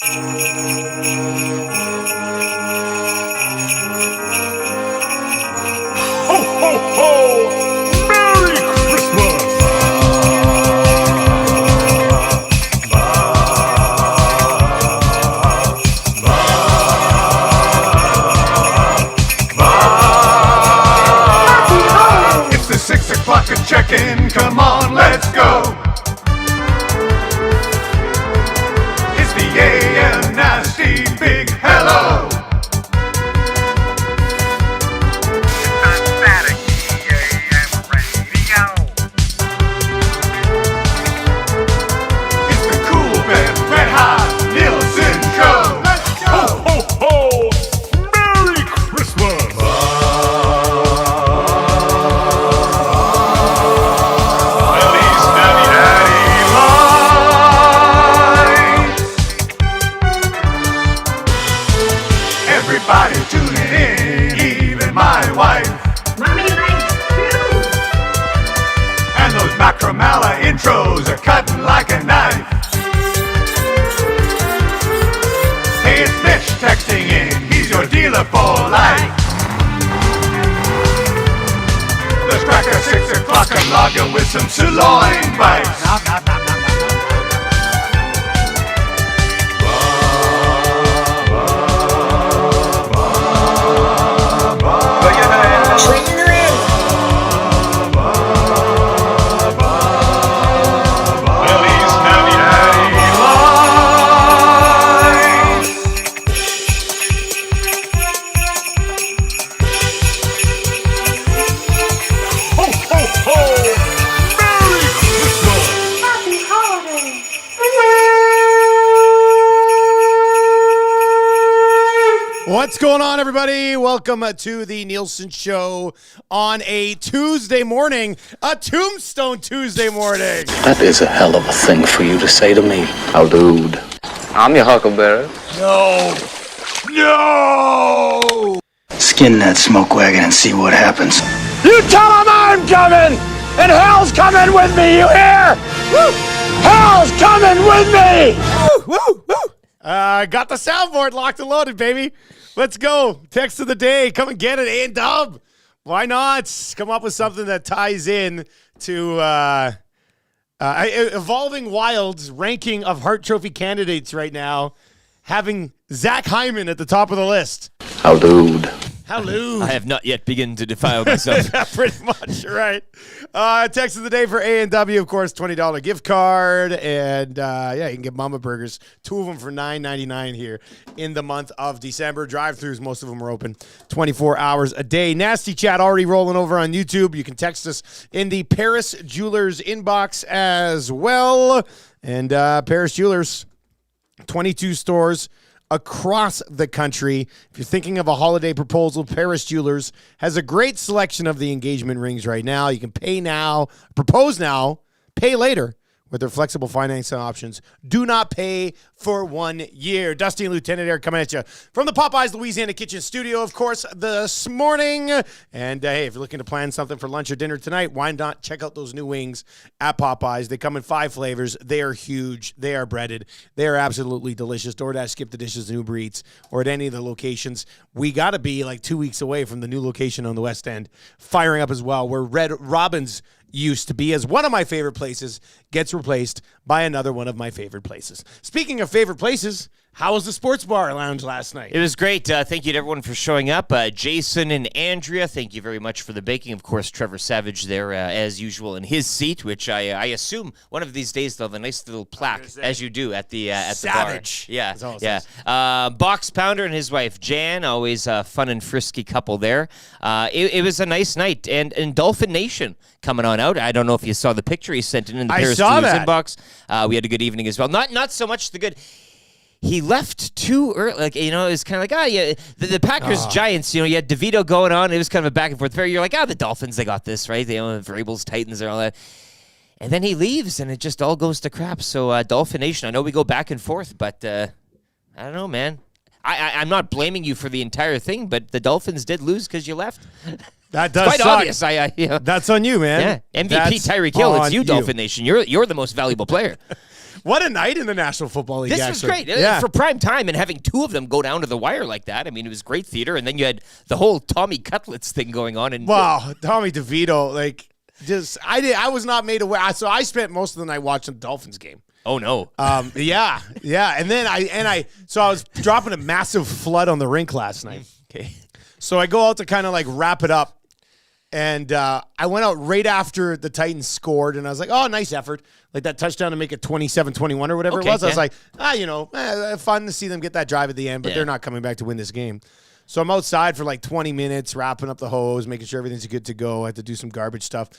Ho, ho, ho! Merry Christmas! It's the 6 o'clock and check-in. Come on, let's go. It's the AM nasty big hello. It's the cool red hot Nielsen show. Let's go. Ho, ho, ho! Merry Christmas! Feliz Navidad lights. Everybody tuning in, even my wife. Mommy likes too. And those Macromala intros are cutting like a knife. Hey, it's Mitch texting in. He's your dealer for life. Let's crack a 6 o'clock and lager with some sirloin bites. Feliz Navidad lights. Ho, ho, ho! Merry Christmas! Happy holidays. What's going on, everybody? Welcome to the Nielsen Show on a Tuesday morning, a Tombstone Tuesday morning. That is a hell of a thing for you to say to me. How dude. I'm your huckleberry. No! Skin that smoke wagon and see what happens. You tell him I'm coming, and hell's coming with me, you hear? Woo! Hell's coming with me! Woo! Got the soundboard locked and loaded, baby. Let's go. Text of the day. Come and get it, A&Dub. Why not? Come up with something that ties in to Evolving Wild's ranking of Hart Trophy candidates right now, having Zach Hyman at the top of the list. How dude. Hello. I have not yet begun to defile myself. Pretty much, right. Text of the day for A&W, of course, $20 gift card. And, you can get Mama Burgers, 2 of them for $9.99 here in the month of December. Drive-thrus, most of them are open 24 hours a day. Nasty chat already rolling over on YouTube. You can text us in the Paris Jewelers inbox as well. And Paris Jewelers, 22 stores across the country. If you're thinking of a holiday proposal, Paris Jewelers has a great selection of the engagement rings right now. You can pay now, propose now, pay later with their flexible financing options. Do not pay for 1 year. Dustin Lieutenant Air coming at you from the Popeyes Louisiana Kitchen Studio, of course, this morning. And hey, if you're looking to plan something for lunch or dinner tonight, why not check out those new wings at Popeyes? They come in 5 flavors. They are huge. They are breaded. They are absolutely delicious. DoorDash, Skip the Dishes, and Uber Eats, or at any of the locations. We got to be like 2 weeks away from the new location on the West End firing up as well, where Red Robin's used to be, as one of my favorite places gets replaced by another one of my favorite places. Speaking of favorite places, how was the sports bar lounge last night? It was great. Thank you to everyone for showing up. Jason and Andrea, thank you very much for the baking. Of course, Trevor Savage there, as usual, in his seat, which I assume one of these days they'll have a nice little plaque, as you do at the Savage. The bar. Yeah. Box Pounder and his wife, Jan, always a fun and frisky couple there. It was a nice night. And Dolphin Nation coming on out. I don't know if you saw the picture he sent in the Paris Jewelers inbox. We had a good evening as well. Not so much the good. He left too early. Like, it was kind of like, the Packers Giants, you had DeVito going on. It was kind of a back and forth affair. You're like, the Dolphins, they got this, right? They own Vrabel's Titans and all that. And then he leaves, and it just all goes to crap. So, Dolphin Nation, I know we go back and forth, but I don't know, man. I'm not blaming you for the entire thing, but the Dolphins did lose because you left. That does quite suck. obvious. That's on you, man. Yeah, MVP Tyreek Hill. It's you, Dolphin Nation. You're the most valuable player. What a night in the National Football League. This was great. For prime time and having two of them go down to the wire like that. I mean, it was great theater. And then you had the whole Tommy Cutlets thing going on. And wow, Tommy DeVito, like, I was not made aware. So I spent most of the night watching the Dolphins game. Oh no. Yeah. And then I was dropping a massive flood on the rink last night. Okay. So I go out to kind of like wrap it up. And I went out right after the Titans scored, and I was like, oh, nice effort. Like that touchdown to make it 27-21 or whatever it was. I was like, fun to see them get that drive at the end, but they're not coming back to win this game. So I'm outside for like 20 minutes, wrapping up the hose, making sure everything's good to go. I had to do some garbage stuff.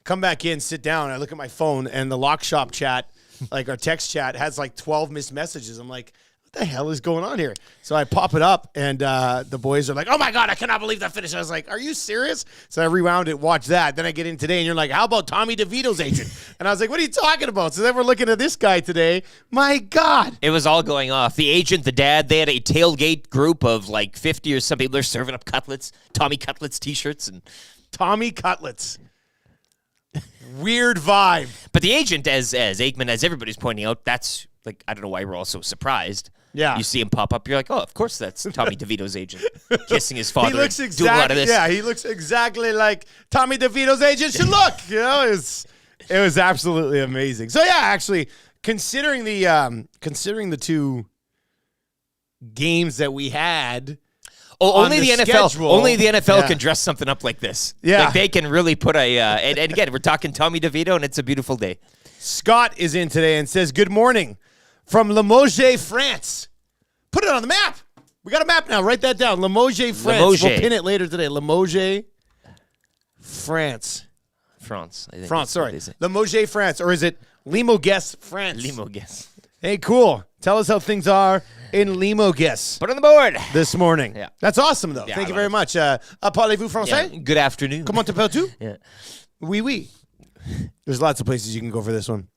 Come back in, sit down. I look at my phone, and the lock shop chat, like our text chat, has like 12 missed messages. I'm like, what the hell is going on here? So I pop it up, and the boys are like, oh, my God, I cannot believe that finish. I was like, are you serious? So I rewound it, watched that. Then I get in today, and you're like, how about Tommy DeVito's agent? And I was like, what are you talking about? So then we're looking at this guy today. My God. It was all going off. The agent, the dad, they had a tailgate group of like 50 or some people. They're serving up cutlets, Tommy Cutlets T-shirts. And Tommy Cutlets. Weird vibe. But the agent, as Aikman, as everybody's pointing out, that's like, I don't know why we're all so surprised. Yeah. You see him pop up, you're like, oh, of course that's Tommy DeVito's agent. Kissing his father. He looks doing a lot of this. Yeah, he looks exactly like Tommy DeVito's agent should look. You know, it was absolutely amazing. So yeah, actually, considering the two games that we had. Oh, only the NFL. Schedule, only the NFL can dress something up like this. Yeah, like they can really put a. And again, we're talking Tommy DeVito, and it's a beautiful day. Scott is in today and says, "Good morning from Limoges, France." Put it on the map. We got a map now. Write that down. Limoges, France. Limoges. We'll pin it later today. Limoges, France. France. I think France. Sorry, that's Limoges, France, or is it Limoges, France? Limoges. Hey, cool. Tell us how things are in Limoges Put on the board this morning. Yeah. That's awesome, though. Yeah, Thank I you love very it. much. Parlez-vous français? Yeah. Good afternoon. Comment t'appelles-tu? Yeah. Oui, oui. There's lots of places you can go for this one.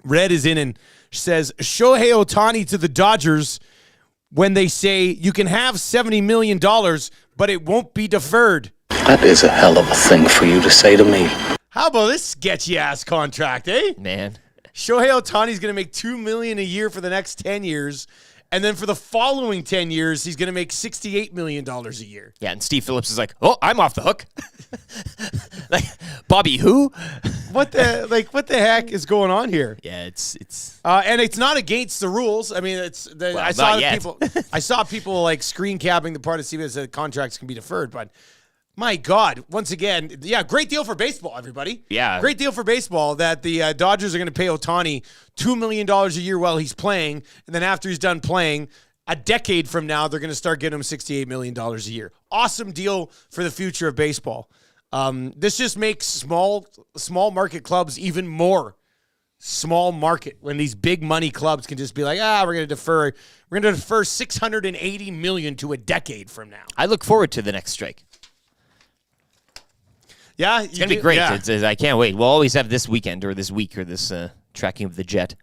Red is in and says, Shohei Otani to the Dodgers when they say you can have $70 million, but it won't be deferred. That is a hell of a thing for you to say to me. How about this sketchy-ass contract, eh? Man. Shohei Otani's going to make $2 million a year for the next 10 years, and then for the following 10 years, he's going to make $68 million a year. Yeah, and Steve Phillips is like, oh, I'm off the hook. Like, Bobby who? What the heck is going on here? Yeah, it's and it's not against the rules. I mean, I saw not yet. people. I saw people like screen capping the part of CBS that said contracts can be deferred. But my God, once again, yeah, great deal for baseball, everybody. Yeah, great deal for baseball that the Dodgers are going to pay Otani $2 million a year while he's playing, and then after he's done playing, a decade from now, they're going to start getting him $68 million a year. Awesome deal for the future of baseball. This just makes small market clubs even more small market when these big money clubs can just be like, we're going to defer $680 million to a decade from now. I look forward to the next strike. Yeah, it's gonna be great. Yeah. I can't wait. We'll always have this weekend or this week or this tracking of the jet.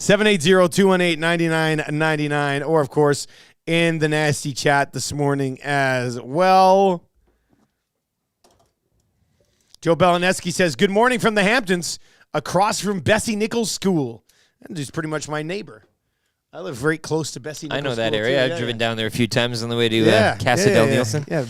780-218-9999, or of course in the nasty chat this morning as well. Joe Belineski says, good morning from the Hamptons, across from Bessie Nichols School. And he's pretty much my neighbor. I live very close to Bessie Nichols I know that School, area. too. I've driven down there a few times on the way to Cassidell Nielsen. Yeah,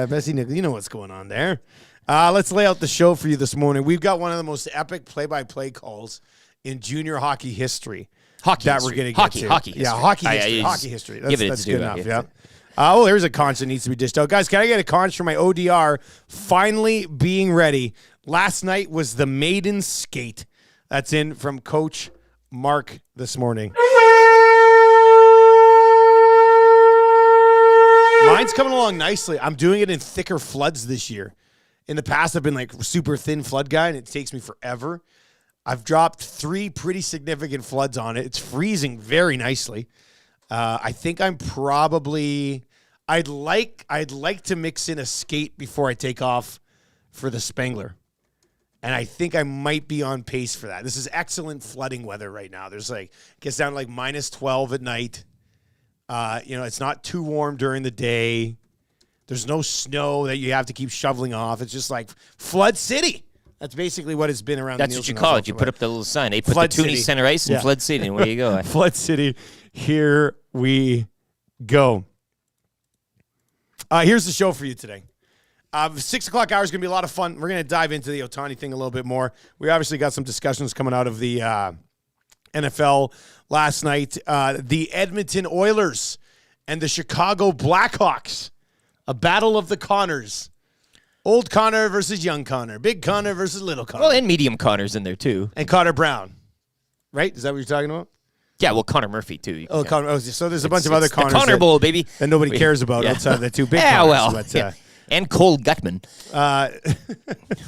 Bessie Nichols. You know what's going on there. Let's lay out the show for you this morning. We've got one of the most epic play-by-play calls in junior hockey history. Hockey that history. we're going to get to. Hockey history. Yeah, hockey history. just Hockey history. give it That's its good due. enough, yeah. There's a conch that needs to be dished out. Guys, can I get a conch for my ODR finally being ready? Last night was the maiden skate. That's in from Coach Mark this morning. Mine's coming along nicely. I'm doing it in thicker floods this year. In the past, I've been like super thin flood guy, and it takes me forever. I've dropped 3 pretty significant floods on it. It's freezing very nicely. I think I'm probably I'd like to mix in a skate before I take off for the Spengler. And I think I might be on pace for that. This is excellent flooding weather right now. There's gets down to like minus 12 at night. It's not too warm during the day. There's no snow that you have to keep shoveling off. It's just like flood city. That's basically what it's been around. That's the what you Nielsen call household it. You for put what? up the little sign. Hey, put Flood the Toonie City. Center Ice in Flood City, and where you go. Flood City. Here we go. Here's the show for you today. 6 o'clock hour is going to be a lot of fun. We're going to dive into the Otani thing a little bit more. We obviously got some discussions coming out of the NFL last night. The Edmonton Oilers and the Chicago Blackhawks. A battle of the Connors. Old Connor versus young Connor. Big Connor versus little Connor. Well, and medium Connor's in there, too. And Connor Brown. Right? Is that what you're talking about? Yeah, well, Connor Murphy, too. Oh, Connor. Oh, so there's a bunch of other the Connors Connor Bowl, baby. that nobody cares about outside of the two big Yeah, Connors. well. But, Yeah. And Cole Gutman. Uh,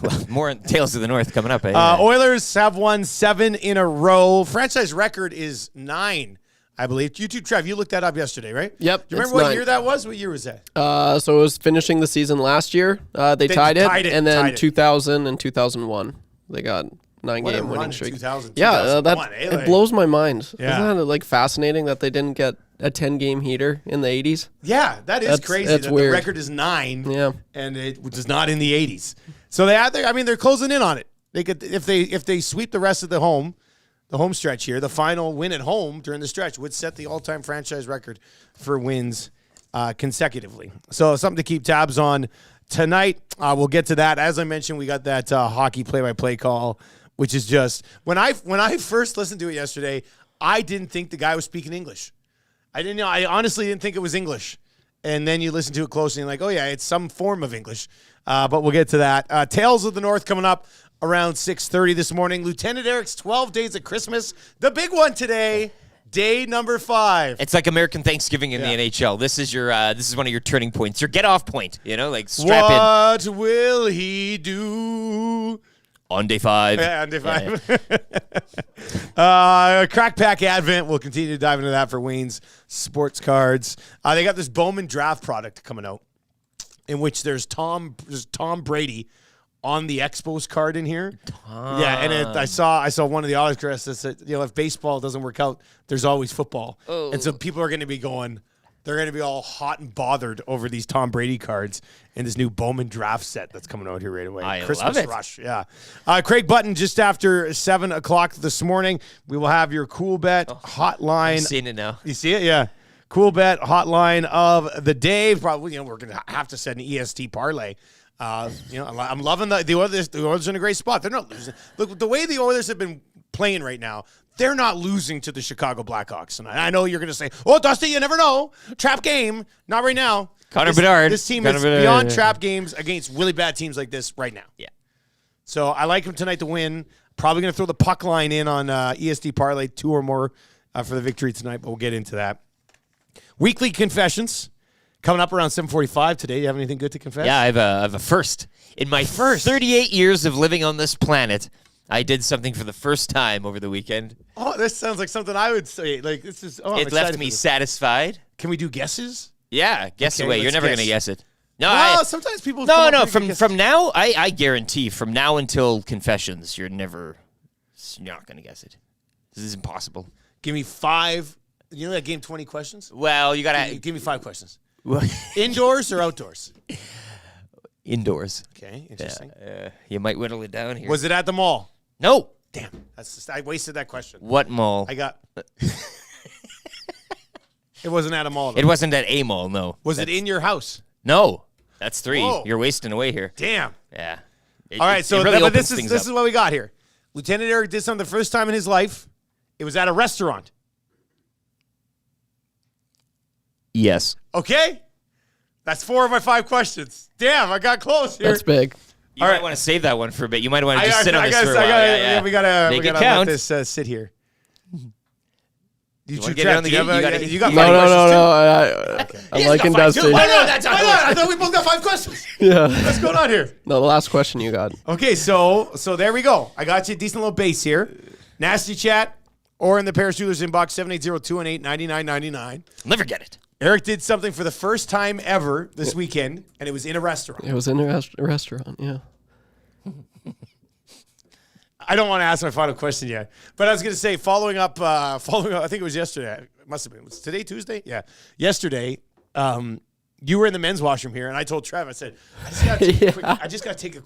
Well, more Tales of the North coming up. Oilers have won 7 in a row. Franchise record is 9, I believe. You too, Trev. You looked that up yesterday, right? Yep, Do you remember it's what 9. year that was? What year was that? So it was finishing the season last year. They tied it, and then tied it. 2000 and 2001. They got What a 9-game run winning in streak. 2000, Yeah, 2001, eh? it Like- blows my mind. Yeah. Isn't that like fascinating that they didn't get a 10-game heater in the 80s? Yeah, that is crazy. That's that weird. The record is 9, Yeah. and it was not in the 80s. So they're closing in on it. They could if they sweep the rest of the home stretch here, the final win at home during the stretch would set the all-time franchise record for wins consecutively. So something to keep tabs on tonight. We'll get to that. As I mentioned, we got that hockey play-by-play call, which is just when I first listened to it yesterday, I didn't think the guy was speaking English. I didn't know. I honestly didn't think it was English. And then you listen to it closely and you're like, oh, yeah, it's some form of English. But we'll get to that. Tales of the North coming up around 6:30 this morning. Lieutenant Eric's 12 Days of Christmas. The big one today, day number 5. It's like American Thanksgiving in the NHL. This is your this is one of your turning points. Your get-off point, like strap What will he do? in. On day 5. Yeah, on day 5. Crack Pack Advent. We'll continue to dive into that for Wayne's Sports Cards. They got this Bowman draft product coming out in which there's Tom Brady on the Expos card in here. Yeah, and I saw one of the autographs that said, if baseball doesn't work out, there's always football. Oh. And so people are going to be they're going to be all hot and bothered over these Tom Brady cards in this new Bowman draft set that's coming out here right away. I Christmas love it. rush, yeah. Craig Button, just after 7 o'clock this morning, we will have your Cool Bet hotline. I'm seeing it now. You see it? Yeah. Cool Bet hotline of the day. Probably, we're going to have to set an EST parlay. I'm loving the Oilers. The Oilers are in a great spot. They're not losing. Look, the way the Oilers have been playing right now, they're not losing to the Chicago Blackhawks. And I know you're going to say, "Oh, Dusty, you never know. Trap game." Not right now. Connor Bedard. This team Connor is Bedard, beyond yeah. trap games against really bad teams like this right now. Yeah. So I like him tonight to win. Probably going to throw the puck line in on EST parlay 2 or more for the victory tonight, but we'll get into that. Weekly confessions coming up around 7:45 today. Do you have anything good to confess? Yeah, I have a first. In my 38 years of living on this planet, I did something for the first time over the weekend. Oh, this sounds like something I would say. Like this is. Oh, I'm It excited left for me this. satisfied. Can we do guesses? Yeah, guess Okay, away. You're let's never guess. going to guess it. No, Well, sometimes people. come no, up no. with good guesses. From now, I guarantee from now until confessions, you're not going to guess it. This is impossible. Give me 5. You know that game 20 questions? Well, you got to Give me 5 questions. Indoors or outdoors? indoors. Okay, interesting. You might whittle it down here. Was it at the mall? No. Damn, I wasted that question. What mall? I got. It wasn't at a mall. Though. It wasn't at a mall. No. Was it in your house? No. That's 3. Whoa. You're wasting away here. Damn. Yeah. All right, so really but this opens is things up. what we got here. Lieutenant Eric did something the first time in his life. It was at a restaurant. Yes. Okay, that's 4 of my 5 questions. Damn, I got close here. That's big. You might want to save that one for a bit. You might want to just sit on I this for a gotta- while. Yeah. We gotta Make it let count. this sit here. wanna get it on the game? You got No, 5 no. questions too? I'm liking Dusty. Why not? I thought we both got 5 questions. Yeah. What's going on here? No, the last question you got. Okay, so there we go. I got you a decent little base here. Nasty chat or in the Paris Jewelers inbox 780-218-9999. Never get it. Eric did something for the first time ever this weekend, and it was in a restaurant. It was in a restaurant, yeah. I don't want to ask my final question yet, but I was going to say, following up, I think it was yesterday. It must have been. Was today Tuesday? Yeah. Yesterday, you were in the men's washroom here, and I told Trev, I said, I just got to take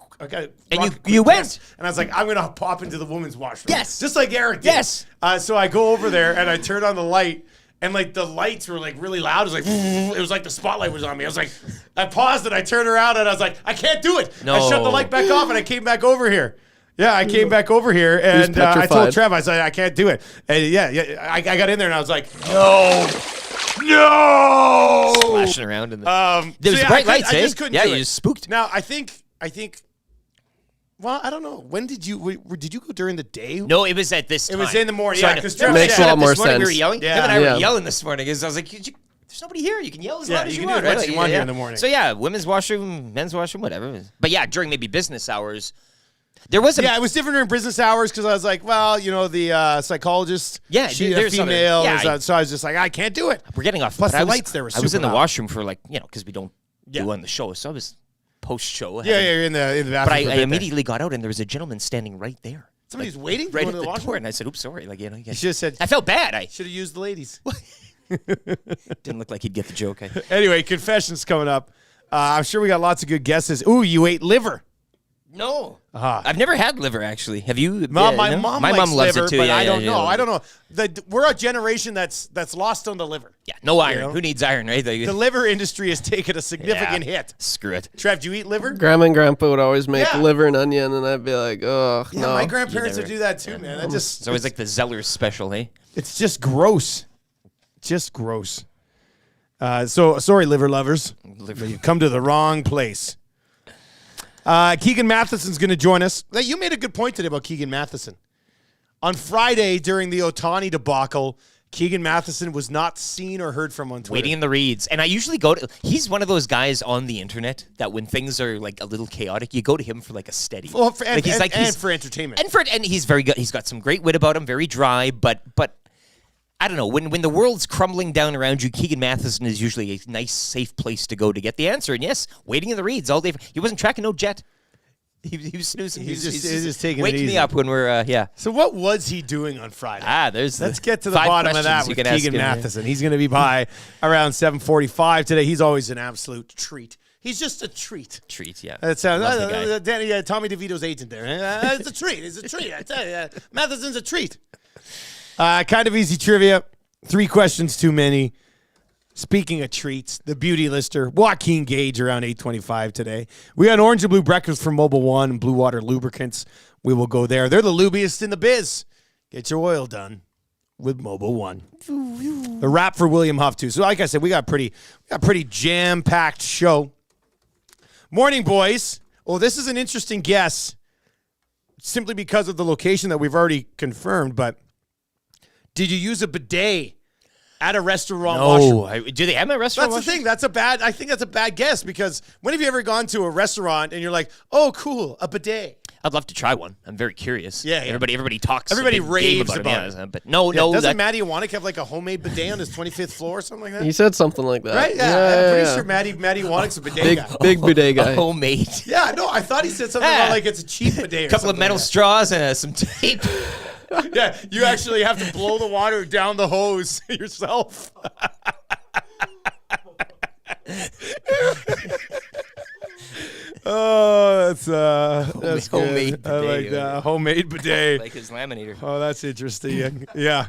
And you went. And I was like, I'm going to pop into the women's washroom. Yes. Just like Eric did. Yes. So I go over there, and I turn on the light, and like the lights were like really loud. It was like, it was like the spotlight was on me. I was like, I paused and I turned around, and I was like, I can't do it. No. I shut the light back off, and I came back over here. Yeah, I came back over here, and I told Trev, I said, I can't do it. And I got in there, and I was like, no. Splashing around in the. There was bright lights, I just couldn't do you it. just spooked. Now, I think. Well, I don't know. When did you go during the day? No, it was at this time. It was in the morning. So Yeah, I because know. Makes a lot more This morning we were sense. yelling. Yeah. Him and I Yeah. were yelling this morning because I was like, there's nobody here. You can yell as loud as you you can want. do what right? you want here in the morning. So yeah, women's washroom, men's washroom, whatever. But yeah, during maybe business hours, there was a Yeah, it was different during business hours because I was like, well, the psychologist. Yeah, she's a there's other- female. yeah, so I was just like, I can't do it. We're getting off. Plus but the I was, lights there were I was super in the loud. washroom for because we don't Yeah. do on the show, so I was post show. Yeah, you're in the bathroom. But for I a bit there. immediately got out and there was a gentleman standing right there, Somebody's waiting right to at go to the washroom. door, and I said, "Oops, sorry." You should have said. I felt bad. I Should have used the ladies. didn't look like he'd get the joke. Anyway, confessions coming up. I'm sure we got lots of good guesses. Ooh, you ate liver. No, Uh-huh. I've never had liver actually. Have you? My no? mom my likes mom loves liver, it too. but yeah, I don't yeah, know. yeah. I don't know. We're a generation that's lost on the liver. Yeah, no iron. You know? Who needs iron, right? The liver industry has taken a significant hit. Screw it. Trev, do you eat liver? Grandma and Grandpa would always make Yeah. liver and onion, and I'd be like, oh, Yeah, no. my grandparents never- would do that too, man. That It's always like the Zeller's special, eh? it's just gross. Just gross. So sorry, liver lovers. Liver. You've come to the wrong place. Keegan Matheson's going to join us. Now, you made a good point today about Keegan Matheson. On Friday, during the Otani debacle, Keegan Matheson was not seen or heard from on Twitter. Waiting in the reads. And I usually go to, he's one of those guys on the internet that when things are like a little chaotic, you go to him for like a steady. Well, for, and, like and for entertainment. And he's very good. He's got some great wit about him, very dry, but I don't know. When the world's crumbling down around you, Keegan Matheson is usually a nice, safe place to go to get the answer. And yes, waiting in the reads all day. He wasn't tracking no jet. He was snoozing. He's just taking it waking easy. me up when we're So what was he doing on Friday? Let's get to the 5 bottom of that questions with you can ask Keegan him, yeah. Matheson. He's going to be by around 7:45 today. He's always an absolute treat. He's just a treat. Treat, yeah. That's Lovely guy. Tommy DeVito's agent there. It's a treat. It's a treat. I tell you, Matheson's a treat. Kind of easy trivia. 3 questions too many. Speaking of treats, the beauty lister, Joaquin Gage around 8:25 today. We got orange and blue breakfast from Mobile One and Blue Water Lubricants. We will go there. They're the lubiest in the biz. Get your oil done with Mobile One. The wrap for William Huff too. So like I said, we got a pretty jam-packed show. Morning, boys. Oh, this is an interesting guess simply because of the location that we've already confirmed, but did you use a bidet at a restaurant washroom? Do they have a restaurant? That's the thing. I think that's a bad guess because when have you ever gone to a restaurant and you're like, oh, cool, a bidet? I'd love to try one. I'm very curious. Yeah. Everybody talks. Everybody a big game raves about about it. it. Yeah, but no. Doesn't Matty Iwanek have like a homemade bidet on his 25th floor or something like that? He said something like that. Right? Yeah, I'm pretty sure Matty Iwanek's a bidet guy. Big bidet guy. Homemade. Yeah, no, I thought he said something about like it's a cheap bidet. A couple of metal straws and some tape. Yeah, you actually have to blow the water down the hose yourself. Oh, that's Homemade good. I like bidet. that. Homemade bidet. Like his laminator. Oh, that's interesting. Yeah.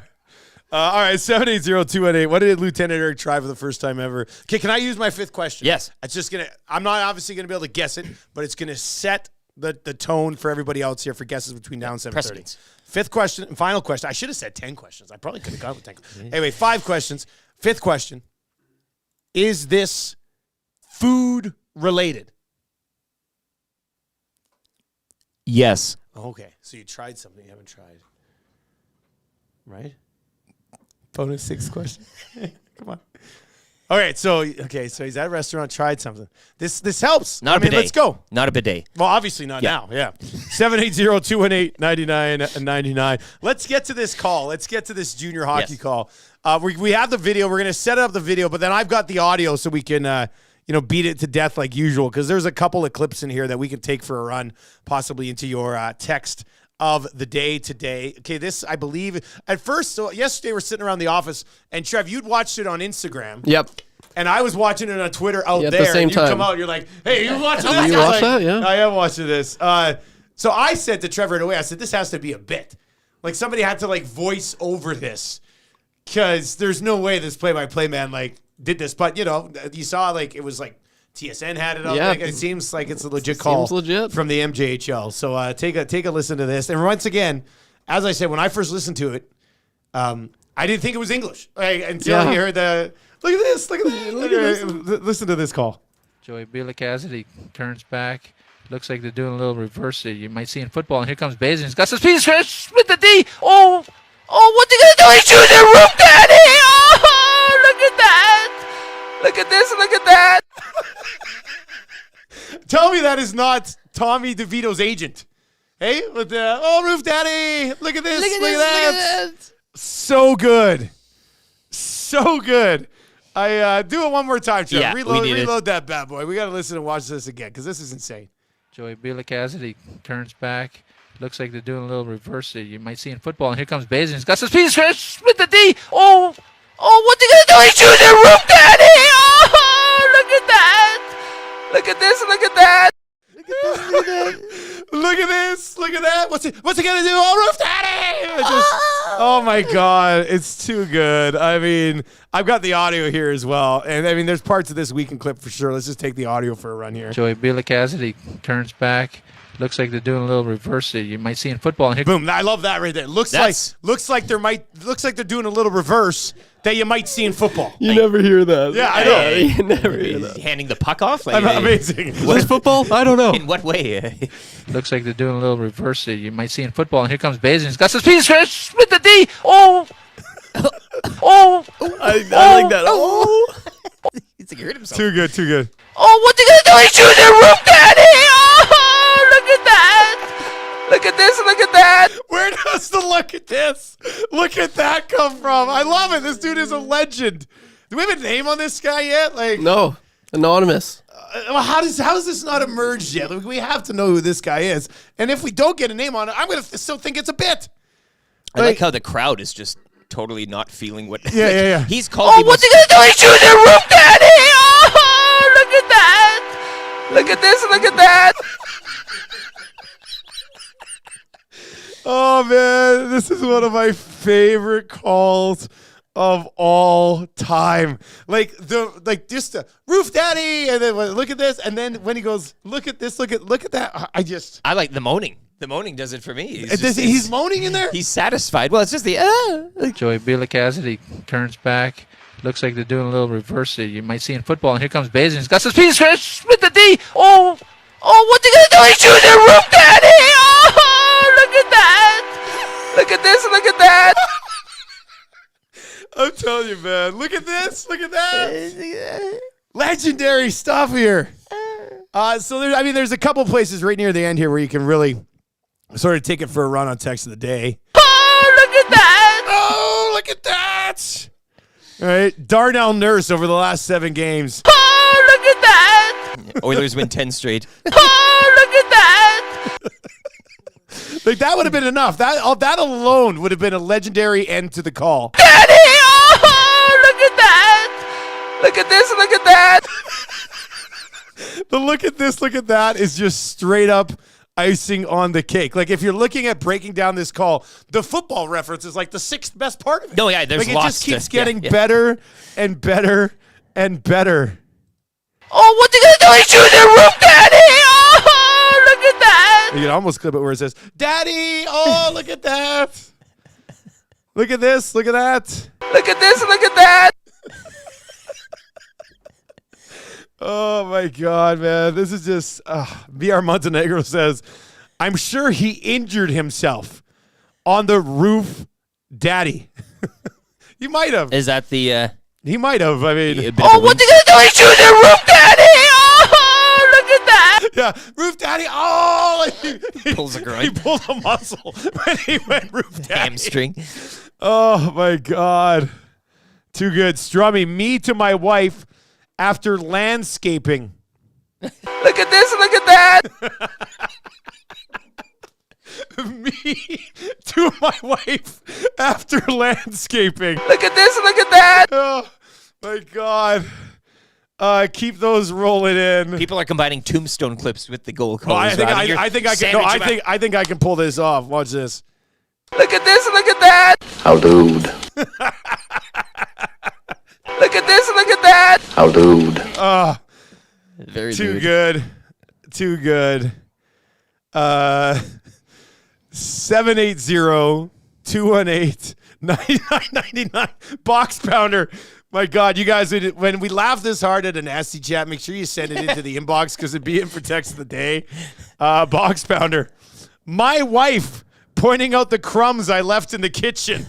All right, 780-218. What did Lieutenant Eric try for the first time ever? Okay, can I use my 5th question? Yes. It's just I'm not obviously gonna be able to guess it, but it's gonna set the tone for everybody else here for guesses between now and 7:30. Precedence. 5th question and final question. I should have said 10 questions. I probably could have gone with 10. Anyway, 5 questions. 5th question. Is this food related? Yes. Okay, so you tried something you haven't tried. Right? Bonus 6 question. Come on. All right, so he's at a restaurant, tried something. This helps. Not a bidet. Let's go. Not a bidet. Well, obviously not now. Yeah. 780-218-9999. Let's get to this call. Let's get to this junior hockey call. We have the video. We're going to set up the video, but then I've got the audio so we can beat it to death like usual because there's a couple of clips in here that we can take for a run, possibly into your text of the day today. Okay, this, I believe, at first, so yesterday we're sitting around the office, and Trev, you'd watched it on Instagram. Yep. and I was watching it on Twitter out Yeah, at there. the same and you time. come out, and you're like, "Hey, you watching this?" You I was watch that? Yeah. I am watching this. So I said to Trevor right away, I said, "This has to be a bit. Like somebody had to like voice over this, because there's no way this play-by-play man like did this." But you know, you saw like it was like TSN had it up. Yeah. Like, it seems like it's a legit call legit. from the MJHL. So take a listen to this. And once again, as I said, when I first listened to it, I didn't think it was English until you heard the look at this, look at that. Listen to this call. Joey Cassidy turns back. Looks like they're doing a little reverse that you might see in football. And here comes Bazin. He's got some speed. Split the D. Oh, what's he going to do? He's shooting the roof, Daddy. Oh, look at that. Look at this. Look at that. Tell me that is not Tommy DeVito's agent. Hey, with the roof daddy. Look at this. Look at that. So good. So good. I do it one more time, Trevor. Yeah, reload that bad boy. We got to listen and watch this again because this is insane. Joey Cassidy turns back. Looks like they're doing a little reverse that you might see in football. And here comes Bazin. He's got some speed. Split the D. Oh, what's he going to do? He's shooting the roof, Daddy. Oh, look at that. Look at this. Look at that. Look at this. Look at that. What's he gonna do? Oh, roof daddy! Oh my God, it's too good. I mean, I've got the audio here as well, and I mean, there's parts of this weekend clip for sure. Let's just take the audio for a run here. Joey Cassidy turns back. Looks like they're doing a little reverse that you might see in football. And here Boom! I love that right there. Looks like they're doing a little reverse that you might see in football. You never hear that. Yeah, I know. You never hear that. Handing the puck off? Like, Amazing. Is this football? I don't know. in what way? looks like they're doing a little reverse that you might see in football. And here comes Bazin. He's got some speed. Split the D. Oh, I like that. Oh. He's like, he hurt himself. Too good. Too good. oh, what's he gonna do? He's shooting the roof, Daddy. Oh, look at that. Look at this. Look at that. Where does the look at this? Look at that come from? I love it. This dude is a legend. Do we have a name on this guy yet? Like, No. Anonymous. how has this not emerged yet? Like, we have to know who this guy is. And if we don't get a name on it, I'm gonna still think it's a bit. I like how the crowd is just totally not feeling what. Yeah. He's called. Oh, what's he gonna do? He's shooting the roof, Daddy. Oh, look at that. Look at this. Look at that. Oh man, this is one of my favorite calls of all time. Like just the roof daddy, and then look at this, and then when he goes, look at this, look at that. I like the moaning. The moaning does it for me. He's moaning in there. He's satisfied. Well, it's just the Joey Cassidy turns back. Looks like they're doing a little reverse that you might see in football. And here comes Bazin. He's got some speed. Split the D. Oh, what's he gonna do? He's shooting the roof, Daddy. Oh, look at that. Look at this. Look at that. I'm telling you, man. Look at this. Look at that. Legendary stuff here. So there's a couple places right near the end here where you can really sort of take it for a run on text of the day. Oh, look at that. Oh, look at that. All right. Darnell Nurse over the last 7 games. Oh, look at that. Oilers win 10 straight. Oh, look at that. Like, that would have been enough. That alone would have been a legendary end to the call. Daddy. Oh, look at that. Look at this. Look at that. The look at this, look at that is just straight up icing on the cake. Like, if you're looking at breaking down this call, the football reference is like the 6th best part of it. No, yeah, there's like, it lots just keeps to- getting yeah. better and better and better. Oh, what's he gonna do? He's shooting the roof, Daddy. Oh, look at that. You can almost clip it where it says, Daddy, oh, look at that. Look at this, look at that. Look at this. Look at that. Oh, my God, man. This is just, VR Montenegro says, I'm sure he injured himself on the roof, Daddy. He might have. Is that the? He might have. I mean, Oh, what's he gonna do? He's shooting the roof, Daddy. Oh, look at that. yeah, roof daddy. Oh, he Pulls a groin. He pulled a muscle when he went roof daddy. Hamstring. Oh my God, too good. Strummy, me to my wife after landscaping. Look at this. Look at that. Me to my wife after landscaping. Look at this. Look at that. Oh my God. Keep those rolling in. People are combining tombstone clips with the goal calls. I think I can. No, I think I can pull this off. Watch this. Look at this, look at that. I'll dude. Look at this, look at that. I'll dude. Very Too lewd. good. Too good. 780-218-9999. Box pounder. My God, you guys, when we laugh this hard at a nasty chat, make sure you send it into the inbox because it'd be in for text of the day. Box pounder. My wife pointing out the crumbs I left in the kitchen.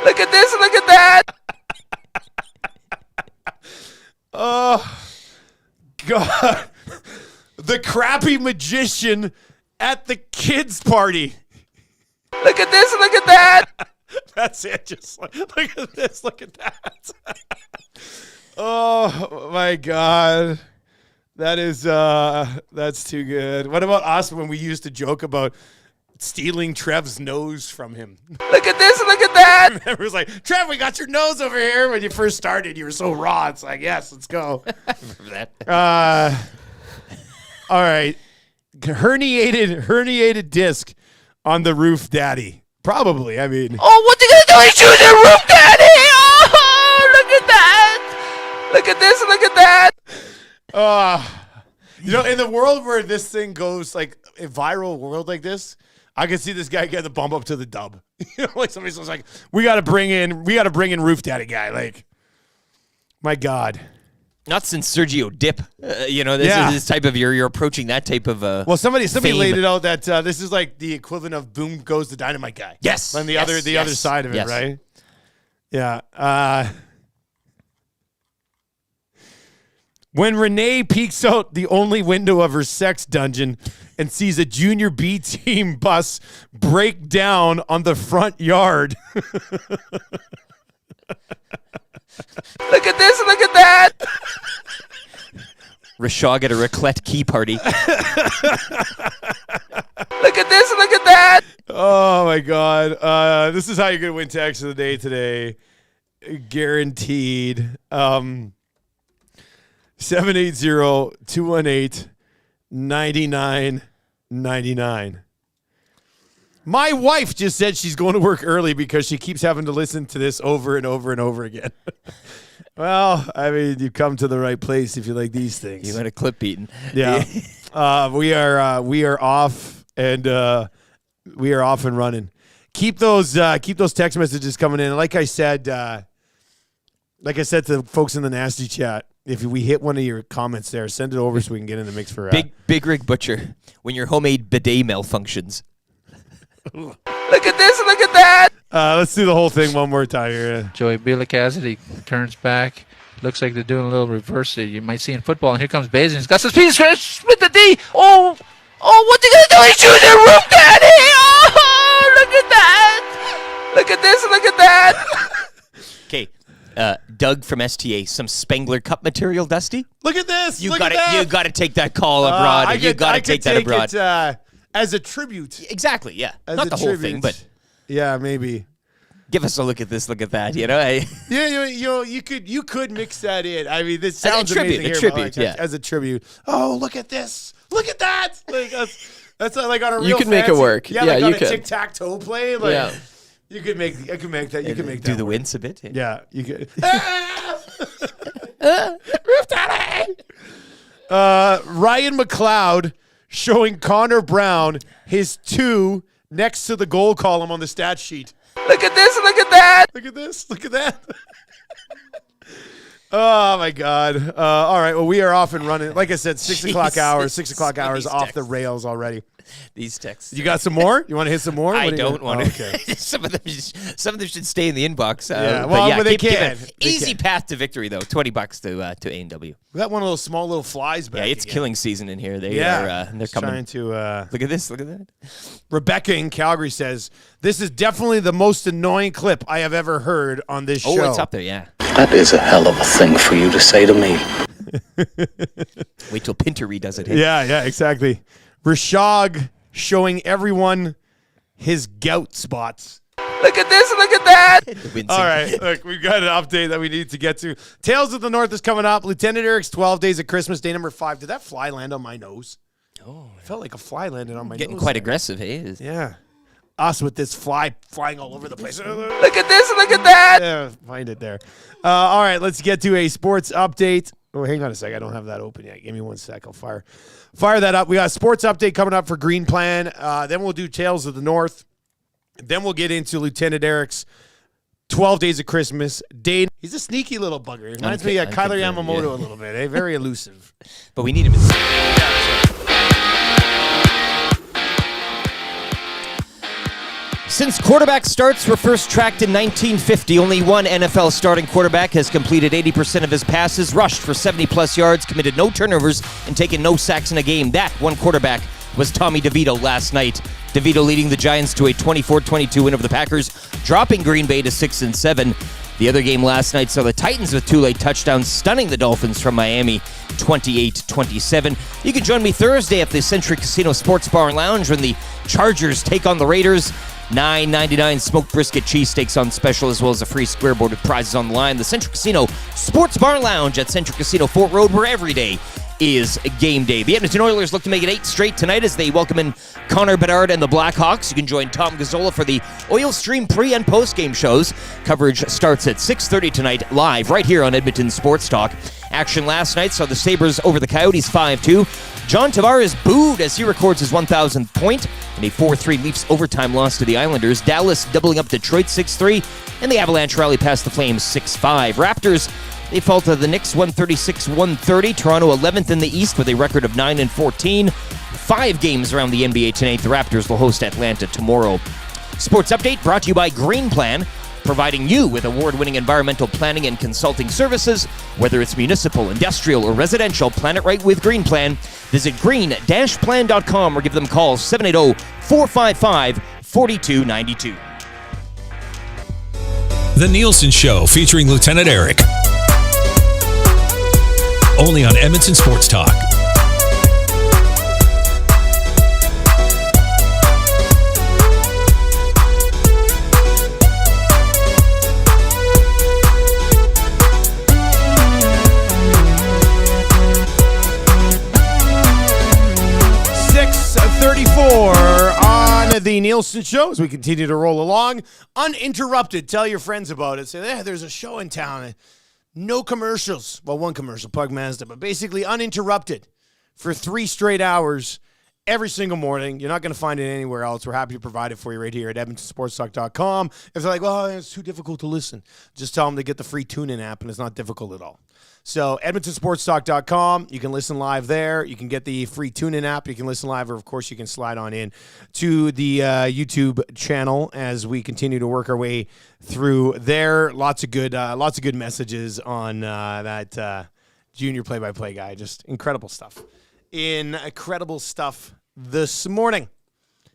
Look at this, look at that. Oh, God. The crappy magician at the kids' party. Look at this, look at that. That's it. Just look at this. Look at that. Oh my God, that's too good. What about us when we used to joke about stealing Trev's nose from him? Look at this, look at that. Remember, it was like, Trev, we got your nose over here. When you first started, you were so raw. It's like, yes, let's go. Remember that? All right, herniated disc on the roof, Daddy. Probably. I mean, Oh, what's he gonna do? He's shooting the roof, Daddy. Oh, look at that. Look at this, look at that. in the world where this thing goes, like a viral world like this, I can see this guy getting the bump up to the dub. Like somebody's just like, we got to bring in Roof Daddy guy. Like, my God. Not since Sergio Dip. This is this type of you're approaching that type of. Well, somebody fame. laid it out that this is like the equivalent of Boom Goes the Dynamite guy. Yes. On the yes, other side of it, yes. right? Yeah. When Renee peeks out the only window of her sex dungeon and sees a junior B team bus break down on the front yard. Look at this, look at that. Rashog at a raclette key party. Look at this, look at that. Oh, my God. This is how you're going to win text of the day today. Guaranteed. 780-218-9999. My wife just said she's going to work early because she keeps having to listen to this over and over and over again. Well, I mean, you come to the right place if you like these things. You had a clip beaten. Yeah. We are off and running. Keep those text messages coming in. And like I said to the folks in the nasty chat, if we hit one of your comments there, send it over so we can get in the mix for Big Rig Butcher. When your homemade bidet malfunctions. Look at this, look at that. Let's do the whole thing one more time here. Joey Bila Cassidy turns back. Looks like they're doing a little reverse that you might see in football. And here comes Bazin. He's got some speed. Split the D. Oh, what's he going to do? He's shooting the roof, Daddy. Oh, look at that. Look at this, look at that. Okay. Doug from STA, some Spengler Cup material, Dusty? Look at this. You got to take that call abroad. You got to take that abroad. As a tribute. Exactly, yeah. As Not a the whole thing, but yeah, maybe. Give us a look at this, look at that. Yeah, you could mix that in. I mean, this sounds amazing here, but as a tribute. Oh, look at this! Look at that! Like that's like on a real. You could make it work. Yeah, Yeah, like you on could. a tic-tac-toe play. Like, Yeah. You could make that. You could make that. Do the work. wince a bit. Yeah, you could. Roof Daddy! Ryan McLeod showing Connor Brown his 2 next to the goal column on the stat sheet. Look at this, look at that. Look at this. Look at that. Oh, my God. All right. Well, we are off and running. Like I said, 6 o'clock hours. 6 o'clock hours off the rails already. These texts. You got some more? You want to hit some more? I don't want to. Okay. Some of them should stay in the inbox. Yeah, but they keep can. it. Easy path to victory, though. $20 to A&W. We got one of those small little flies back. Yeah, it's again. killing season in here. They're coming. Trying to Look at this. Look at that. Rebecca in Calgary says, this is definitely the most annoying clip I have ever heard on this show. Oh, it's up there, yeah. That is a hell of a thing for you to say to me. Wait till Pinter redoes it. Yeah, exactly. Rashog showing everyone his gout spots. Look at this, look at that. All right, look, we've got an update that we need to get to. Tales of the North is coming up. Lieutenant Eric's 12 Days of Christmas, day number 5. Did that fly land on my nose? Oh, I felt like a fly landed on my getting nose. quite there. aggressive, hey? Yeah. Us with this fly flying all over the place. Look at this, look at that. Yeah, find it there. All right, let's get to a sports update. Oh, hang on a sec. I don't have that open yet. Give me 1 sec. I'll fire that up. We got a sports update coming up for Green Plan. Then we'll do Tales of the North. Then we'll get into Lieutenant Eric's 12 Days of Christmas. Day. He's a sneaky little bugger. Reminds me of Kyler Yamamoto a little bit. Very elusive. But we need him. Since quarterback starts were first tracked in 1950, only one NFL starting quarterback has completed 80% of his passes, rushed for 70-plus yards, committed no turnovers, and taken no sacks in a game. That one quarterback was Tommy DeVito last night. DeVito leading the Giants to a 24-22 win over the Packers, dropping Green Bay to 6-7. The other game last night saw the Titans with 2 late touchdowns, stunning the Dolphins from Miami 28-27. You can join me Thursday at the Century Casino Sports Bar and Lounge when the Chargers take on the Raiders. $9.99 smoked brisket cheesesteaks on special, as well as a free square board with prizes on the line. The Central Casino Sports Bar and Lounge at Central Casino Fort Road, where every day is game day. The Edmonton Oilers look to make it 8 straight tonight as they welcome in Connor Bedard and the Blackhawks. You can join Tom Gazzola for the Oil Stream pre- and post-game shows. Coverage starts at 6:30 tonight, live right here on Edmonton Sports Talk. Action last night saw the Sabres over the Coyotes 5-2. John Tavares booed as he records his 1,000th point in a 4-3 Leafs overtime loss to the Islanders. Dallas doubling up Detroit 6-3, and the Avalanche rally past the Flames 6-5. Raptors, they fall to the Knicks 136-130. Toronto 11th in the East with a record of 9-14. 5 games around the NBA tonight. The Raptors will host Atlanta tomorrow. Sports Update brought to you by Green Plan, providing you with award-winning environmental planning and consulting services. Whether it's municipal, industrial, or residential, plan it right with Green Plan. Visit green-plan.com or give them calls 780-455-4292. The Nielsen Show featuring Lieutenant Eric. Only on Edmonton Sports Talk. On the Nielsen Show as we continue to roll along uninterrupted. Tell your friends about it. Say, there's a show in town. No commercials. Well, one commercial, Plug Mazda, but basically uninterrupted for 3 straight hours every single morning. You're not going to find it anywhere else. We're happy to provide it for you right here at edmontonsportstalk.com. If they're like, well, it's too difficult to listen, just tell them to get the free TuneIn app, and it's not difficult at all. So edmontonsportstalk.com, you can listen live there. You can get the free TuneIn app. You can listen live, or of course you can slide on in to the YouTube channel as we continue to work our way through there. Lots of good messages on that junior play-by-play guy. Just incredible stuff. Incredible stuff this morning.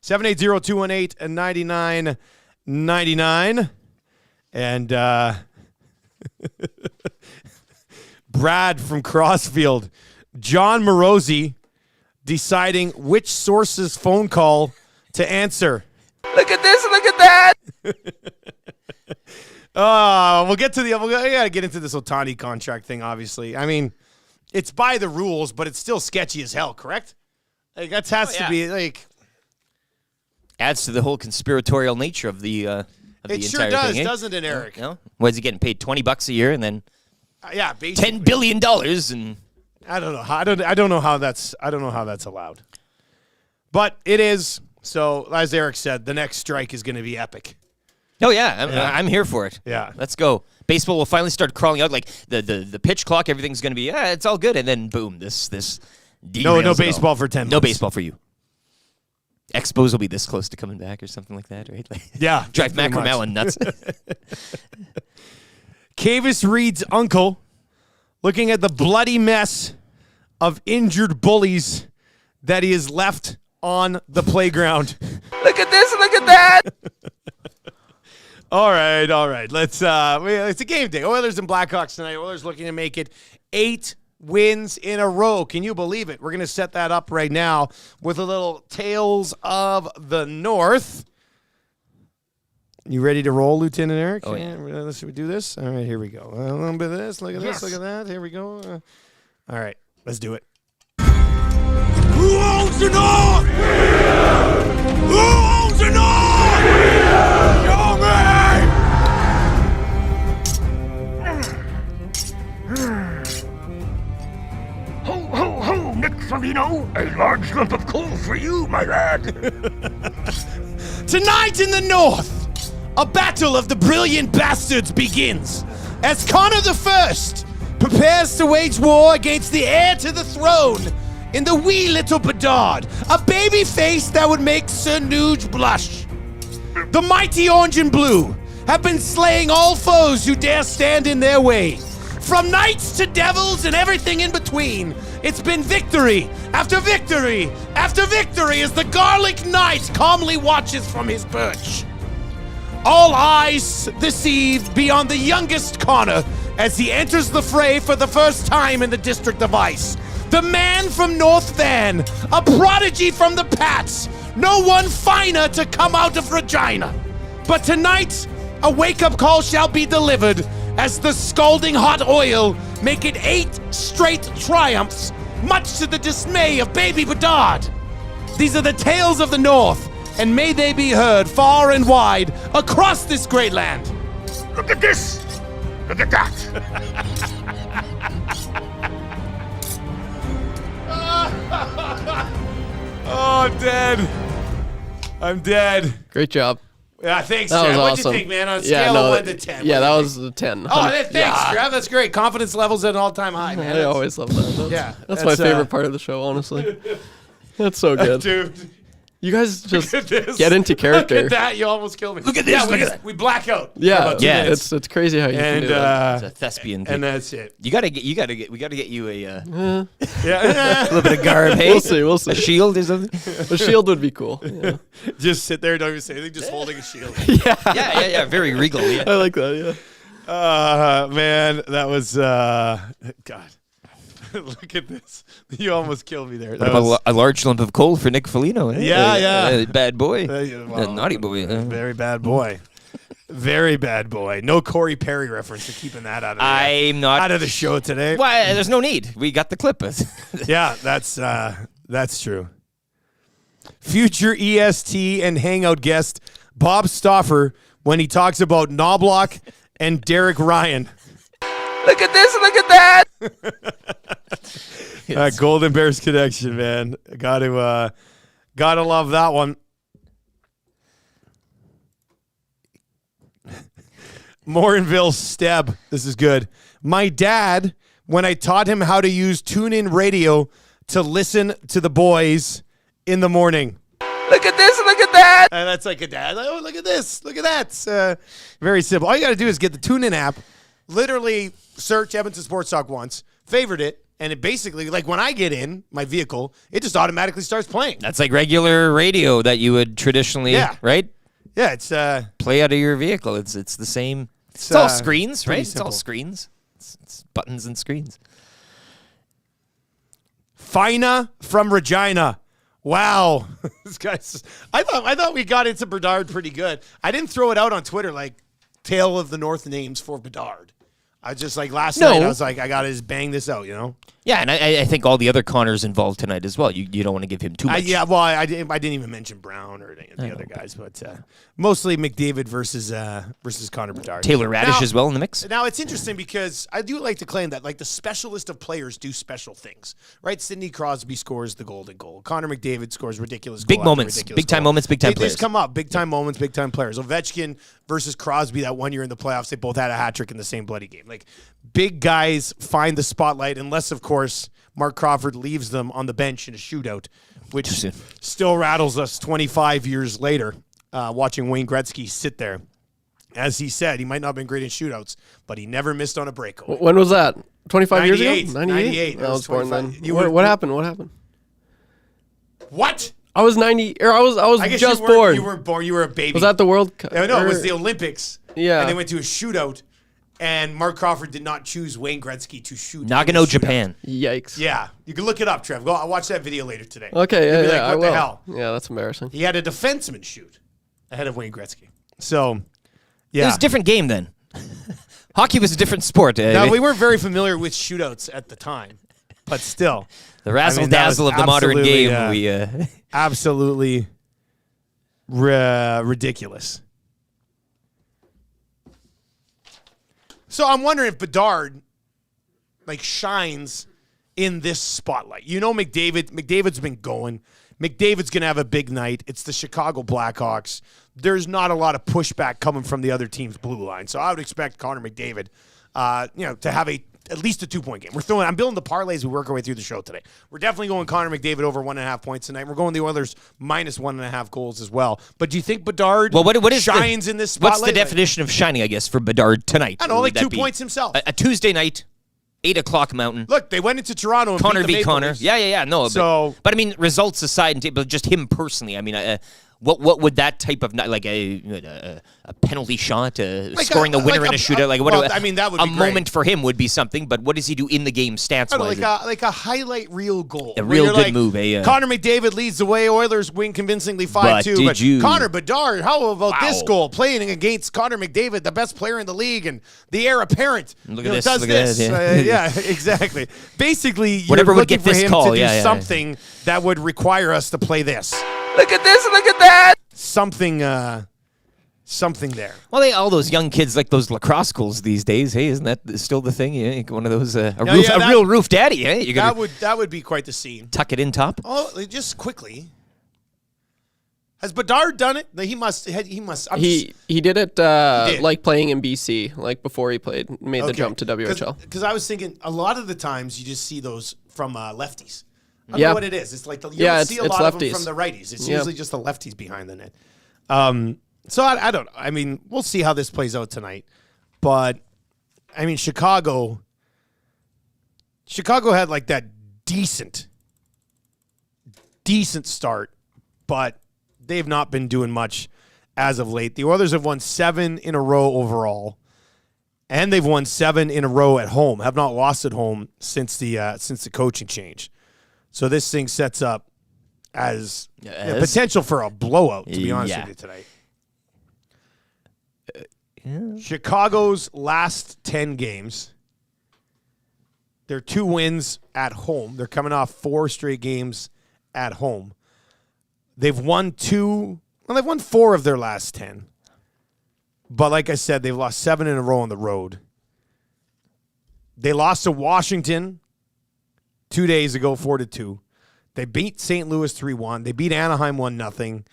780-218-9999. And Brad from Crossfield. John Morosi deciding which source's phone call to answer. Look at this, look at that. We gotta get into this Otani contract thing, obviously. I mean, it's by the rules, but it's still sketchy as hell, correct? Like, that has to be, like... Adds to the whole conspiratorial nature of the it entire sure does, thing, doesn't it, Eric? No? What is he getting paid? $20 a year, and then basically. $10 billion, and I don't know. I don't know how that's allowed. But it is. So, as Eric said, the next strike is going to be epic. oh yeah, I'm here for it. Yeah. Let's go. Baseball will finally start crawling out. Like the pitch clock, everything's going to be it's all good, and then boom, this No derails it baseball all. for 10 months. No baseball for you. Expos will be this close to coming back or something like that, right? Like, Yeah. drive pretty Mac much. Allen nuts. Cavis Reed's uncle looking at the bloody mess of injured bullies that he has left on the playground. Look at this, look at that. All right. Let's it's a game day. Oilers and Blackhawks tonight. Oilers looking to make it 8 wins in a row. Can you believe it? We're going to set that up right now with a little Tales of the North. You ready to roll, Lieutenant Eric? Oh, yeah. Should we do this? All right, here we go. A little bit of this. Look at this. Look at that. Here we go. All right, let's do it. Who owns the North? Who owns the North? Show me! Ho, ho, ho, Nick Foligno. A large lump of coal for you, my lad. Tonight in the North, a battle of the brilliant bastards begins as Connor the First prepares to wage war against the heir to the throne in the wee little Bedard, a baby face that would make Sir Nuge blush. The mighty orange and blue have been slaying all foes who dare stand in their way. From knights to devils and everything in between, it's been victory after victory after victory as the Garlic Knight calmly watches from his perch. All eyes this eve be on the youngest Connor as he enters the fray for the first time in the District of Ice. The man from North Van, a prodigy from the Pats, no one finer to come out of Regina. But tonight, a wake-up call shall be delivered as the scalding hot oil make it 8 straight triumphs, much to the dismay of baby Bedard. These are the tales of the North, and may they be heard far and wide across this great land. Look at this. Look at that. Oh, I'm dead. I'm dead. Great job. Yeah, thanks, That Trev. was What'd awesome. you think, man? On a scale of 1 to 10. Yeah, that was a 10. Oh, thanks, Trev. That's great. Confidence levels at an all-time high, man. I always love that. That's my that's, favorite part of the show, honestly. That's so good. Dude. You guys just Look at this. get into character. Look at that. You almost killed me. Look at this, Yeah, look at that. we black out. for Yeah, about 2 yeah, minutes. it's crazy how you can And, do that. It's a thespian thing. and that's it. We gotta get you a Yeah. little bit of garb. Hey? We'll see. A shield or something. A shield would be cool. Yeah. Just sit there, don't even say anything, just holding a shield. yeah. Very regal. Yeah. I like that, yeah. Man, that was, God. Look at this. You almost killed me there. What That about was, a large lump of coal for Nick Foligno? Eh? Yeah. Bad boy. well, Naughty boy. very bad boy. Very bad boy. No Corey Perry reference. We're keeping that out of I'm not out of the show today. Why? There's no need. We got the clip. Yeah, that's true. Future EST and Hangout guest Bob Stauffer when he talks about Knobloch and Derek Ryan. Look at this. Look at that. Golden Bears connection, man. Gotta love that one. Morinville Steb. This is good. My dad, when I taught him how to use tune-in radio to listen to the boys in the morning. Look at this. Look at that. And that's like a dad. Oh, look at this. Look at that. Very simple. All you got to do is get the TuneIn app, literally search Edmonton Sports Talk once, favorite it, and it basically, like when I get in my vehicle, it just automatically starts playing. That's like regular radio that you would traditionally, right? Yeah, it's Play out of your vehicle. It's the same. It's all screens, right? pretty It's all simple. screens. It's buttons and screens. Fina from Regina. Wow. This guy's I thought we got into Bedard pretty good. I didn't throw it out on Twitter like Tale of the North names for Bedard. I just like last night I was like, I gotta just bang this out, you know? Yeah, and I think all the other Connors involved tonight as well. You don't want to give him too much. I didn't even mention Brown or any of the other guys, but mostly McDavid versus Connor Bedard. Taylor Radish Now- as well in the mix. Now, it's interesting because I do like to claim that, like, the specialist of players do special things, right? Sidney Crosby scores the golden goal. Connor McDavid scores ridiculous Big goal after moments. ridiculous Big-time goal. moments, big-time They players. just come up. Big-time moments, big-time players. Ovechkin versus Crosby that one year in the playoffs, they both had a hat trick in the same bloody game. Like, big guys find the spotlight unless, of course, Mark Crawford leaves them on the bench in a shootout, which still rattles us 25 years later, watching Wayne Gretzky sit there. As he said, he might not have been great in shootouts, but he never missed on a breakaway. When was that? 25 years ago? 98. I was born then. 25. What happened? What happened? What? I was 90, or I was I guess just you weren't- born. You weren't born. You were a baby. Was that the World Cup? No, it was the Olympics. Yeah. And they went to a shootout, and Mark Crawford did not choose Wayne Gretzky to shoot. in the Nagano, shootout. Japan. Yikes. Yeah. You can look it up, Trev. Go watch that video later today. Okay, You'll yeah, be like, I what will. the hell? Yeah, that's embarrassing. He had a defenseman shoot ahead of Wayne Gretzky. So Yeah. It was a different game then. Hockey was a different sport. Now, we weren't very familiar with shootouts at the time, but still. The razzle-dazzle of the modern game. Absolutely ridiculous. So I'm wondering if Bedard shines in this spotlight. You know, McDavid's been going. McDavid's going to have a big night. It's the Chicago Blackhawks. There's not a lot of pushback coming from the other team's blue line. So I would expect Connor McDavid, to have at least a 2-point game. I'm building the parlays we work our way through the show today. We're definitely going Connor McDavid over 1.5 points tonight. We're going the Oilers minus 1.5 goals as well. But do you think Bedard shines in this spotlight? What's the definition of shining, I guess, for Bedard tonight? I don't know, 2 points himself. A Tuesday night, 8 o'clock Mountain. Look, they went into Toronto and Connor beat the beat Maple Connor. Leafs. Yeah. No, but I mean, results aside, but just him personally. I mean, what would that type of a penalty shot, scoring the winner in a shootout? That would be a moment for him would be something. But what does he do in the game stats wise? Like a highlight reel goal, a real good move. Connor McDavid leads the way. Oilers win convincingly 5-2. But Connor Bedard, how about this goal playing against Connor McDavid, the best player in the league and the heir apparent? Look at this. Does look this? At that, yeah, exactly. Basically, you're Whatever would looking get for this him call. to do something that would require us to play this. Look at this. Look at that. Something there. Well, all those young kids like those lacrosse schools these days. Hey, isn't that still the thing? Yeah, one of those a real roof daddy. Hey, that would be quite the scene. Tuck it in top. Oh, just quickly. Has Bedard done it? He must. He did it like playing in BC, like before he made the jump to WHL. Because I was thinking a lot of the times you just see those from lefties. I don't know what it is. It's like you don't see a lot of them from the righties. It's usually just the lefties behind the net. So I don't know. I mean, we'll see how this plays out tonight. But, I mean, Chicago had like that decent start, but they've not been doing much as of late. The Oilers have won 7 in a row overall, and they've won 7 in a row at home. Have not lost at home since the coaching change. So this thing sets up as potential for a blowout, to be honest with you tonight. Chicago's last 10 games, they're 2 wins at home. They're coming off 4 straight games at home. They've won 4 of their last 10. But like I said, they've lost 7 in a row on the road. They lost to Washington 2 days ago, 4-2. They beat St. Louis 3-1. They beat Anaheim 1-0.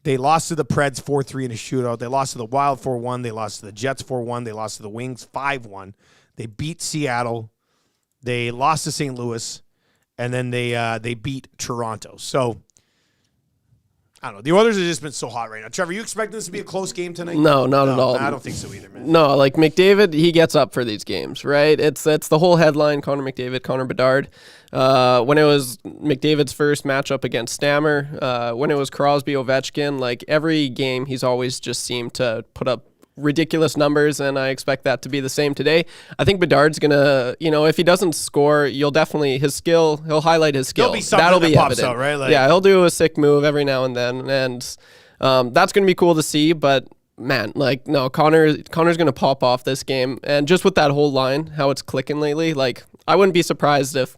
They lost to the Preds 4-3 in a shootout. They lost to the Wild 4-1. They lost to the Jets 4-1. They lost to the Wings 5-1. They beat Seattle. They lost to St. Louis. And then they beat Toronto. So, I don't know. The Oilers have just been so hot right now. Trevor, you expecting this to be a close game tonight? No, not at all. I don't think so either, man. No, like McDavid, he gets up for these games, right? It's the whole headline, Connor McDavid, Connor Bedard. When it was McDavid's first matchup against Stammer, when it was Crosby, Ovechkin, like every game he's always just seemed to put up ridiculous numbers, and I expect that to be the same today. I think Bedard's going to, if he doesn't score, he'll highlight his skill. There'll be something That'll that be pops evident. out, right? Yeah, he'll do a sick move every now and then, and that's going to be cool to see, but man, Connor's going to pop off this game, and just with that whole line, how it's clicking lately, I wouldn't be surprised if,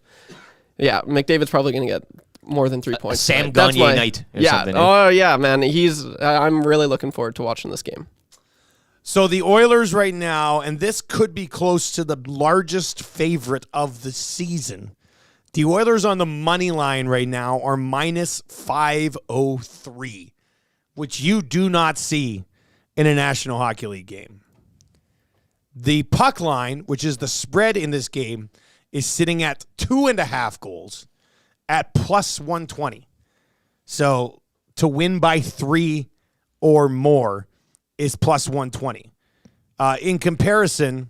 McDavid's probably going to get more than 3 points. Sam Gagner night or something. Oh, yeah, man, I'm really looking forward to watching this game. So the Oilers right now, and this could be close to the largest favorite of the season. The Oilers on the money line right now are minus 503, which you do not see in a National Hockey League game. The puck line, which is the spread in this game, is sitting at 2.5 goals at plus 120. So to win by 3 or more is plus 120. In comparison,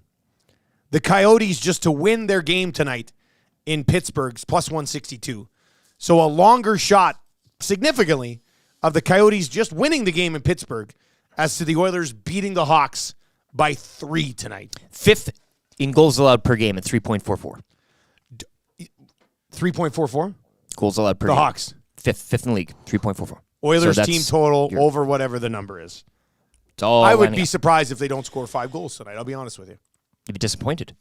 the Coyotes just to win their game tonight in Pittsburgh's plus 162. So a longer shot, significantly, of the Coyotes just winning the game in Pittsburgh as to the Oilers beating the Hawks by 3 tonight. 5th in goals allowed per game at 3.44. 3.44? Goals allowed per game. The Hawks. 5th in the league, 3.44. Oilers team total over whatever the number is. It's all I would lining be up. surprised if they don't score 5 goals tonight. I'll be honest with you. You'd be disappointed.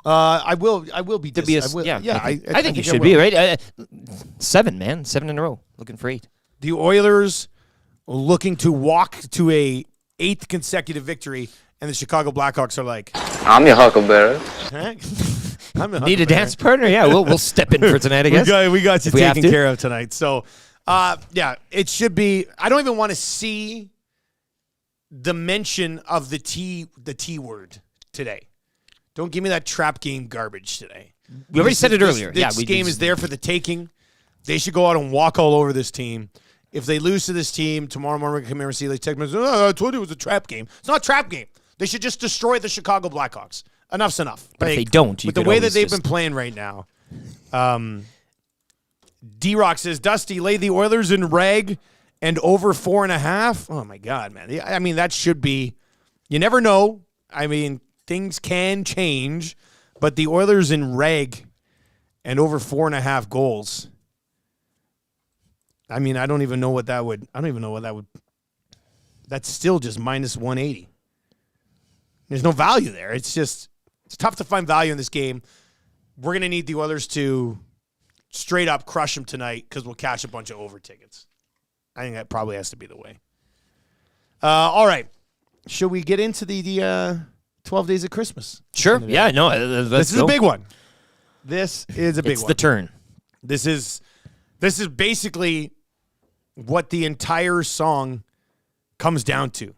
I will be. To be a, I will, yeah, I think you I should will. be, right? 7, man. 7 in a row. Looking for 8. The Oilers looking to walk to a 8th consecutive victory, and the Chicago Blackhawks are like, I'm your huckleberry. huh? Need a dance partner? Yeah, we'll step in for tonight, I guess. We got you If we have taken to. care of tonight. So, yeah, it should be. I don't even want to see the mention of the T word today. Don't give me that trap game garbage today. We already said it earlier. This game is there for the taking. They should go out and walk all over this team. If they lose to this team, tomorrow morning we're going to come here and see, like, I told you it was a trap game. It's not a trap game. They should just destroy the Chicago Blackhawks. Enough's enough. But if they don't, you with the could way that always they've just- been playing right now. D-Rock says, Dusty, lay the Oilers in reg and over 4.5. Oh, my God, man. I mean, that should be. You never know. I mean, things can change. But the Oilers in reg and over 4.5 goals. I mean, I don't even know what that would. That's still just minus 180. There's no value there. It's tough to find value in this game. We're going to need the Oilers to straight up crush them tonight because we'll cash a bunch of over tickets. I think that probably has to be the way. All right. Should we get into the 12 Days of Christmas? Sure. Yeah, no. This is a big one. This is a big It's one. the turn. This is basically what the entire song comes down to,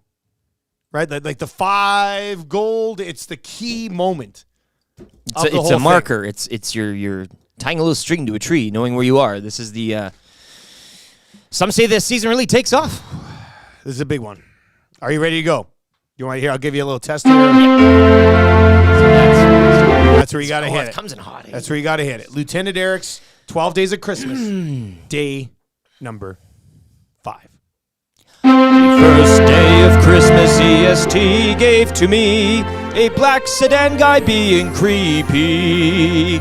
right? Like the 5 gold, it's the key moment. It's a marker. It's your tying a little string to a tree, knowing where you are. This is the. Some say this season really takes off. This is a big one. Are you ready to go? You want to hear? I'll give you a little test here. That's where you got to hit it. Comes in hot. That's where you got to hit it. Lieutenant Eric's 12 Days of Christmas, day number 5. First day of Christmas, EST gave to me a black sedan guy being creepy.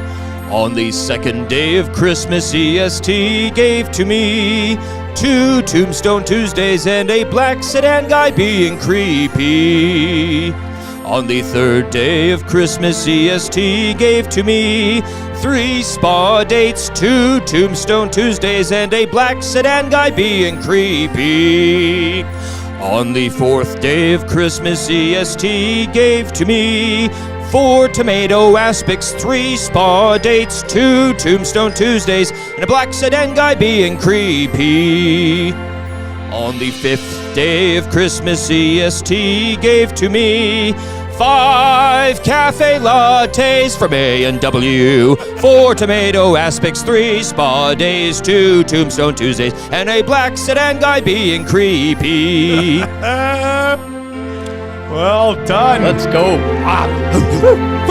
On the second day of Christmas, EST gave to me 2 Tombstone Tuesdays and a black sedan guy being creepy. On the third day of Christmas, EST gave to me 3 spa dates, 2 Tombstone Tuesdays, and a black sedan guy being creepy. On the fourth day of Christmas, EST gave to me 4 tomato aspics, 3 spa dates, 2 Tombstone Tuesdays, and a black sedan guy being creepy. On the fifth day of Christmas, EST gave to me 5 cafe lattes from A&W, 4 tomato aspics, 3 spa days, 2 Tombstone Tuesdays, and a black sedan guy being creepy. Well done. Let's go.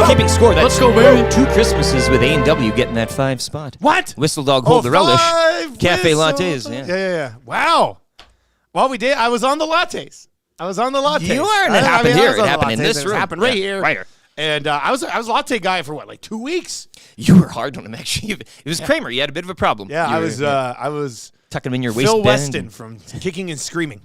Keeping score. That's Let's go, baby. 2 Christmases with A&W getting that 5 spot. What? Whistle Dog hold the relish. 5 Cafe whistles. lattes. Yeah. Wow. Well, we did. I was on the lattes. You are, and it I happened mean, I here. was It on the happened in lattes. this It room. happened right Yeah, here. right here. And I was latte guy for like 2 weeks. You were hard on him, actually. It was Kramer. You had a bit of a problem. Yeah, You I were, was tucking him in your Phil waistband. Weston from Kicking and Screaming.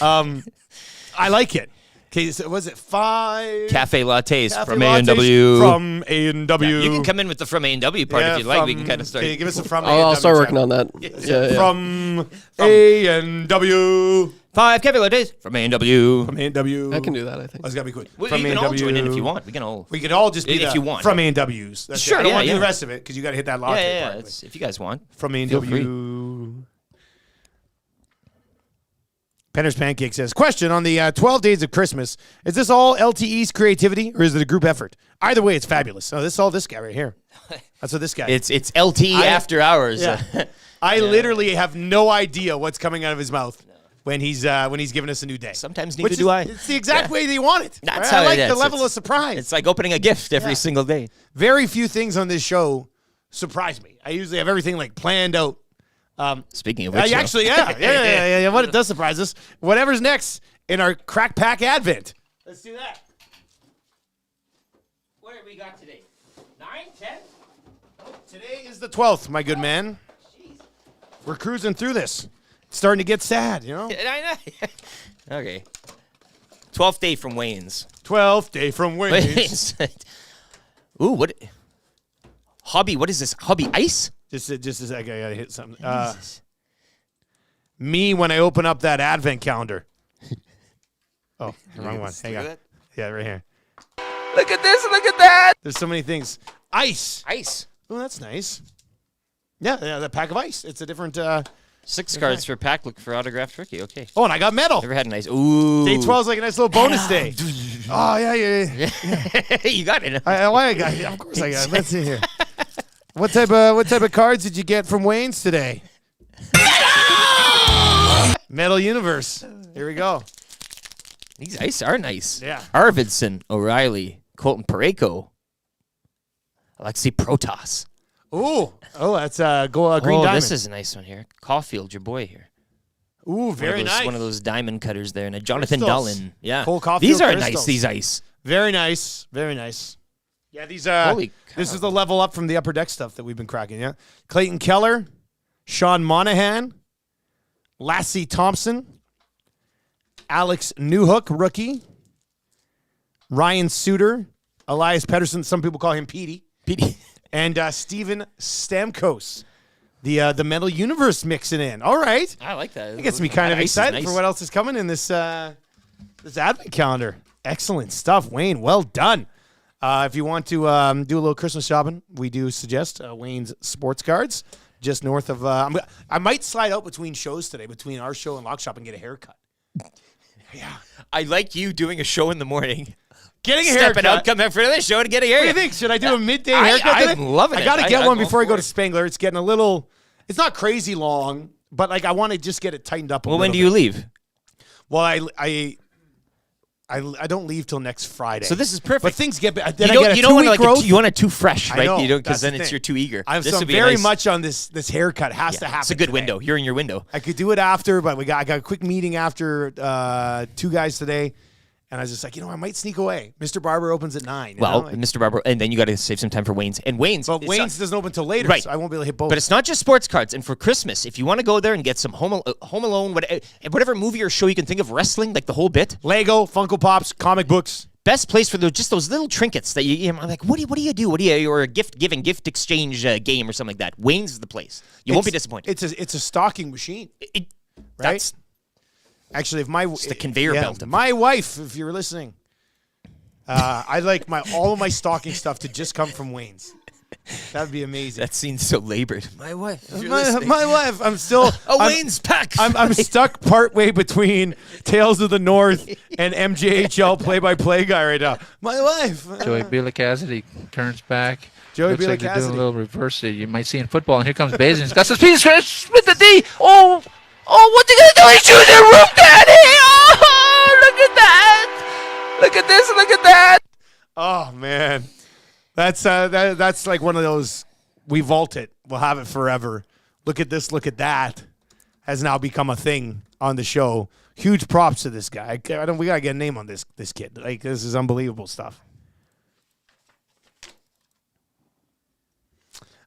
I like it. Okay, so was it 5 Cafe lattes cafe from lattes A&W. From A&W. You can come in with the from A&W part if you'd like. We can kind of start. Okay, give us a from I'll start A&W working chat. on that. Yeah. From A&W. 5 cafe lattes from A&W. From A&W. I can do that, I think. Oh, it's got to be quick. Well, From you can all A&W. join in if you want. We can all. We could all just be If you want. from A&W's. That's Sure, it. I don't yeah, want to do yeah. the rest of it because you got to hit that latte Yeah. part. It's, if you guys want. From Feel free. A&W. Penner's Pancake says, question on the 12 Days of Christmas. Is this all LTE's creativity or is it a group effort? Either way, it's fabulous. Oh, this is all this guy right here. That's what this guy It's LTE after hours. Yeah. I literally have no idea what's coming out of his mouth when he's giving us a new day. Sometimes neither do I. It's the exact way that you want it. That's I how like it the is. level of surprise. It's like opening a gift every single day. Very few things on this show surprise me. I usually have everything like planned out. Speaking of which, Actually, yeah. What it does surprise us. Whatever's next in our Crack Pack Advent. Let's do that. what have we got today? 9, 10? Today is the 12th, my good man. We're cruising through this. starting to get sad, you know? I know. Okay. 12th day from Wayne's. 12th day from Wayne's. Ooh, what? Hobby, what is this? Hobby ice? Just a second, I gotta hit something. Me when I open up that advent calendar. Oh, the wrong one. Hang on. Yeah, right here. Look at this. Look at that. There's so many things. Ice. Ice. Oh, that's nice. Yeah, the pack of ice. It's a different. 6 cards for pack. Look for autographed rookie. Okay. Oh, and I got metal. Never had a nice. Ooh. Day 12 is like a nice little bonus day. Oh yeah. You got it. I got it. Of course I got it. Let's see here. What type of cards did you get from Wayne's today? Metal Universe. Here we go. These ice are nice. Yeah. Arvidsson, O'Reilly, Colton Parayko, Alexei Protas. Ooh. Oh, that's green diamond. This is a nice one here. Caulfield, your boy here. Ooh, very nice. One of those diamond cutters there. And Jonathan Crystals. Dullen. Yeah. Cole Caulfield These are crystals. nice, these ice. Very nice. Very nice. Yeah, these Holy this is the level up from the upper deck stuff that we've been cracking, yeah. Clayton Keller, Sean Monahan, Lassie Thompson, Alex Newhook, rookie, Ryan Suter, Elias Pettersson, some people call him Petey. And Steven Stamkos. The Metal Universe mixing in. All right. I like that. It gets me kind of excited for what else is coming in this advent calendar. Excellent stuff, Wayne. Well done. If you want to do a little Christmas shopping, we do suggest Wayne's Sports Cards, just north of. I might slide out between shows today, between our show and Lock Shop, and get a haircut. Yeah, I like you doing a show in the morning. Getting a haircut. Stepping out, come in for the show to get a haircut. What do you think? Should I do a midday haircut today? I'm loving it. I got to get one before I go for to Spangler. It's getting a little. It's not crazy long, but like I want to just get it tightened up. Well, when do you leave? Well, I don't leave till next Friday. So this is perfect. But things get you don't want to you want it too fresh, right? I know, Because then you're too eager. I'm this would be very nice. much on this haircut has to happen. It's a good today. window. You're in your window. I could do it after, but I got a quick meeting after 2 guys today. And I was just like, I might sneak away. Mr. Barber opens at 9. Well, Mr. Barber, and then you got to save some time for Wayne's. And Wayne's. But Wayne's doesn't open until later, right. So I won't be able to hit both. But it's not just sports cards. And for Christmas, if you want to go there and get some Home Alone, whatever movie or show you can think of, wrestling, like the whole bit. Lego, Funko Pops, comic books. Best place for those little trinkets that I'm like, what do you do? Or a gift exchange game or something like that. Wayne's is the place. You won't be disappointed. It's a stocking machine, right? Actually, if it's the conveyor belt. My wife, if you're listening. I'd like all of my stocking stuff to just come from Wayne's. That would be amazing. That seems so labored. My wife. My wife. I'm still Wayne's pack. I'm stuck partway between Tales of the North and MJHL play-by-play guy right now. My wife. Joey Cassidy turns back. Joey Looks like they're doing a Cassidy. little reverse that you might see in football. And here comes Bazin. He's got some speed. Split the D. Oh, what's he going to do? He's shooting the roof, Daddy. Oh, look at that. Look at this, look at that. Oh, man. That's like one of those, we vault it. We'll have it forever. Look at this, look at that. Has now become a thing on the show. Huge props to this guy. We got to get a name on this kid. Like, this is unbelievable stuff.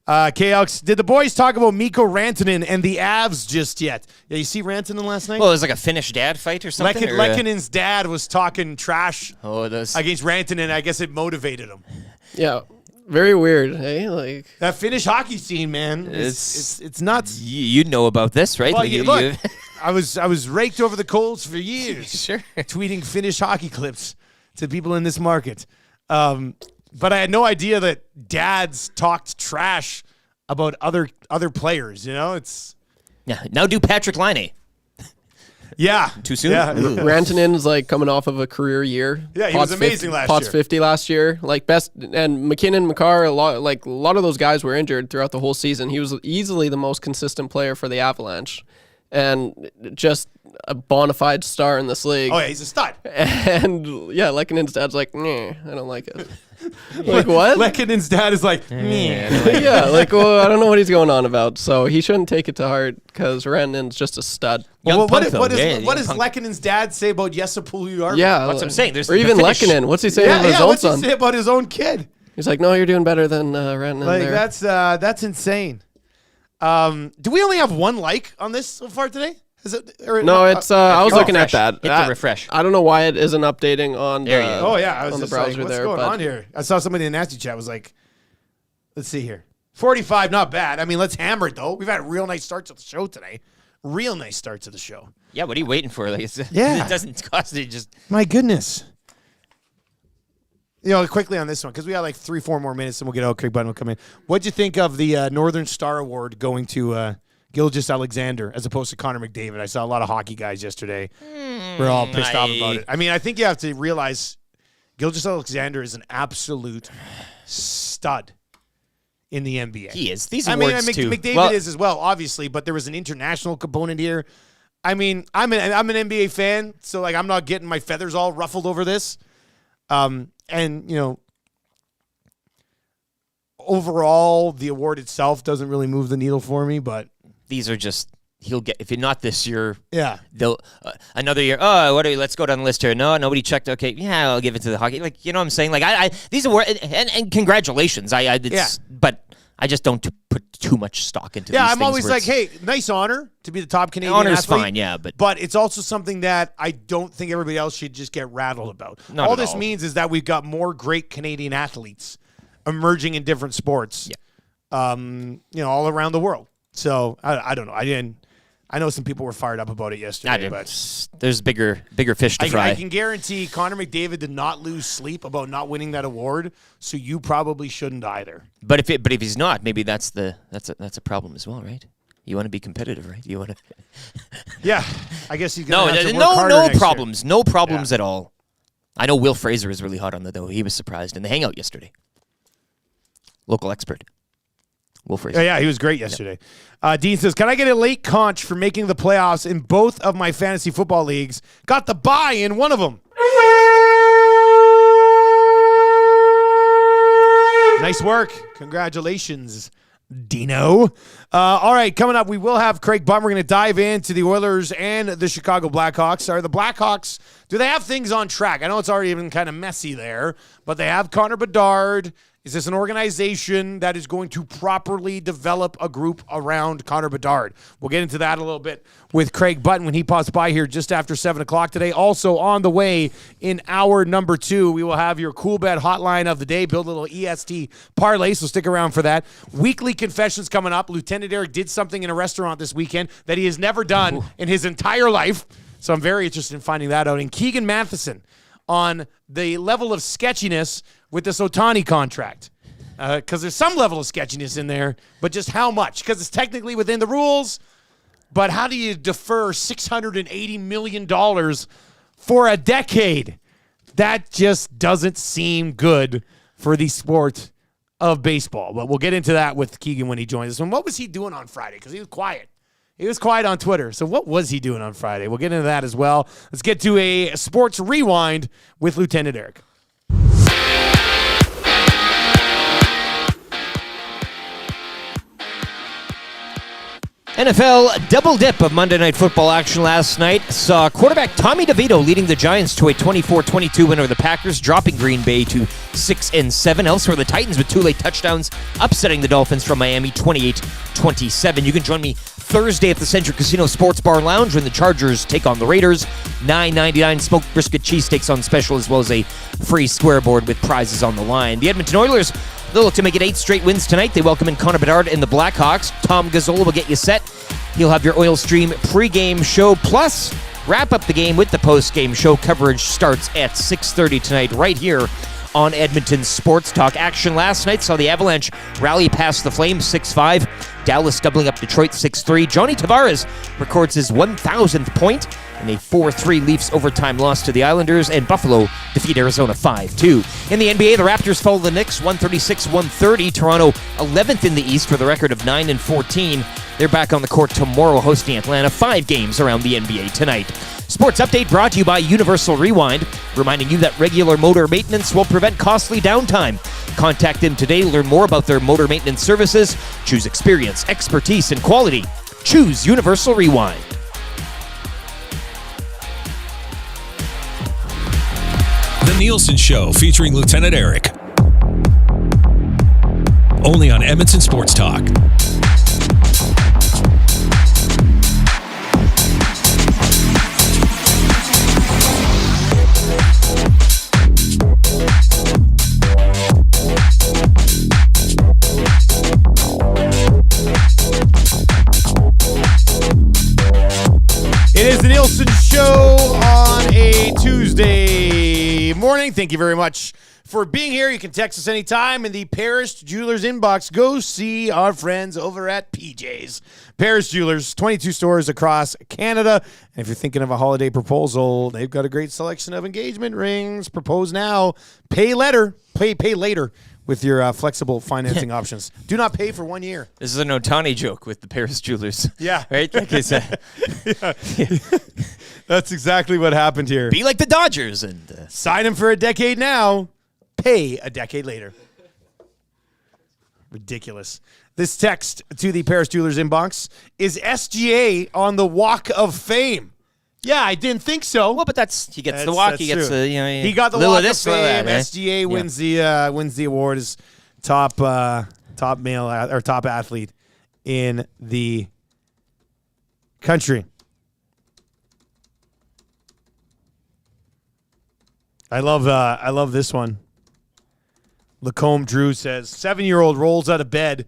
KX, did the boys talk about Mikko Rantanen and the Avs just yet? Yeah, you see Rantanen last night? Well, it was like a Finnish dad fight or something? Lekkonen's dad was talking trash against Rantanen. I guess it motivated him. Yeah, very weird. Hey, like that Finnish hockey scene, man. It's nuts. You know about this, right? Well, look, I was raked over the coals for years. Sure. Tweeting Finnish hockey clips to people in this market. But I had no idea that dads talked trash about other players. It's Now do Patrick Laine. Yeah. Too soon. Yeah. Rantanen's like coming off of a career year. Yeah, he was amazing last year. Potts 50 last year. Like best, and McKinnon, Makar, a lot of those guys were injured throughout the whole season. He was easily the most consistent player for the Avalanche, and just a bona fide star in this league. Oh yeah, he's a stud. And yeah, Lekkonen's dad's like, nah, I don't like it. Like what? Lekkonen's dad is like, yeah, well, I don't know what he's going on about. So he shouldn't take it to heart because Rantanen's just a stud. What does Lekkonen's dad say about Jesse-Puljujärvi? Yeah, that's what I'm saying. Or even Lekkonen. What's he saying about his own son? What's he say about his own kid? He's like, no, you're doing better than Rantanen. Like there. that's insane. Do we only have one like on this so far today? Is it? Or, No, it's. I was looking at refresh. that. Hit the refresh. I don't know why it isn't updating on. There you go. Oh yeah, I was on the just browser like, what's there. going on here? I saw somebody in the nasty chat was like, let's see here, 45, not bad. I mean, let's hammer it though. We've had real nice starts of the show today. Real nice starts of the show. Yeah, what are you waiting for? Like, Yeah. It doesn't cost you just. My goodness. You know, quickly on this one, because we got like 3-4 more minutes and we'll get out. Craig Button will come in. What'd you think of the Northern Star Award going to Gilgeous Alexander as opposed to Connor McDavid? I saw a lot of hockey guys yesterday. We're all pissed off about it. I mean, I think you have to realize Gilgeous Alexander is an absolute stud in the NBA. He is. These I awards mean, too. McDavid is as well, obviously, but there was an international component here. I mean, I'm an NBA fan, so like I'm not getting my feathers all ruffled over this. And, you know, overall, the award itself doesn't really move the needle for me, but These are just, he'll get, if you're not this year, yeah. they'll, another year, oh, what are we, let's go down the list here. No, nobody checked. Okay, yeah, I'll give it to the hockey. Like, you know what I'm saying? Like, these awards, and congratulations. But I just don't put too much stock into these things. Yeah, I'm always like, hey, nice honor to be the top Canadian honor's athlete. fine, yeah, but it's also something that I don't think everybody else should just get rattled about. Not all at this all. means is that we've got more great Canadian athletes emerging in different sports, you know, all around the world. So I don't know. I know some people were fired up about it yesterday, but there's bigger fish to fry. I can guarantee Connor McDavid did not lose sleep about not winning that award, so you probably shouldn't either. But if he's not, maybe that's a problem as well, right? You want to be competitive, right? You want to. Yeah, I guess he's gonna have to work no harder next problems, year. no problems at all. I know Will Fraser is really hot on that though. He was surprised in the hangout yesterday. Local expert. Will Fraser. Yeah, he was great yesterday. Dean says, can I get a late conch for making the playoffs in both of my fantasy football leagues? Got the bye in one of them. Nice work. Congratulations, Dino. All right, coming up, we will have Craig Button. We're going to dive into the Oilers and the Chicago Blackhawks. Are the Blackhawks, do they have things on track? I know it's already even kind of messy there, but they have Connor Bedard. Is this an organization that is going to properly develop a group around Connor Bedard? We'll get into that a little bit with Craig Button when he pops by here just after 7 o'clock today. Also on the way in hour number 2, we will have your cool bet hotline of the day. Build a little EST parlay, so stick around for that. Weekly confessions coming up. Lieutenant Eric did something in a restaurant this weekend that he has never done in his entire life. So I'm very interested in finding that out. And Keegan Matheson on the level of sketchiness with this Otani contract. Because there's some level of sketchiness in there, but just how much? Because it's technically within the rules, but how do you defer $680 million for a decade? That just doesn't seem good for the sport of baseball. But we'll get into that with Keegan when he joins us. And what was he doing on Friday? Because he was quiet. He was quiet on Twitter. So what was he doing on Friday? We'll get into that as well. Let's get to a sports rewind with Lieutenant Eric. NFL double dip of Monday Night Football action last night saw quarterback Tommy DeVito leading the Giants to a 24-22 win over the Packers, dropping Green Bay to 6-7. Elsewhere, the Titans with 2 late touchdowns, upsetting the Dolphins from Miami 28-27. You can join me Thursday at the Century Casino Sports Bar Lounge when the Chargers take on the Raiders. $9.99 smoked brisket cheesesteaks on special, as well as a free square board with prizes on the line. The Edmonton Oilers, they'll look to make it 8 straight wins tonight. They welcome in Connor Bedard and the Blackhawks. Tom Gazzola will get you set. He'll have your Oil Stream pregame show, plus wrap up the game with the postgame show. Coverage starts at 6:30 tonight right here on Edmonton Sports Talk. Action last night saw the Avalanche rally past the Flames 6-5. Dallas doubling up Detroit 6-3. Johnny Tavares records his 1,000th point in a 4-3 Leafs overtime loss to the Islanders, and Buffalo defeat Arizona 5-2. In the NBA, the Raptors follow the Knicks 136-130. Toronto 11th in the East with a record of 9-14. They're back on the court tomorrow hosting Atlanta. 5 games around the NBA tonight. Sports update brought to you by Universal Rewind, reminding you that regular motor maintenance will prevent costly downtime. Contact them today to learn more about their motor maintenance services. Choose experience, expertise, and quality. Choose Universal Rewind. The Nielsen Show featuring Lieutenant Eric. Only on Edmonton Sports Talk. morning. Thank you very much for being here. You can text us anytime in the Paris Jewelers inbox. Go see our friends over at PJ's. Paris Jewelers, 22 stores across Canada. And if you're thinking of a holiday proposal, they've got a great selection of engagement rings. Propose now, pay later. Pay later with your flexible financing options. Do not pay for 1 year. This is an Otani joke with the Paris Jewelers. Yeah. Right? Like it's, That's exactly what happened here. be like the Dodgers and Sign him for a decade now, pay a decade later. Ridiculous. This text to the Paris Jewelers inbox is SGA on the Walk of Fame. Yeah, I didn't think so. well, but he gets the walk. He gets true. the He got the little Walk of this, little Fame. that, eh? SGA wins the award as top male or top athlete in the country. I love this one. Lacombe Drew says 7-year-old rolls out of bed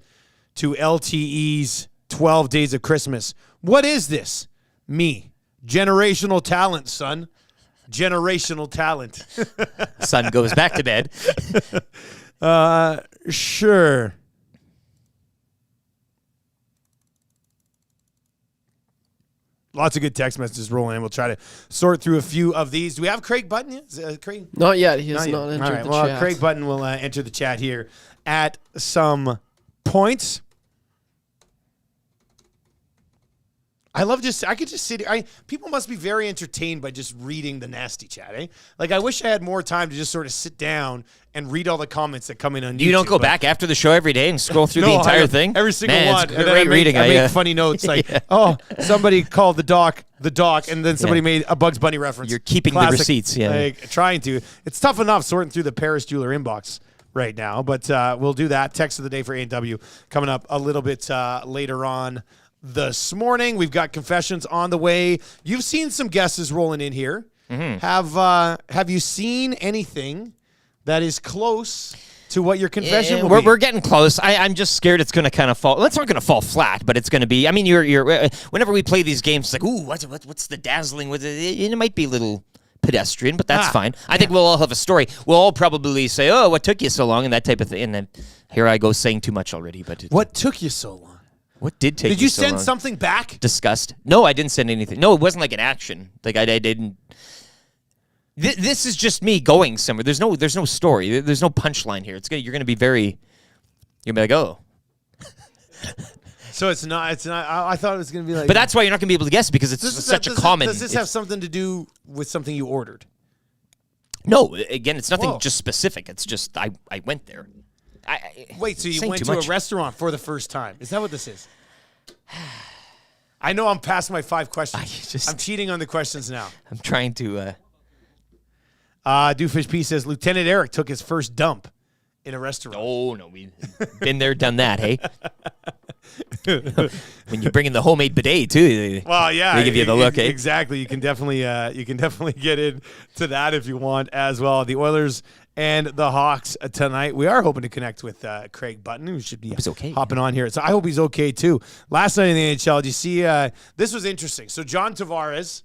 to LTE's 12 Days of Christmas. What is this? Me. Generational talent, son. Generational talent. Son goes back to bed. Sure. Lots of good text messages rolling in. We'll try to sort through a few of these. Do we have Craig Button yet? Craig? Not yet. He has Not not yet. entered All right. the Well, chat. Craig Button will enter the chat here at some points. I could just sit here. People must be very entertained by just reading the nasty chat, eh? Like, I wish I had more time to just sort of sit down and read all the comments that come in on YouTube. You don't go back after the show every day and scroll through the No, entire thing? Every single Man, one. It's And then great reading. I make funny notes like, oh, somebody called the doc, and then somebody made a Bugs Bunny reference. You're keeping the receipts, yeah. Like, trying to. It's tough enough sorting through the Paris Jeweler inbox right now, but we'll do that. Text of the day for A&W coming up a little bit later on this morning. We've got confessions on the way. You've seen some guesses rolling in here. Mm-hmm. Have you seen anything that is close to what your confession will be? We're getting close. I'm just scared it's going to kind of fall. Well, it's not going to fall flat, but it's going to be. I mean, you're whenever we play these games, it's like, ooh, what's the dazzling with it? It might be a little pedestrian, but that's fine. I think we'll all have a story. We'll all probably say, oh, what took you so long, and that type of thing. And then here I go saying too much already. But what took you so long? What did take? Did you so send long? something back? Disgust. No, I didn't send anything. No, it wasn't like an action. Like I didn't. This is just me going somewhere. There's no story. There's no punchline here. You're gonna be very. You're gonna be like, oh. So it's not. I thought it was gonna be like. But that's why you're not gonna be able to guess because it's such a common. Does this have something to do with something you ordered? No. Again, it's nothing Whoa. just specific. It's just I went there. Wait, so you saying went too to much. a restaurant for the first time? Is that what this is? I know I'm past my 5 questions. I'm cheating on the questions now. I'm trying to. Doofus P says Lieutenant Eric took his first dump in a restaurant. Oh no, we've been there, done that. Hey, when you bring in the homemade bidet too. Well, yeah, they give you the look. Eh? Exactly. You can definitely get into that if you want as well. The Oilers and the Hawks tonight. We are hoping to connect with Craig Button, who should be hopping on here. So I hope he's okay too. Last night in the NHL, did you see? This was interesting. So John Tavares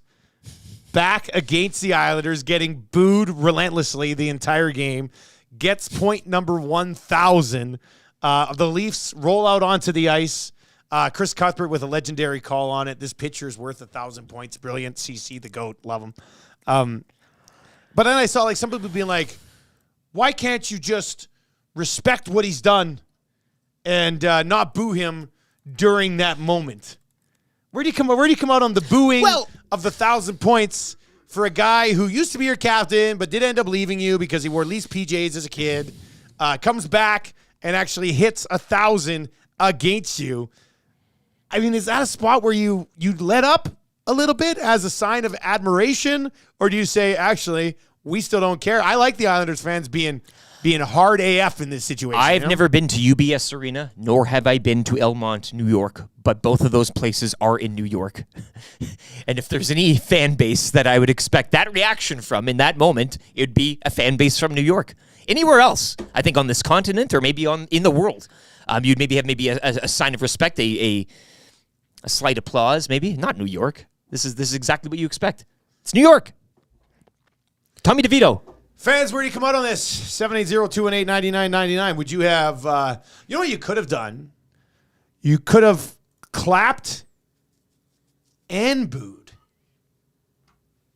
back against the Islanders, getting booed relentlessly the entire game, gets point number 1,000. The Leafs roll out onto the ice. Chris Cuthbert with a legendary call on it. This pitcher is worth 1,000 points. Brilliant. CC the GOAT. Love him. But then I saw like some people being like, why can't you just respect what he's done and not boo him during that moment? Where do you come out on the booing of the 1,000 points for a guy who used to be your captain but did end up leaving you because he wore at least PJs as a kid, comes back and actually hits 1,000 against you? I mean, is that a spot where you let up a little bit as a sign of admiration, or do you say, actually, we still don't care? I like the Islanders fans being hard AF in this situation. I've never been to UBS Arena, nor have I been to Elmont, New York, but both of those places are in New York. And if there's any fan base that I would expect that reaction from in that moment, it would be a fan base from New York. Anywhere else, I think on this continent or maybe in the world, you'd maybe have a sign of respect, a slight applause, maybe. Not New York. This is exactly what you expect. It's New York. Tommy DeVito. Fans, where do you come out on this? 780-218-9999. Would you have, you know what you could have done? You could have clapped and booed.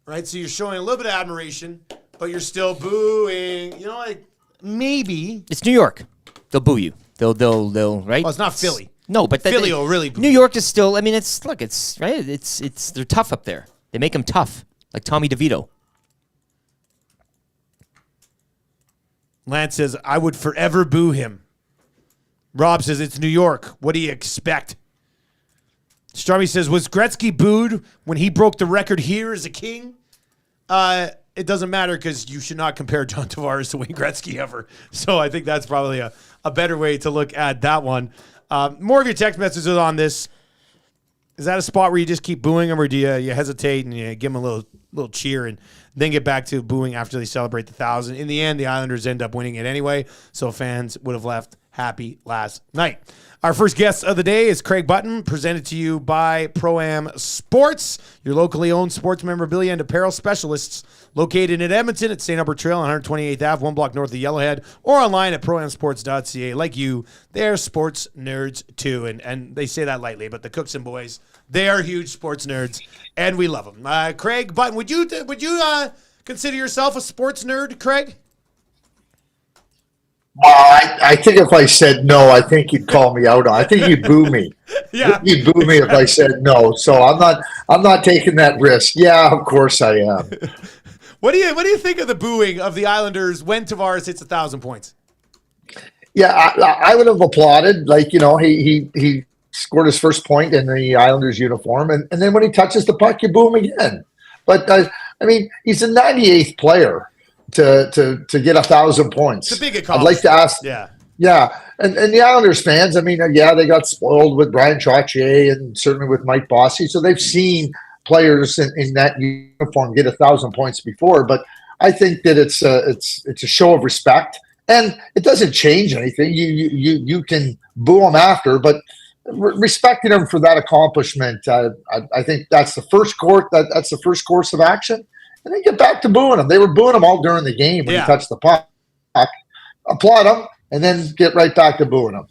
Right? So you're showing a little bit of admiration, but you're still booing. You know, like, maybe. It's New York. They'll boo you. They'll, right? Well, it's not Philly. No, but Philly will really boo. New York is still, I mean, it's right. It's they're tough up there. They make them tough, like Tommy DeVito. Lance says, I would forever boo him. Rob says, it's New York. What do you expect? Strummy says, was Gretzky booed when he broke the record here as a king? It doesn't matter because you should not compare John Tavares to Wayne Gretzky ever. So I think that's probably a better way to look at that one. More of your text messages on this. Is that a spot where you just keep booing them, or do you hesitate and you give them a little cheer and then get back to booing after they celebrate the 1,000? In the end, the Islanders end up winning it anyway, so fans would have left happy last night. Our first guest of the day is Craig Button, presented to you by Pro-Am Sports, your locally owned sports memorabilia and apparel specialists, located in Edmonton at St. Albert Trail on 128th Ave, 1 block north of Yellowhead, or online at proamsports.ca. Like you, they're sports nerds too, and they say that lightly, but the Cooks and Boys, they are huge sports nerds, and we love them. Craig Button, would you consider yourself a sports nerd, Craig? Well, I think if I said no, I think you'd call me out on. I think you'd boo me. Yeah, you'd boo me if I said no. So I'm not taking that risk. Yeah, of course I am. What do you think of the booing of the Islanders when Tavares hits 1,000 points? Yeah, I would have applauded. Like, you know, he scored his first point in the Islanders uniform, and then when he touches the puck, you boo him again. But I mean, he's the 98th player to get 1,000 points. It's a big accomplishment. I'd like to ask. Yeah. And the Islanders fans, I mean, they got spoiled with Brian Trottier and certainly with Mike Bossy, so they've seen players in that uniform get 1,000 points before. But I think that it's a show of respect, and it doesn't change anything. You can boo them after, but respecting them for that accomplishment, I think that's the first course. That's the first course of action. And then get back to booing them. They were booing them all during the game when he touched the puck. Applaud them, and then get right back to booing them.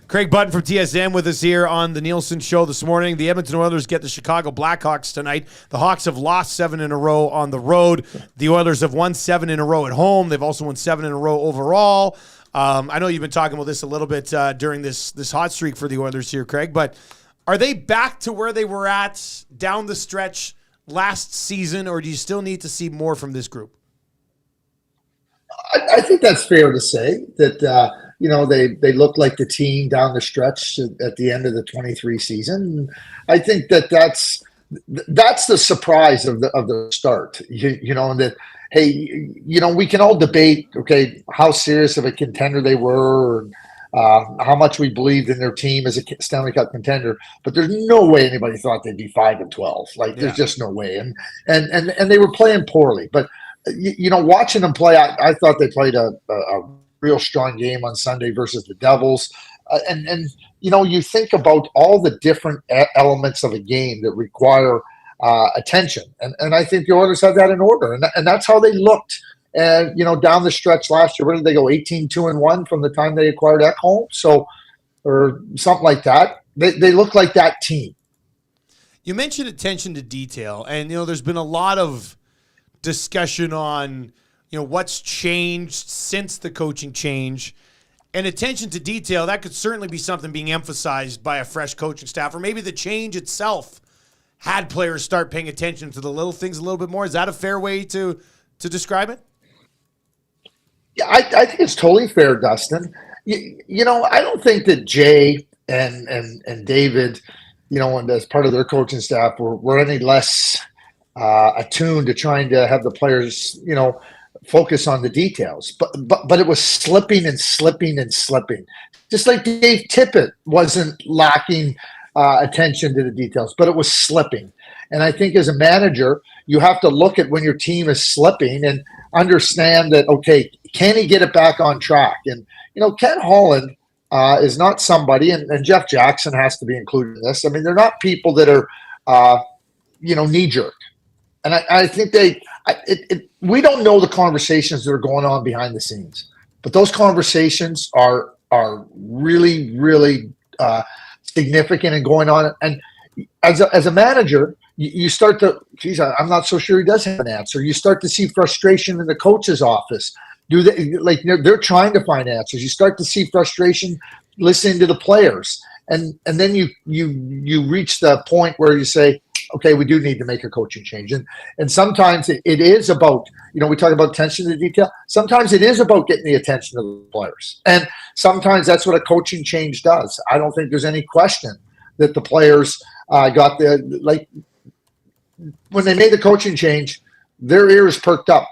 Craig Button from TSN with us here on the Nielsen Show this morning. The Edmonton Oilers get the Chicago Blackhawks tonight. The Hawks have lost 7 in a row on the road. The Oilers have won 7 in a row at home. They've also won 7 in a row overall. I know you've been talking about this a little bit during this hot streak for the Oilers here, Craig, but are they back to where they were at down the stretch last season, or do you still need to see more from this group? I think that's fair to say that they look like the team down the stretch at the end of the 23 season. I think that's the surprise of the start. That hey, we can all debate how serious of a contender they were. How much we believed in their team as a Stanley Cup contender, but there's no way anybody thought they'd be 5-12. There's just no way. And they were playing poorly, but watching them play, I thought they played a real strong game on Sunday versus the Devils. You think about all the different elements of a game that require attention, and I think the Oilers have that in order, and that's how they looked. And, down the stretch last year, where did they go? 18-2-1 from the time they acquired Ekholm? Or something like that. They look like that team. You mentioned attention to detail, and, there's been a lot of discussion on, what's changed since the coaching change. And attention to detail, that could certainly be something being emphasized by a fresh coaching staff, or maybe the change itself had players start paying attention to the little things a little bit more. Is that a fair way to describe it? Yeah, I think it's totally fair, Dustin. I don't think that Jay and David, and as part of their coaching staff, were any less attuned to trying to have the players, focus on the details. But it was slipping and slipping and slipping. Just like Dave Tippett wasn't lacking attention to the details, but it was slipping. And I think as a manager, you have to look at when your team is slipping and understand that, okay, can he get it back on track? And, Ken Holland is not somebody, and Jeff Jackson has to be included in this. I mean, they're not people that are, knee-jerk. And I think we don't know the conversations that are going on behind the scenes, but those conversations are really, really significant and going on. And as a manager, you start to, I'm not so sure he does have an answer. You start to see frustration in the coach's office. They're trying to find answers. You start to see frustration listening to the players, and then you reach the point where you say, okay, we do need to make a coaching change. And sometimes it is about, we talk about attention to detail. Sometimes it is about getting the attention of the players. And sometimes that's what a coaching change does. I don't think there's any question that the players got when they made the coaching change, their ears perked up.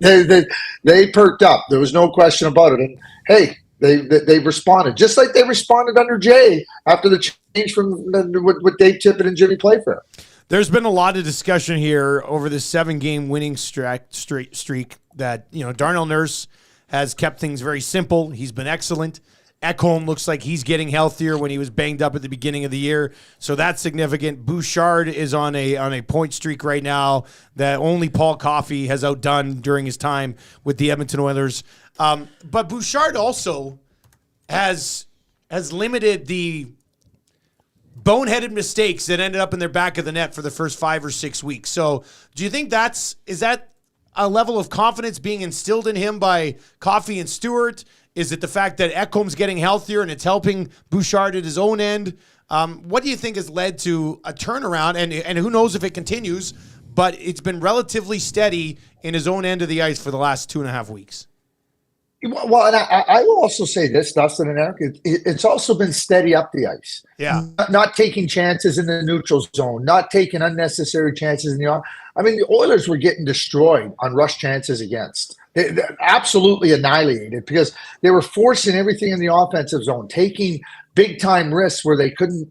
They perked up. There was no question about it. And hey, they responded just like they responded under Jay after the change from with Dave Tippett and Jimmy Playfair. There's been a lot of discussion here over this 7-game winning streak that Darnell Nurse has kept things very simple. He's been excellent. Ekholm looks like he's getting healthier when he was banged up at the beginning of the year, so that's significant. Bouchard is on a point streak right now that only Paul Coffey has outdone during his time with the Edmonton Oilers. But Bouchard also has limited the boneheaded mistakes that ended up in their back of the net for the first 5 or 6 weeks. So do you think is that a level of confidence being instilled in him by Coffey and Stewart? Is it the fact that Ekholm's getting healthier and it's helping Bouchard at his own end? What do you think has led to a turnaround? And who knows if it continues, but it's been relatively steady in his own end of the ice for the last 2.5 weeks. Well, and I will also say this, Dustin and Eric, it's also been steady up the ice. Yeah. Not taking chances in the neutral zone, not taking unnecessary chances in the on. I mean, the Oilers were getting destroyed on rush chances against. They're absolutely annihilated because they were forcing everything in the offensive zone, taking big-time risks where they couldn't,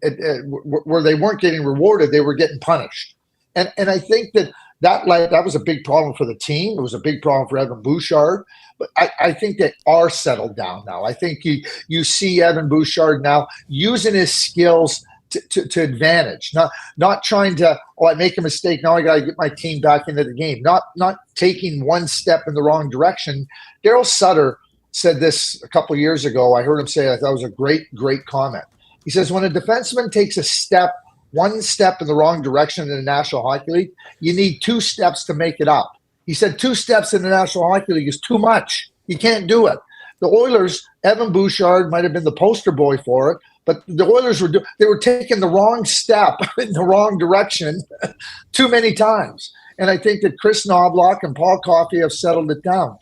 where they weren't getting rewarded, they were getting punished. And I think that was a big problem for the team. It was a big problem for Evan Bouchard. But I think they are settled down now. I think you see Evan Bouchard now using his skills to advantage, not trying to, I make a mistake, now I got to get my team back into the game, not taking one step in the wrong direction. Daryl Sutter said this a couple of years ago. I heard him say, I thought it was a great comment. He says, when a defenseman takes one step in the wrong direction in the National Hockey League, you need 2 steps to make it up. He said 2 steps in the National Hockey League is too much. You can't do it. The Oilers, Evan Bouchard might have been the poster boy for it, but the Oilers were taking the wrong step in the wrong direction too many times. And I think that Chris Knobloch and Paul Coffey have settled it down.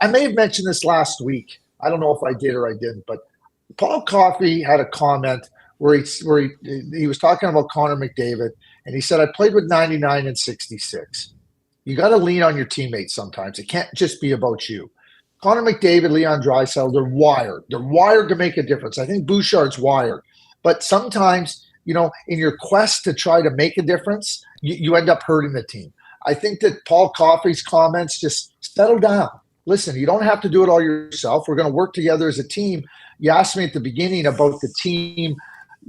I may have mentioned this last week. I don't know if I did or I didn't, but Paul Coffey had a comment where he was talking about Connor McDavid, and he said, I played with 99 and 66. You got to lean on your teammates sometimes. It can't just be about you. Connor McDavid, Leon Draisaitl, they're wired. They're wired to make a difference. I think Bouchard's wired. But sometimes, in your quest to try to make a difference, you end up hurting the team. I think that Paul Coffey's comments just settle down. Listen, you don't have to do it all yourself. We're going to work together as a team. You asked me at the beginning about the team.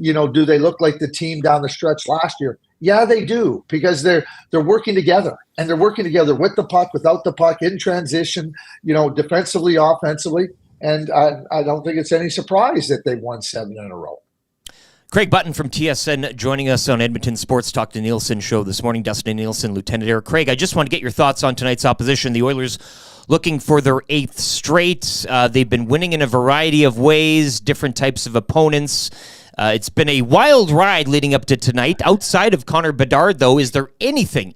Do they look like the team down the stretch last year? Yeah, they do, because they're working together, and they're working together with the puck, without the puck, in transition, defensively, offensively. And I don't think it's any surprise that they've won 7 in a row. Craig Button from TSN joining us on Edmonton Sports Talk to Nielsen show this morning. Dustin Nielson, Lt. Craig, I just want to get your thoughts on tonight's opposition. The Oilers looking for their 8th straight. They've been winning in a variety of ways, different types of opponents. It's been a wild ride leading up to tonight. Outside of Connor Bedard, though, is there anything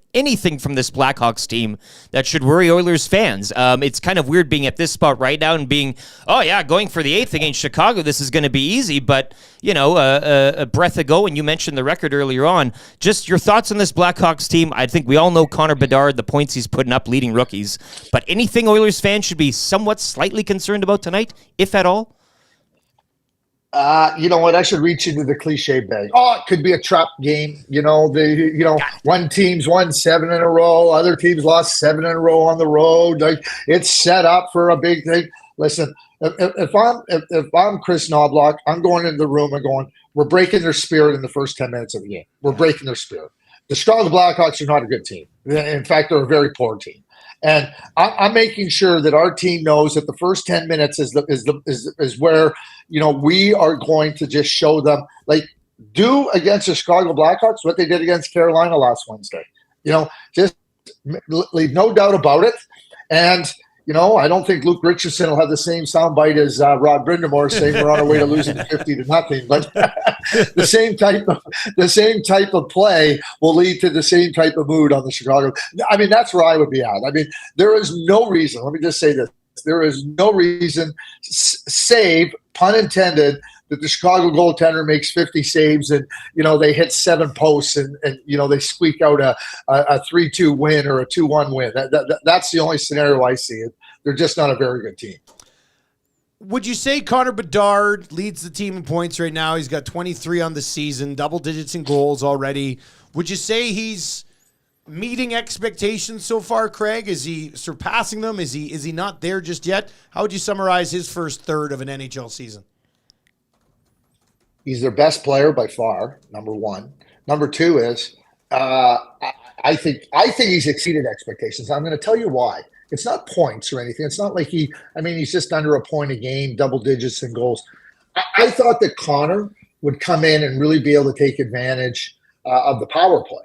from this Blackhawks team that should worry Oilers fans? It's kind of weird being at this spot right now and being, going for the 8th against Chicago. This is going to be easy, but, a breath ago, and you mentioned the record earlier on, just your thoughts on this Blackhawks team. I think we all know Connor Bedard, the points he's putting up leading rookies, but anything Oilers fans should be somewhat slightly concerned about tonight, if at all? You know what? I should reach into the cliche bag. It could be a trap game. One team's won 7 in a row. Other teams lost 7 in a row on the road. It's set up for a big thing. Listen, if I'm Chris Knobloch, I'm going into the room and going, we're breaking their spirit in the first 10 minutes of the game. We're breaking their spirit. the Chicago Blackhawks are not a good team. In fact, they're a very poor team. And I'm making sure that our team knows that the first 10 minutes is where, we are going to just show them, do against the Chicago Blackhawks what they did against Carolina last Wednesday. Just leave no doubt about it. And I don't think Luke Richardson will have the same soundbite as Rod Brindamore saying we're on our way to losing 50-0, but the same type of play will lead to the same type of mood on the Chicago. I mean, that's where I would be at. I mean, there is no reason. Let me just say this: there is no reason, save pun intended, that the Chicago goaltender makes 50 saves and, they hit 7 posts and they squeak out a 3-2 win or a 2-1 win. That's the only scenario I see. They're just not a very good team. Would you say Connor Bedard leads the team in points right now? He's got 23 on the season, double digits in goals already. Would you say he's meeting expectations so far, Craig? Is he surpassing them? Is he not there just yet? How would you summarize his first third of an NHL season? He's their best player by far, number one. Number two is I think he's exceeded expectations. I'm going to tell you why. It's not points or anything. It's not like he's just under a point a game, double digits in goals. I thought that Connor would come in and really be able to take advantage of the power play.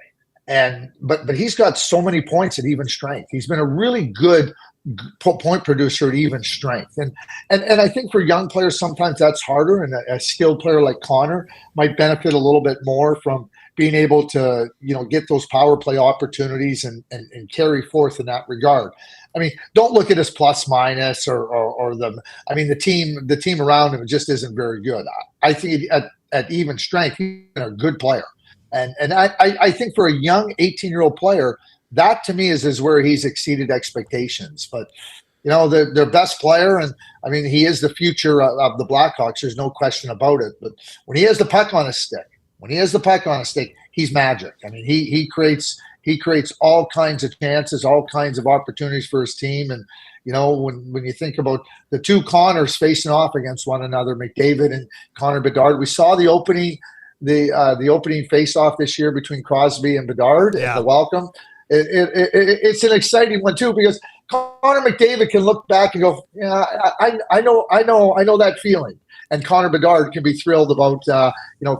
But he's got so many points at even strength. He's been a really good point producer at even strength. And I think for young players, sometimes that's harder. And a skilled player like Connor might benefit a little bbit more from being able to, get those power play opportunities and carry forth in that regard. I mean, don't look at his plus minus or the team around him just isn't very good. I think at even strength, he's a good player. And I think for a young 18-year-old player, that to me is where he's exceeded expectations. But, their best player, and I mean, he is the future of the Blackhawks. There's no question about it. But when he has the puck on his stick, he's magic. I mean, he creates all kinds of chances, all kinds of opportunities for his team. And, when you think about the two Connors facing off against one another, McDavid and Connor Bedard, we saw the opening face-off this year between Crosby and Bedard at the welcome. It's an exciting one too, because Connor McDavid can look back and go, "Yeah, I know that feeling," and Connor Bedard can be thrilled about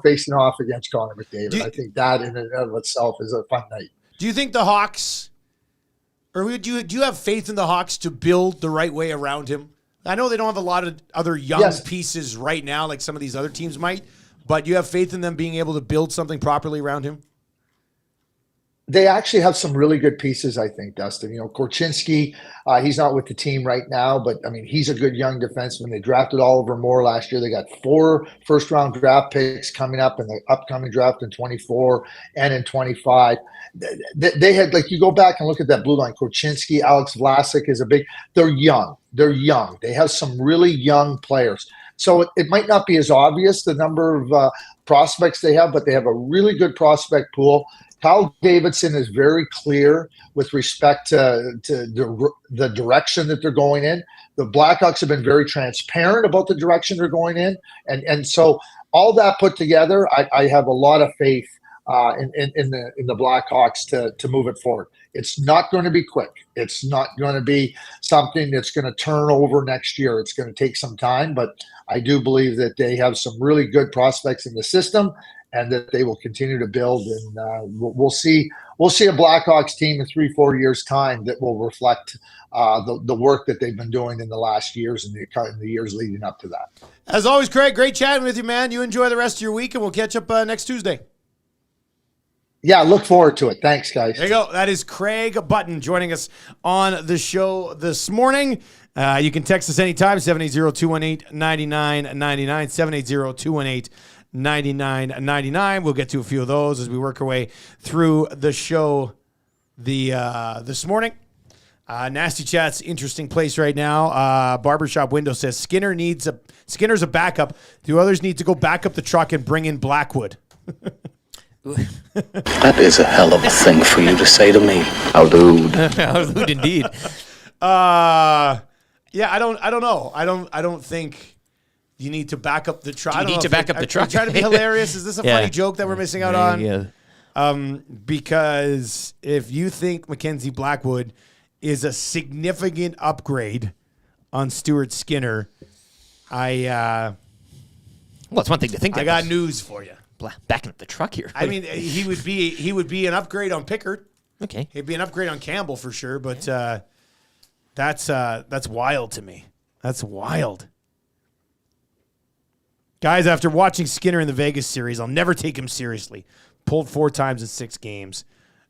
facing off against Connor McDavid. I think that in and of itself is a fun night. Do you think the Hawks, or do you have faith in the Hawks to build the right way around him? I know they don't have a lot of other young pieces right now, like some of these other teams might, but you have faith in them being able to build something properly around him? They actually have some really good pieces, I think, Dustin. Korchinski, he's not with the team right now, but, I mean, he's a good young defenseman. They drafted Oliver Moore last year. They got 4 first-round draft picks coming up in the upcoming draft in 24 and in 25. They had, you go back and look at that blue line. Korchinski, Alex Vlasic is they're young. They have some really young players. So it might not be as obvious, the number of prospects they have, but they have a really good prospect pool. Kyle Davidson is very clear with respect to the direction that they're going in. The Blackhawks have been very transparent about the direction they're going in. And so all that put together, I have a lot of faith in the Blackhawks to move it forward. It's not going to be quick. It's not going to be something that's going to turn over next year. It's going to take some time, but I do believe that they have some really good prospects in the system, and that they will continue to build. And we'll see a Blackhawks team in 3-4 years' time that will reflect the work that they've been doing in the last years and the years leading up to that. As always, Craig, great chatting with you, man. You enjoy the rest of your week, and we'll catch up next Tuesday. Yeah, look forward to it. Thanks, guys. There you go. That is Craig Button joining us on the show this morning. You can text us anytime, 780-218-9999, 780-218-9999. We'll get to a few of those as we work our way through the show this morning. Nasty Chat's interesting place right now. Barbershop Window says Skinner's a backup. Do others need to go back up the truck and bring in Blackwood? That is a hell of a thing for you to say to me. I'll do. I'll do indeed. Yeah, I don't know. I don't think you need to back up the truck. You need to back up the truck. Trying to be hilarious. Is this a funny joke that we're missing out on? Yeah. Because if you think Mackenzie Blackwood is a significant upgrade on Stuart Skinner, Well, it's one thing to think. I got news for you. Backing up the truck here. I mean, he would be an upgrade on Pickard. Okay. He'd be an upgrade on Campbell for sure, but that's wild to me. That's wild. Guys, after watching Skinner in the Vegas series, I'll never take him seriously. Pulled 4 times in 6 games.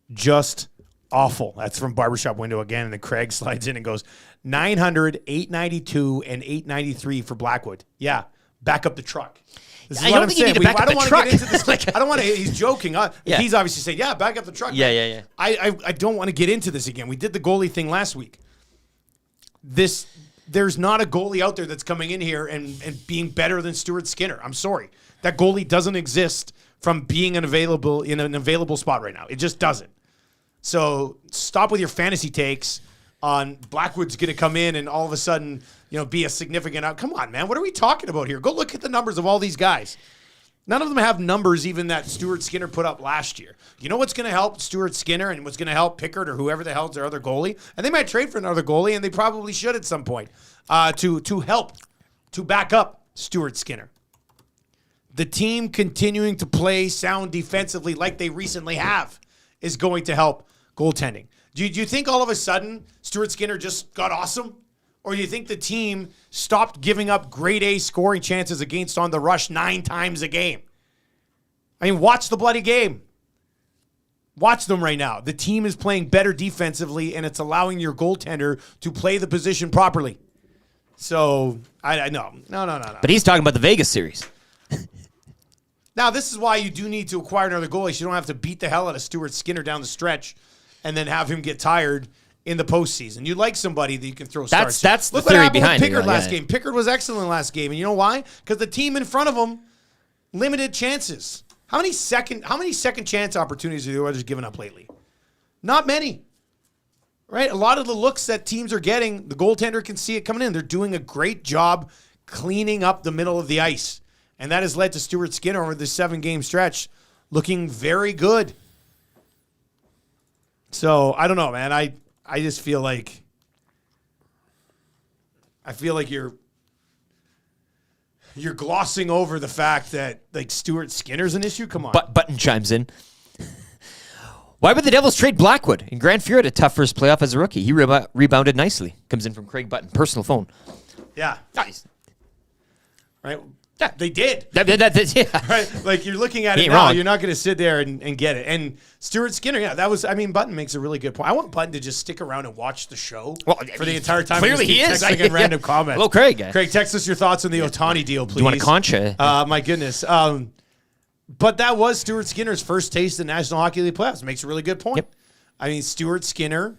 Just awful. That's from Barbershop Window again, and then Craig slides in and goes 900, 892, and 893 for Blackwood. Yeah, back up the truck. This is I what don't I'm think you saying. need to back up I don't the want truck. to get into this. I don't want to. He's joking. Yeah. He's obviously saying, "Yeah, back up the truck." Yeah. I don't want to get into this again. We did the goalie thing last week. There's not a goalie out there that's coming in here and being better than Stuart Skinner. I'm sorry. That goalie doesn't exist from being in an available spot right now. It just doesn't. So stop with your fantasy takes on Blackwood's going to come in and all of a sudden, be a significant out. Come on, man. What are we talking about here? Go look at the numbers of all these guys. None of them have numbers even that Stuart Skinner put up last year. You know what's going to help Stuart Skinner and what's going to help Pickard or whoever the hell's their other goalie? And they might trade for another goalie, and they probably should at some point to help, to back up Stuart Skinner. The team continuing to play sound defensively like they recently have is going to help goaltending. Do you think all of a sudden Stuart Skinner just got awesome? Or do you think the team stopped giving up grade A scoring chances against on the rush 9 times a game? I mean, watch the bloody game. Watch them right now. The team is playing better defensively, and it's allowing your goaltender to play the position properly. So, no. But he's talking about the Vegas series. Now, this is why you do need to acquire another goalie, so you don't have to beat the hell out of Stuart Skinner down the stretch and then have him get tired in the postseason. You like somebody that you can throw starts. That's Look the theory what happened behind with Pickard it. last game. Pickard was excellent last game, and you know why? Because the team in front of him limited chances. How many second chance opportunities are the Oilers giving up lately? Not many. Right? A lot of the looks that teams are getting, the goaltender can see it coming in. They're doing a great job cleaning up the middle of the ice. And that has led to Stuart Skinner over this 7-game stretch looking very good. So, I don't know, man. I just feel like you're glossing over the fact that Stuart Skinner's an issue. Come on. Button chimes in. Why would the Devils trade Blackwood? And Grant Fuhr had a tough first playoff as a rookie. He rebounded nicely. Comes in from Craig Button, personal phone. Yeah. Nice. Right? Yeah, they did. Yeah. Right? Like, you're looking at it now. Wrong. You're not going to sit there and get it. And Stuart Skinner, Button makes a really good point. I want Button to just stick around and watch the show for the entire time. Clearly he is. Texting random comments. Hello, Craig. Craig, text us your thoughts on the Otani deal, please. Do you want a concha? My goodness. But that was Stuart Skinner's first taste in National Hockey League playoffs. Makes a really good point. Yep. I mean, Stuart Skinner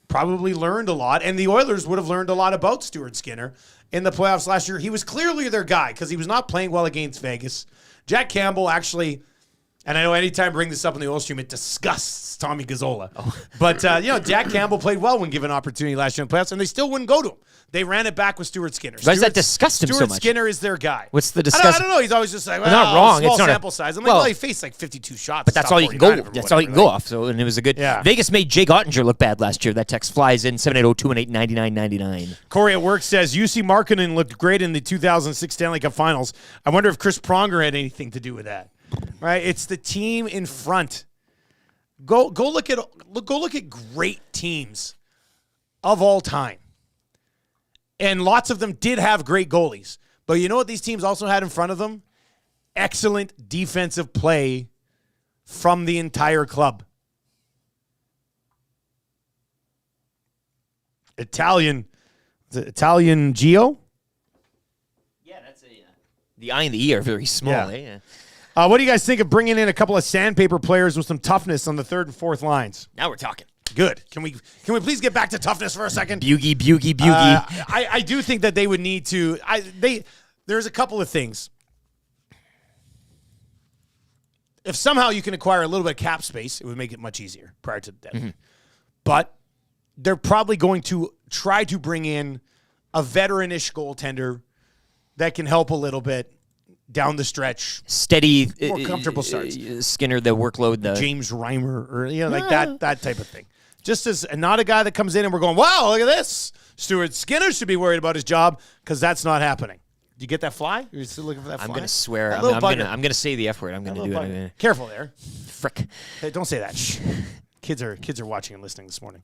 probably learned a lot, and the Oilers would have learned a lot about Stuart Skinner in the playoffs last year. He was clearly their guy because he was not playing well against Vegas. Jack Campbell actually, and I know anytime I bring this up in the Oil Stream, it disgusts Tommy Gazzola. Oh. But, Jack Campbell played well when given opportunity last year in the playoffs, and they still wouldn't go to him. They ran it back with Stuart Skinner. Why does that disgust him so much? Stuart Skinner is their guy. What's the disgust? I don't know. He's always just like, well, not wrong. Small It's not sample size. I'm like, well, he faced 52 shots. But that's all you can go. That's all you can go off. So, and it was a good. Yeah. Vegas made Jake Ottinger look bad last year. That text flies in 780-218-9999. Corey at work says UC Markkanen looked great in the 2006 Stanley Cup Finals. I wonder if Chris Pronger had anything to do with that. Right? It's the team in front. Go look at great teams of all time. And lots of them did have great goalies. But you know what these teams also had in front of them? Excellent defensive play from the entire club. Italian Gio? Yeah, that's the I and the E are very small. Yeah. What do you guys think of bringing in a couple of sandpaper players with some toughness on the 3rd and 4th lines? Now we're talking. Good. Can we please get back to toughness for a second? Bugie. I do think that they would need to. There's a couple of things. If somehow you can acquire a little bit of cap space, it would make it much easier prior to the deadline. Mm-hmm. But they're probably going to try to bring in a veteran-ish goaltender that can help a little bit. down the stretch, steady, more comfortable starts. Skinner, the workload, the James Reimer, or like that type of thing. Just as not a guy that comes in and we're going, wow, look at this. Stuart Skinner should be worried about his job because that's not happening. Do you get that fly? You're still looking for that fly? I'm going to swear. I'm going to say the F word. I'm going to do it. Careful there. Frick. Hey, don't say that. Shh. Kids are watching and listening this morning.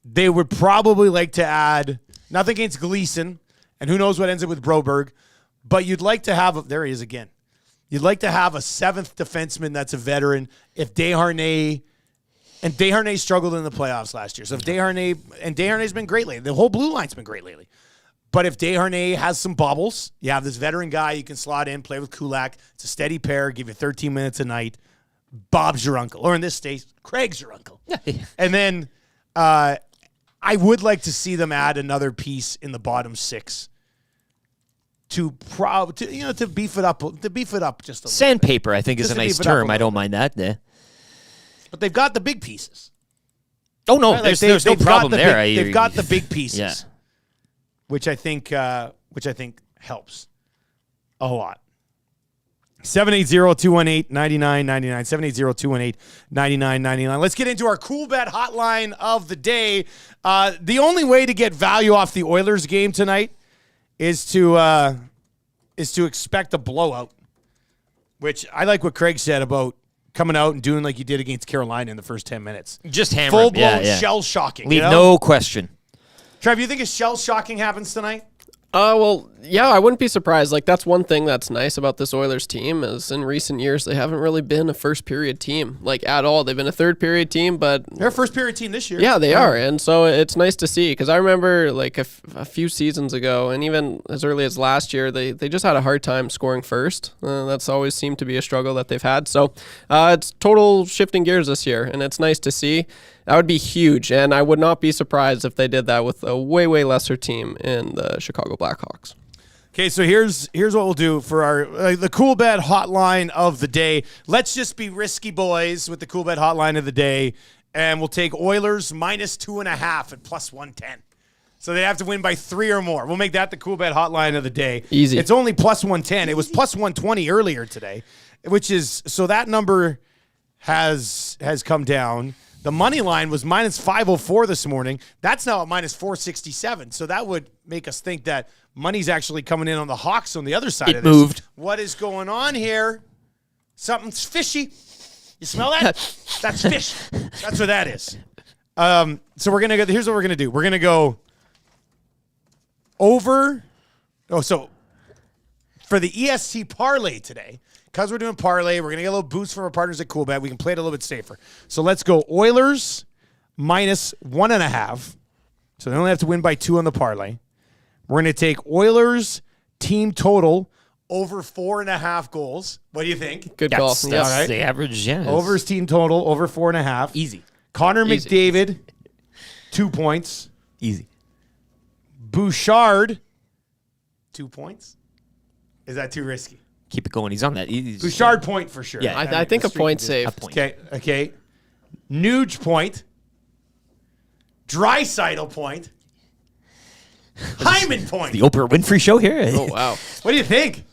They would probably like to add, nothing against Gleason, and who knows what ends up with Broberg, but you'd like to have, there he is again. You'd like to have a seventh defenseman that's a veteran if Desharnais, and Desharnais struggled in the playoffs last year. So if Desharnais been great lately. The whole blue line's been great lately. But if Desharnais has some bobbles, you have this veteran guy you can slot in, play with Kulak. It's a steady pair, give you 13 minutes a night. Bob's your uncle. Or in this case, Craig's your uncle. And then I would like to see them add another piece in the bottom six to beef it up just a little Sandpaper, bit. I think, is a nice term. I don't mind that. But they've got the big pieces. Oh, no, right? there's no problem there. They've got the big pieces, which I think helps a lot. 780-218-9999. 780-218-9999. Let's get into our cool bet hotline of the day. The only way to get value off the Oilers game tonight is to expect a blowout, which I like what Craig said about coming out and doing like you did against Carolina in the first 10 minutes. Just hammer full-blown shell-shocking. Leave no question. Trev, you think a shell-shocking happens tonight? Well, yeah, I wouldn't be surprised. Like, that's one thing that's nice about this Oilers team is in recent years, they haven't really been a first-period team, like, at all. They've been a third-period team, but... They're a first-period team this year. Yeah, they are, and so it's nice to see, because I remember, like, a few seasons ago, and even as early as last year, they just had a hard time scoring first. That's always seemed to be a struggle that they've had. So it's total shifting gears this year, and it's nice to see. That would be huge, and I would not be surprised if they did that with a way, way lesser team in the Chicago Blackhawks. Okay, so here's what we'll do for our the Cool Bet hotline of the day. Let's just be risky boys with the Cool Bet hotline of the day, and we'll take Oilers -2.5 at +110. So they have to win by 3 or more. We'll make that the Cool Bet hotline of the day. Easy. It's only +110. It was +120 earlier today, which is so that number has come down. The money line was -504 this morning. That's now at -467. So that would make us think that money's actually coming in on the Hawks on the other side of this. It moved. What is going on here? Something's fishy. You smell that? That's fish. That's what that is. So we're gonna go. Here's what we're gonna do. We're gonna go over. Oh, so for the EST parlay today. Because we're doing parlay, we're going to get a little boost from our partners at CoolBet. We can play it a little bit safer. So let's go Oilers -1.5. So they only have to win by 2 on the parlay. We're going to take Oilers team total over 4.5 goals. What do you think? Good call. That's right. the average, yeah. Overs team total over 4.5. Easy. Connor McDavid, 2 points. Easy. Bouchard, 2 points. Is that too risky? Keep it going. He's on that. Bouchard point for sure. Yeah, I think a point safe. Okay. Nuge point. Draisaitl point. Hyman point. The Oprah Winfrey show here. Oh, wow. What do you think?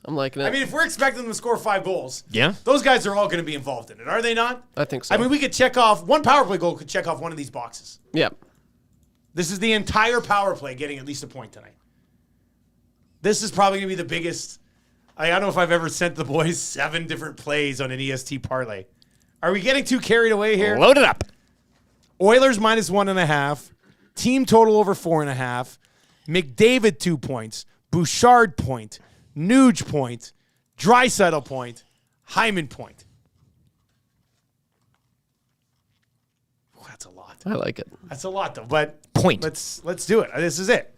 I'm liking it. I mean, if we're expecting them to score 5 goals, Yeah. those guys are all going to be involved in it, are they not? I think so. I mean, we could check off one power play goal could check off one of these boxes. Yeah. This is the entire power play getting at least a point tonight. This is probably going to be the biggest. I don't know if I've ever sent the boys 7 different plays on an EST parlay. Are we getting too carried away here? Load it up. Oilers -1.5. Team total over 4.5. McDavid 2 points. Bouchard point. Nuge point. Draisaitl point. Hyman point. Ooh, that's a lot. I like it. That's a lot, though. But Point. Let's do it. This is it.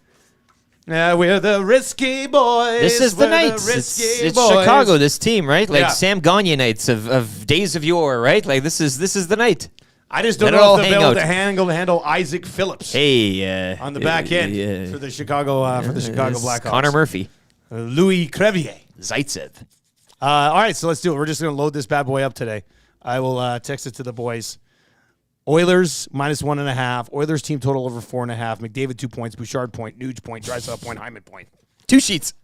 We're the risky boys. This is the We're Knights. risky It's boys. Chicago, this team, right? Like Yeah. Sam Gagne Knights of days of yore, right? Like this is the night. I just don't Let it know all if they'll hang be able out. to handle Isaac Phillips Hey, on the back end for the Chicago Blackhawks. Connor Murphy, Louis Crevier. Zaitsev. All right, so let's do it. We're just going to load this bad boy up today. I will text it to the boys. Oilers -1.5. Oilers team total over 4.5. McDavid 2 points. Bouchard point. Nuge point. Draisaitl point. Hyman point. 2 sheets.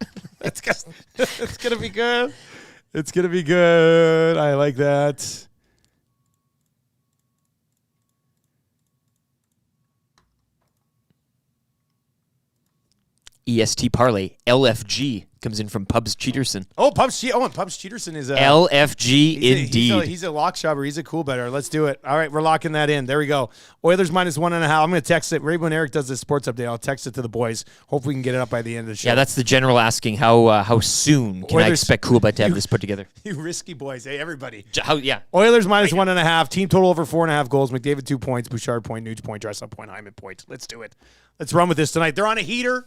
It's gonna be good. It's gonna be good. I like that. EST parlay. LFG comes in from Pubs Cheaterson. Oh, and Pubs Cheaterson is a LFG indeed. He's a lock shopper. He's a cool better. Let's do it. All right, we're locking that in. There we go. Oilers -1.5. I'm going to text it. Right when Eric does this sports update, I'll text it to the boys. Hope we can get it up by the end of the show. Yeah, that's the general asking. How soon can I expect Coolbet to have this put together? You risky boys. Hey, everybody. Yeah. Oilers -1.5. Team total over 4.5 goals. McDavid 2 points. Bouchard point. Nuge point. Dressel point. Hyman point. Let's do it. Let's run with this tonight. They're on a heater.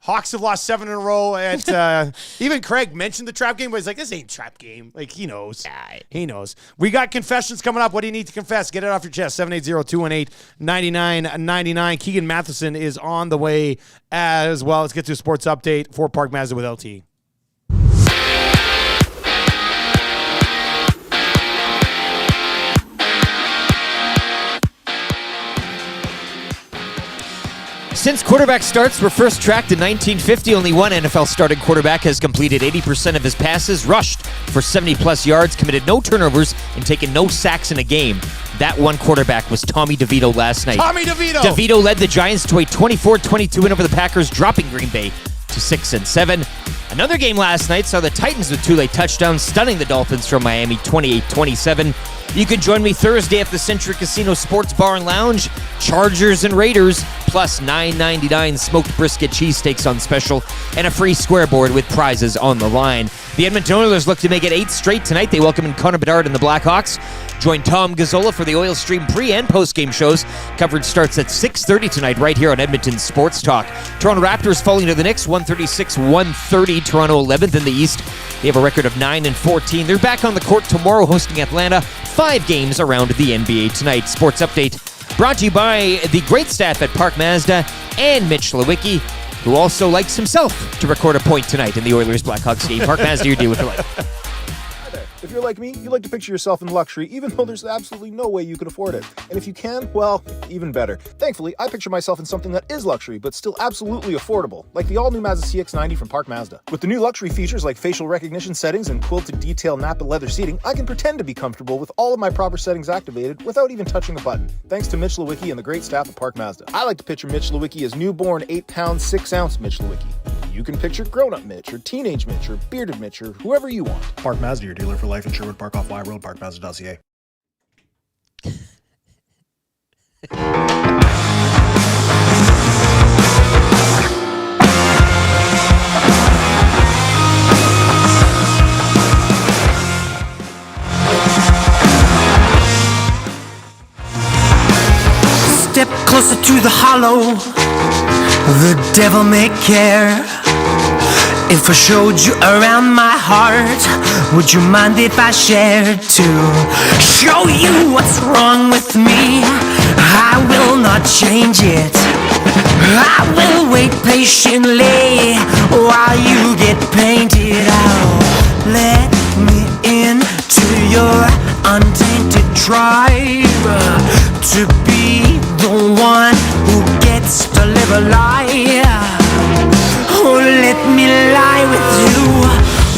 Hawks have lost 7 in a row. And even Craig mentioned the trap game, but he's like, this ain't trap game. Like, he knows. He knows. We got confessions coming up. What do you need to confess? Get it off your chest. 780-218-9999. Keegan Matheson is on the way as well. Let's get to a sports update for Park Mazda with LT. Since quarterback starts were first tracked in 1950, only one NFL starting quarterback has completed 80% of his passes, rushed for 70-plus yards, committed no turnovers, and taken no sacks in a game. That one quarterback was Tommy DeVito last night. Tommy DeVito! DeVito led the Giants to a 24-22 win over the Packers, dropping Green Bay to 6-7. Another game last night saw the Titans with 2 late touchdowns, stunning the Dolphins from Miami 28-27. You can join me Thursday at the Century Casino Sports Bar and Lounge. Chargers and Raiders, plus $9.99 smoked brisket cheesesteaks on special, and a free square board with prizes on the line. The Edmonton Oilers look to make it 8 straight tonight. They welcome in Connor Bedard and the Blackhawks. Join Tom Gazzola for the Oil Stream pre- and post-game shows. Coverage starts at 6:30 tonight right here on Edmonton Sports Talk. Toronto Raptors falling to the Knicks, 136-130. Toronto 11th in the East. They have a record of 9-14. They're back on the court tomorrow hosting Atlanta. 5 games around the NBA tonight. Sports Update brought to you by the great staff at Park Mazda and Mitch Lewicki, who also likes himself to record a point tonight in the Oilers-Blackhawks game. Park Mazda, your deal with your life. If you're like me, you like to picture yourself in luxury, even though there's absolutely no way you could afford it. And if you can, well, even better. Thankfully, I picture myself in something that is luxury, but still absolutely affordable, like the all-new Mazda CX-90 from Park Mazda. With the new luxury features like facial recognition settings and quilted detail Napa leather seating, I can pretend to be comfortable with all of my proper settings activated without even touching a button, thanks to Mitch Lewicki and the great staff at Park Mazda. I like to picture Mitch Lewicki as newborn 8-pound, 6-ounce Mitch Lewicki. You can picture grown-up Mitch, or teenage Mitch, or bearded Mitch, or whoever you want. Park Mazda, your dealer for life in Sherwood Park off Y Road, parkmazda.ca. Step closer to the hollow, the devil may care. If I showed you around my heart, would you mind if I shared to show you what's wrong with me? I will not change it. I will wait patiently while you get painted out. Let me into your untainted tribe, to be the one who gets to live a lie. Oh, let me lie with you.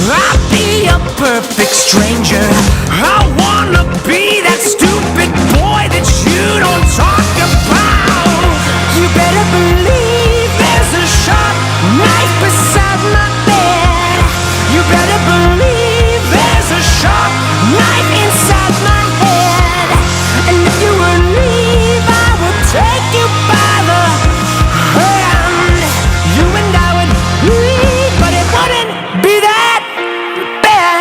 I'll be a perfect stranger. I wanna be that stupid boy that you don't talk about. You better believe there's a sharp knife beside my bed. You better believe there's a sharp knife inside my head. And if you would leave, I would take you by the hand. You and I would leave, but it wouldn't be that bad.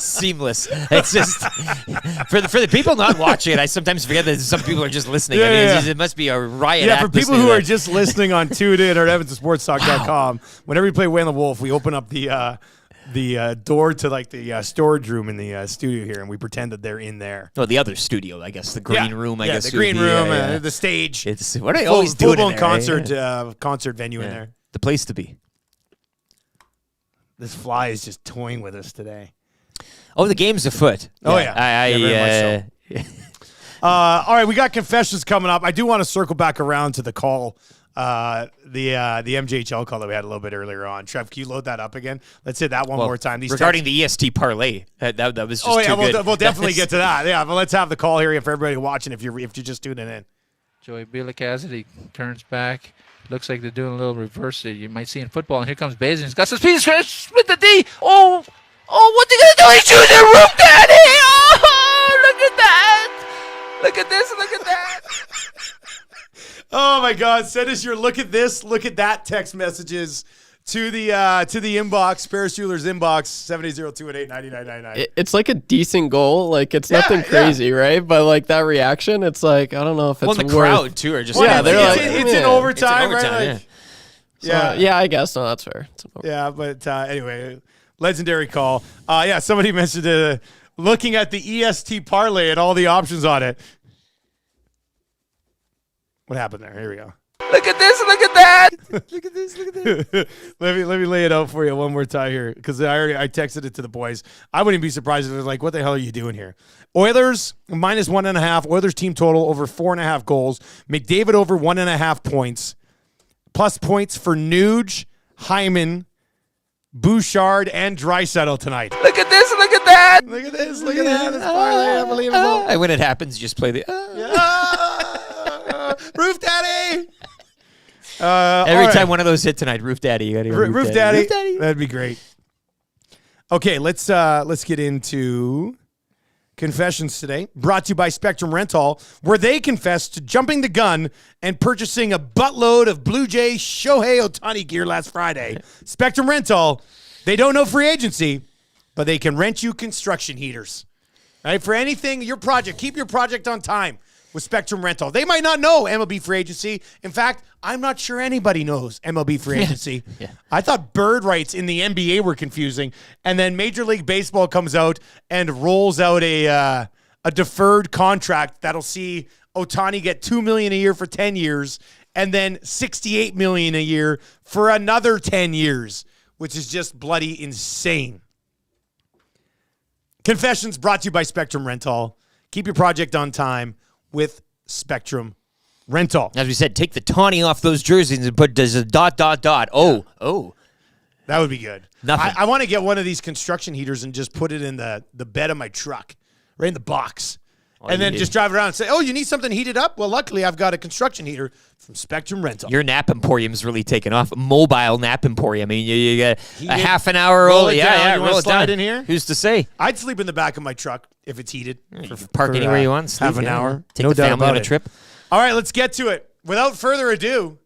Seamless. It's just for the people not watching it. I sometimes forget that some people are just listening. I mean, it must be a riot. Yeah, act for people listening who to are that. just listening on TuneIn or EvanstonSportsTalk.com, whenever we play Wayne the Wolf, we open up the door to like the storage room in the studio here, and we pretend that they're in there. Oh, the other studio, I guess. The green room, I guess. the green would be, room, the stage. It's what are they always doing in there? Concert venue in there. The place to be. This fly is just toying with us today. Oh, the game's afoot. Oh, yeah. Very much so. All right, we got confessions coming up. I do want to circle back around to the call the MJHL call that we had a little bit earlier on. Trev, can you load that up again? Let's hit that one more time. Regarding the EST parlay, that was just too good. We'll definitely get to that. Yeah, but let's have the call here for everybody watching if you're just tuning in. Joey Bielak turns back. Looks like they're doing a little reverse that you might see in football. And here comes Basin. He's got some speed. Split the D. Oh, what's he going to do? He's shooting the roof, Daddy. Oh, look at that. Look at this. Look at that. Oh my God! Send us your look at this, look at that text messages to the inbox, Paris Jewelers inbox 780-218-9999. It's like a decent goal. Like it's nothing crazy, right? But like that reaction, it's like I don't know if it's the worth. Crowd too are just it's in overtime, right? Yeah, I guess no, that's fair. Yeah, but anyway, legendary call. Somebody mentioned looking at the EST parlay and all the options on it. What happened there? Here we go. Look at this. Look at that. Look at this. Look at this. let me lay it out for you one more time here because I texted it to the boys. I wouldn't be surprised if they're like, what the hell are you doing here? Oilers minus 1.5. Oilers team total over 4.5 goals. McDavid over 1.5 points. Plus points for Nuge, Hyman, Bouchard, and Draisaitl tonight. Look at this. Look at that. Look at this. Look at that. It's parlay. Unbelievable. When it happens, just play the. Roof Daddy. Every time one of those hit tonight, Roof Daddy. You gotta go Roof Daddy. That'd be great. Okay, let's get into confessions today. Brought to you by Spectrum Rental, where they confess to jumping the gun and purchasing a buttload of Blue Jays Shohei Otani gear last Friday. Spectrum Rental, they don't know free agency, but they can rent you construction heaters. Right? For anything, your project, keep your project on time with Spectrum Rental. They might not know MLB free agency. In fact, I'm not sure anybody knows MLB free agency. Yeah. I thought bird rights in the NBA were confusing, and then Major League Baseball comes out and rolls out a deferred contract that'll see Otani get $2 million a year for 10 years, and then $68 million a year for another 10 years, which is just bloody insane. Confessions brought to you by Spectrum Rental. Keep your project on time with Spectrum Rental. As we said, take the tawny off those jerseys and put there's a ... Oh. That would be good. Nothing. I want to get one of these construction heaters and just put it in the bed of my truck, right in the box. And then just drive around and say, oh, you need something heated up? Well, luckily, I've got a construction heater from Spectrum Rental. Your nap emporium's really taken off. Mobile nap emporium. I mean, you get a half an hour. Roll it down. Roll it slide down. in here? Who's to say? I'd sleep in the back of my truck if it's heated. Park anywhere you want. Sleep, half an hour. Take No the doubt family about on a it. trip. All right, let's get to it. Without further ado,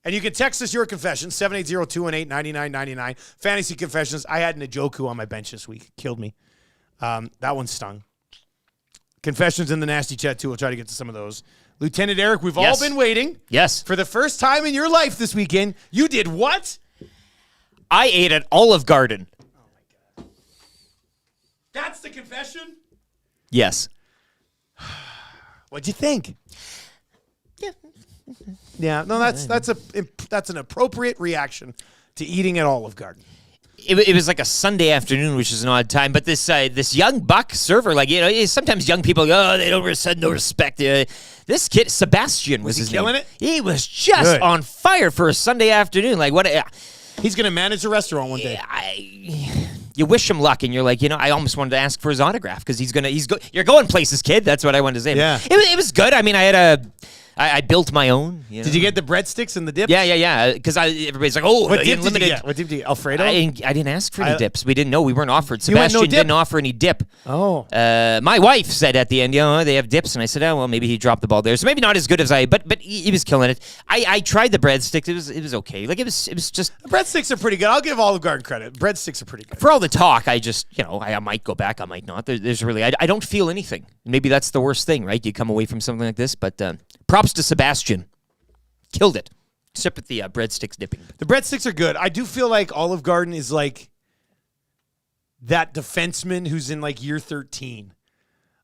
and you can text us your confessions, 780-218-9999. Fantasy confessions. I had Njoku on my bench this week. Killed me. That one stung. Confessions in the nasty chat, too. We'll try to get to some of those. Lieutenant Eric, we've all been waiting. Yes. For the first time in your life this weekend, you did what? I ate at Olive Garden. Oh, my God. That's the confession? Yes. What'd you think? Yeah, no, that's an appropriate reaction to eating at Olive Garden. It was like a Sunday afternoon, which is an odd time. But this young buck server, like, you know, sometimes young people go, oh, they don't no respect. This kid, Sebastian, was his killing name. it? He was just Good. on fire for a Sunday afternoon. Like, what? He's going to manage a restaurant one day. You wish him luck, and you're like, you know, I almost wanted to ask for his autograph because you're going places, kid. That's what I wanted to say. Yeah. It was good. I mean, I built my own. You know? Did you get the breadsticks and the dips? Yeah. Because everybody's like, oh, What dip did unlimited. you get? What dip did you get? Alfredo? I didn't ask for any dips. We didn't know. We weren't offered. You went no Sebastian dip? didn't offer any dip. Oh. My wife said at the end, you know, they have dips. And I said, oh, well, maybe he dropped the ball there. So maybe not as good as but he was killing it. I tried the breadsticks. It was okay. Like, it was just. The breadsticks are pretty good. I'll give Olive Garden credit. Breadsticks are pretty good. For all the talk, I just, you know, I might go back. I might not. There's really, I don't feel anything. Maybe that's the worst thing, right? You come away from something like this. But props to Sebastian. Killed it. Except with the breadsticks dipping. The breadsticks are good. I do feel like Olive Garden is like that defenseman who's in like year 13.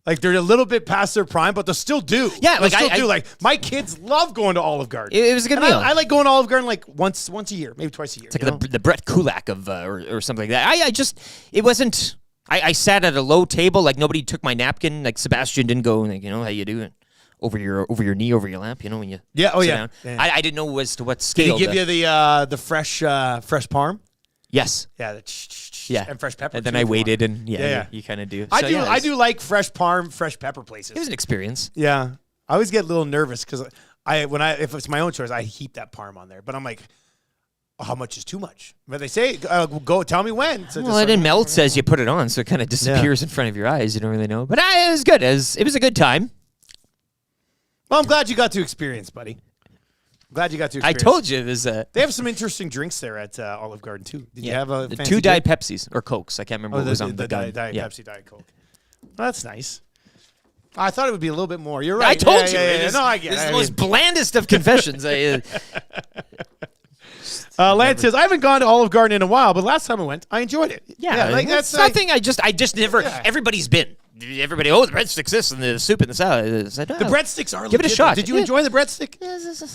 Like they're a little bit past their prime, but they'll still do. Yeah, they'll like still do. Like my kids love going to Olive Garden. It was a good And meal. I like going to Olive Garden like once a year, maybe twice a year. It's like the Brett Kulak of or something like that. It wasn't. I sat at a low table, like nobody took my napkin. Like Sebastian didn't go, like, you know, how you doing? over your knee, over your lamp. You know when you Yeah. Oh sit yeah. down. Yeah. I didn't know as to what Did scale. he give you the fresh parm? Yes. Yeah. Yeah. And fresh pepper. And then too, I if you waited, want. and Yeah. you kind of do. I So, do. yeah, I do like fresh parm, fresh pepper places. It was an experience. Yeah. I always get a little nervous because if it's my own choice, I heap that parm on there. But I'm like, oh, how much is too much? But they say, go tell me when. So Well, it in Melt says you put it on, so it kind of disappears in front of your eyes. You don't really know. But it was good. It was a good time. Well, I'm glad you got to experience, buddy. Glad you got to experience. I told you it was. They have some interesting drinks there at Olive Garden, too. Did you have a fancy 2 Diet drink? Pepsis or Cokes. I can't remember what was on the gun. Diet Pepsi, Diet Coke. Well, that's nice. I thought it would be a little bit more. You're right. I told you. Yeah. No, I get it. This is the most blandest of confessions. Lance says, I haven't gone to Olive Garden in a while, but last time I went, I enjoyed it. Yeah, like that's like, nothing. I just never. Yeah. Everybody's been. Everybody, the breadsticks, this, and the soup and the salad. The breadsticks are give it a legit, shot. though. Did you enjoy the breadstick?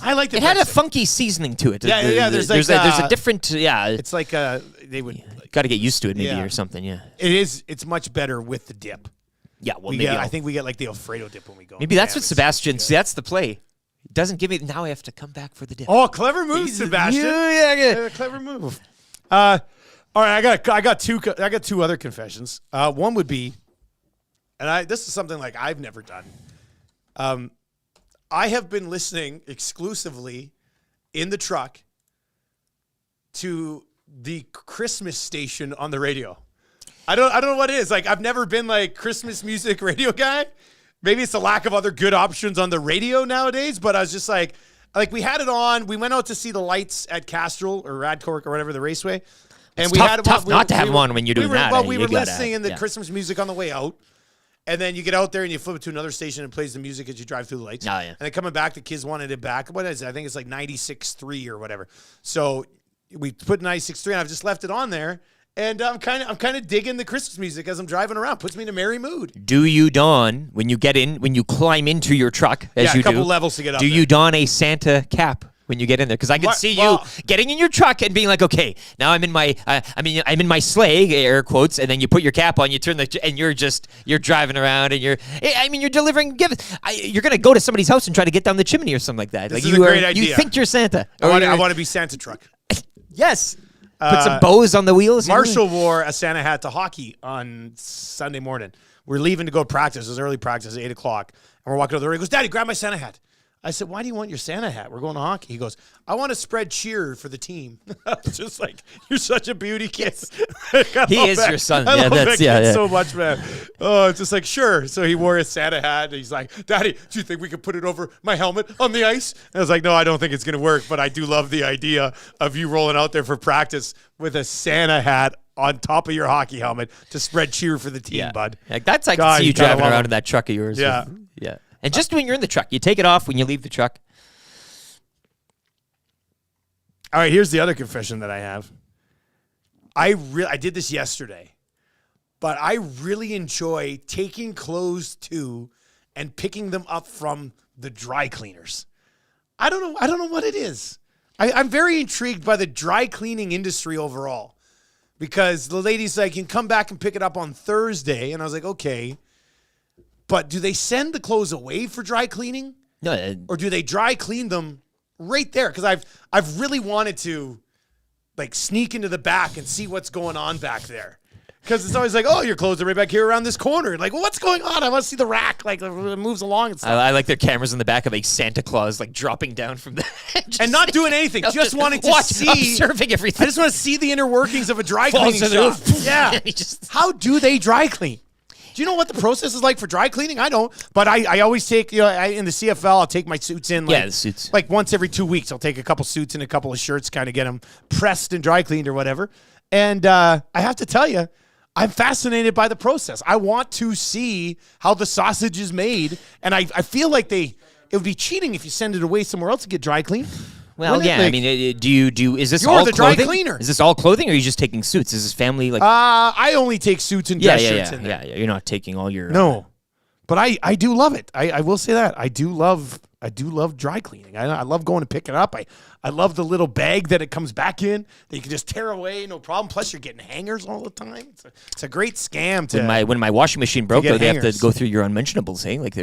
I like the It had a breadstick. funky seasoning to it. Yeah. There's There's a different. Yeah, It's like they would. got to get used to it, maybe, Yeah. or something. Yeah. It is. It's much better with the dip. Yeah. Well, maybe I think we get like the Alfredo dip when we go. maybe that's what Sebastian. See, that's the play. It doesn't give me. Now I have to come back for the dip. Oh, clever move, Sebastian. Yeah. Clever move. All right, I got two other confessions. One would be, and this is something like I've never done. I have been listening exclusively in the truck to the Christmas station on the radio. I don't know what it is. Like, I've never been like Christmas music radio guy. Maybe it's the lack of other good options on the radio nowadays, but I was just like we had it on. We went out to see the lights at Castrol or Radcork or whatever, the raceway. And It's we tough, had tough not to have one when you're doing that. Well, we You were gotta- listening in the yeah. Christmas music on the way out. And then you get out there and you flip it to another station and it plays the music as you drive through the lights. Oh, yeah. And then coming back, the kids wanted it back. What is it? I think it's like 96.3 or whatever. So we put 96.3 and I've just left it on there. And I'm kind of digging the Christmas music as I'm driving around. Puts me in a merry mood. Do you don when you climb into your truck as you a couple do? levels to get up Do there. you don a Santa cap when you get in there? Because I can see you getting in your truck and being like, okay, now I'm in my I'm in my sleigh, air quotes, and then you put your cap on, you turn and you're driving around and you're delivering gifts. You're gonna go to somebody's house and try to get down the chimney or something like that. This like is a great idea. You think you're Santa? I want to be Santa truck. Yes. Put some bows on the wheels. Marshall wore a Santa hat to hockey on Sunday morning. We're leaving to go practice. It was early practice, 8 o'clock. And we're walking over the door. He goes, Daddy, grab my Santa hat. I said, why do you want your Santa hat? We're going to hockey. He goes, I want to spread cheer for the team. I was just like, you're such a beauty kid. He is your son. I Yeah, love that's that yeah, kid yeah. so much, man. Oh, it's just like, sure. So he wore his Santa hat. And he's like, Daddy, do you think we could put it over my helmet on the ice? And I was like, no, I don't think it's going to work. But I do love the idea of you rolling out there for practice with a Santa hat on top of your hockey helmet to spread cheer for the team, bud. Like that's I can God, see you you gotta driving love around him. in that truck of yours. Yeah. Yeah. And just when you're in the truck, you take it off when you leave the truck. All right, here's the other confession that I have. I did this yesterday, but I really enjoy taking clothes to and picking them up from the dry cleaners. I don't know what it is. I'm very intrigued by the dry cleaning industry overall because the lady's like, you can come back and pick it up on Thursday. And I was like, okay, but do they send the clothes away for dry cleaning? No, Or do they dry clean them right there? Because I've really wanted to like sneak into the back and see what's going on back there. Because it's always like, oh, your clothes are right back here around this corner. Like, well, what's going on? I want to see the rack, like, it moves along and stuff. I like their cameras in the back of a Santa Claus, like dropping down from the and not doing anything, just wanting to see. Observing everything. I just want to see the inner workings of a dry Falls cleaning to the shop. roof. Yeah. How do they dry clean? Do you know what the process is like for dry cleaning? I don't. But I always take, in the CFL, I'll take my suits in. Like, the suits. Like once every 2 weeks, I'll take a couple suits and a couple of shirts, kind of get them pressed and dry cleaned or whatever. And I have to tell you, I'm fascinated by the process. I want to see how the sausage is made. And I feel like it would be cheating if you send it away somewhere else to get dry cleaned. Well, yeah. I mean, is this You're all the dry clothing? cleaner. Is this all clothing, or are you just taking suits? Is this family like? I only take suits and dress shirts in there. Yeah. You're not taking all your. No, but I do love it. I will say that I do love I do love dry cleaning. I love going to pick it up. I love the little bag that it comes back in that you can just tear away, no problem. Plus, you're getting hangers all the time. It's a great scam to. When my washing machine broke, though, they have hangers. to go through your unmentionables. Like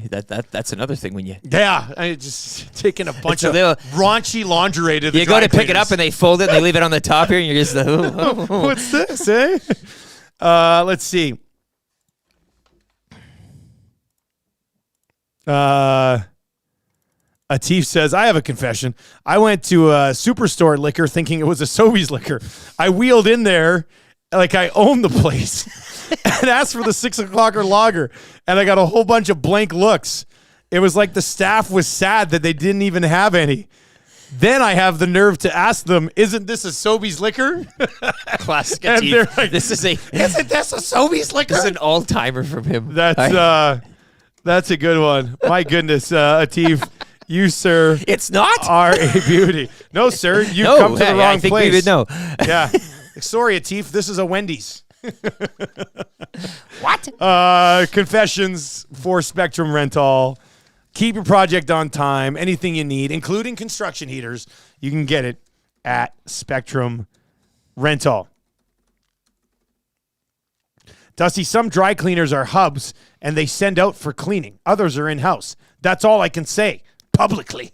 that's another thing when you. Yeah, I just taking a bunch of little, raunchy lingerie to the you dry go to pick it cleaners. up and they fold it and they leave it on the top here and you're just what's this, eh? Let's see. Atif says, I have a confession. I went to a Superstore liquor thinking it was a Sobeys liquor. I wheeled in there like I owned the place and asked for the 6 o'clock lager, and I got a whole bunch of blank looks. It was like the staff was sad that they didn't even have any. Then I have the nerve to ask them, isn't this a Sobeys liquor? Classic And Atif. they're like, This is isn't this a Sobeys liquor? This is an all-timer from him. That's a good one. My goodness, Atif. You, sir, it's not are a beauty. No, sir, you No, come to the wrong I think place. we would know. Yeah, sorry, Atif. This is a Wendy's. What? Confessions for Spectrum Rental. Keep your project on time. Anything you need, including construction heaters, you can get it at Spectrum Rental. Dusty, some dry cleaners are hubs and they send out for cleaning. Others are in-house. That's all I can say publicly.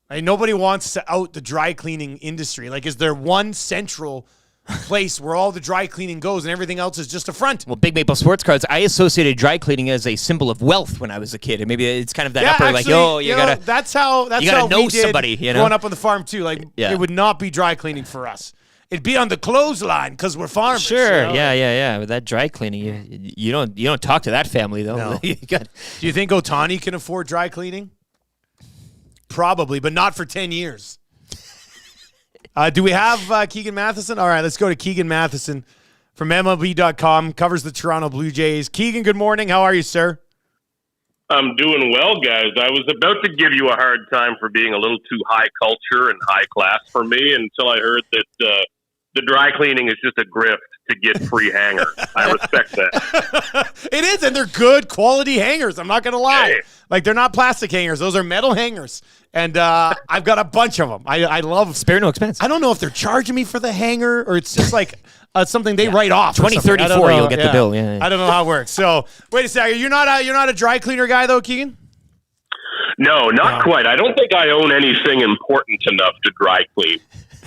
Like, nobody wants to out the dry cleaning industry. Like, is there one central place where all the dry cleaning goes and everything else is just a front? Well, Big Maple Sports Cards, I associated dry cleaning as a symbol of wealth when I was a kid. And maybe it's kind of that upper, actually, like, oh, you gotta. That's how know we did somebody, you know? growing up on the farm too. Like, it would not be dry cleaning for us. It'd be on the clothesline because we're farmers. Sure, you know? yeah. With that dry cleaning, you don't talk to that family though. No. You got- Do you think Otani can afford dry cleaning? Probably, but not for 10 years. Do we have Keegan Matheson? All right, let's go to Keegan Matheson from MLB.com, covers the Toronto Blue Jays. Keegan, good morning. How are you, sir? I'm doing well, guys. I was about to give you a hard time for being a little too high culture and high class for me until I heard that the dry cleaning is just a grift to get free hangers. I respect that. It is, and they're good quality hangers. I'm not going to lie. Hey. Like, they're not plastic hangers. Those are metal hangers. And I've got a bunch of them. I love. Spare no expense. I don't know if they're charging me for the hanger or it's just like something they write off. 2034, you'll get the bill. Yeah. I don't know how it works. So wait a second. You're not a dry cleaner guy though, Keegan? No, not quite. I don't think I own anything important enough to dry clean.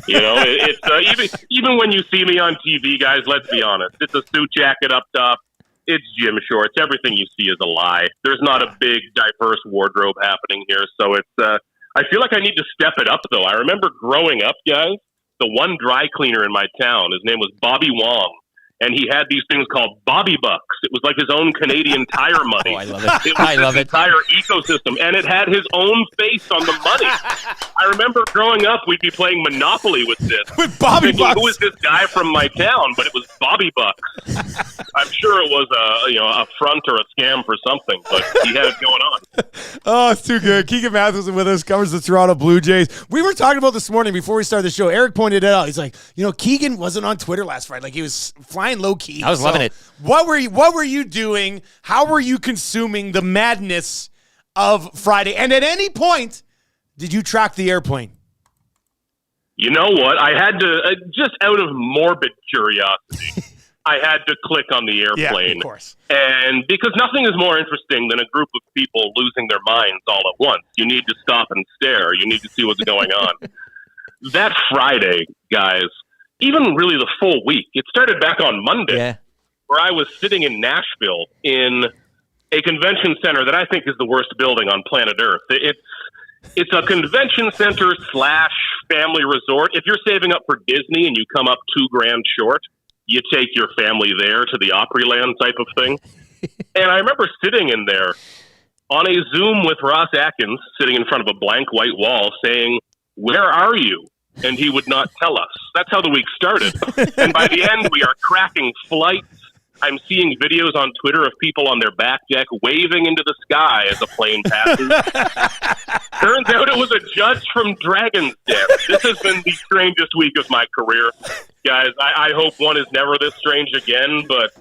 You know, it's even when you see me on TV, guys. Let's be honest. It's a suit jacket up top. It's gym shorts. Everything you see is a lie. There's not a big, diverse wardrobe happening here. So it's. I feel like I need to step it up, though. I remember growing up, guys. The one dry cleaner in my town, his name was Bobby Wong. And he had these things called Bobby Bucks. It was like his own Canadian Tire money. Oh, I love it. It was his entire ecosystem, and it had his own face on the money. I remember growing up, we'd be playing Monopoly with this. With Bobby thinking, Bucks. Who is this guy from my town? But it was Bobby Bucks. I'm sure it was a front or a scam for something, but he had it going on. Oh, it's too good. Keegan Matheson with us, covers the Toronto Blue Jays. We were talking about this morning before we started the show. Eric pointed it out. He's like, Keegan wasn't on Twitter last Friday. Like, he was flying low key. I was loving it. What were you doing? How were you consuming the madness of Friday? And at any point, did you track the airplane? You know what? I had to, just out of morbid curiosity, I had to click on the airplane. Yeah, of course. And because nothing is more interesting than a group of people losing their minds all at once. You need to stop and stare. You need to see what's going on. That Friday, guys, even really the full week, it started back on Monday, where I was sitting in Nashville in a convention center that I think is the worst building on planet Earth. It's a convention center / family resort. If you're saving up for Disney and you come up $2,000 short, you take your family there to the Opryland type of thing. And I remember sitting in there on a Zoom with Ross Atkins, sitting in front of a blank white wall, saying, "Where are you?" And he would not tell us. That's how the week started. And by the end, we are tracking flights. I'm seeing videos on Twitter of people on their back deck waving into the sky as a plane passes. Turns out it was a judge from Dragon's Den. This has been the strangest week of my career. Guys, I hope one is never this strange again, but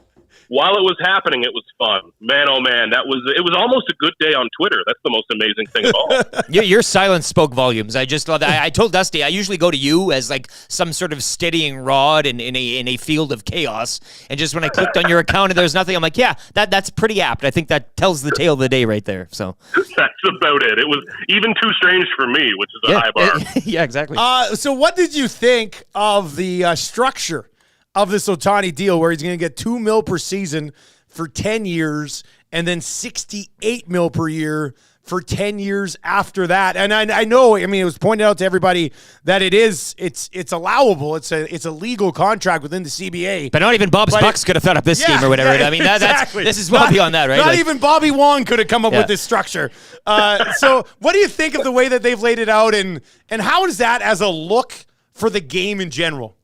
while it was happening, it was fun. Man, oh man, it was almost a good day on Twitter. That's the most amazing thing of all. Your silence spoke volumes. I just love that. I told Dusty I usually go to you as like some sort of steadying rod in a field of chaos. And just when I clicked on your account and there's nothing, I'm like, yeah, that's pretty apt. I think that tells the tale of the day right there. So that's about it. It was even too strange for me, which is a high bar. Yeah, exactly. So what did you think of the structure of this Otani deal where he's going to get $2 million per season for 10 years and then $68 million per year for 10 years after that? And I know, I mean, it was pointed out to everybody that it's allowable. It's a legal contract within the CBA. But not even Bob's Bucks could have thought up this scheme or whatever. I mean, exactly. This is well beyond that, right? Not even Bobby Wong could have come up with this structure. So what do you think of the way that they've laid it out, and how is that as a look for the game in general?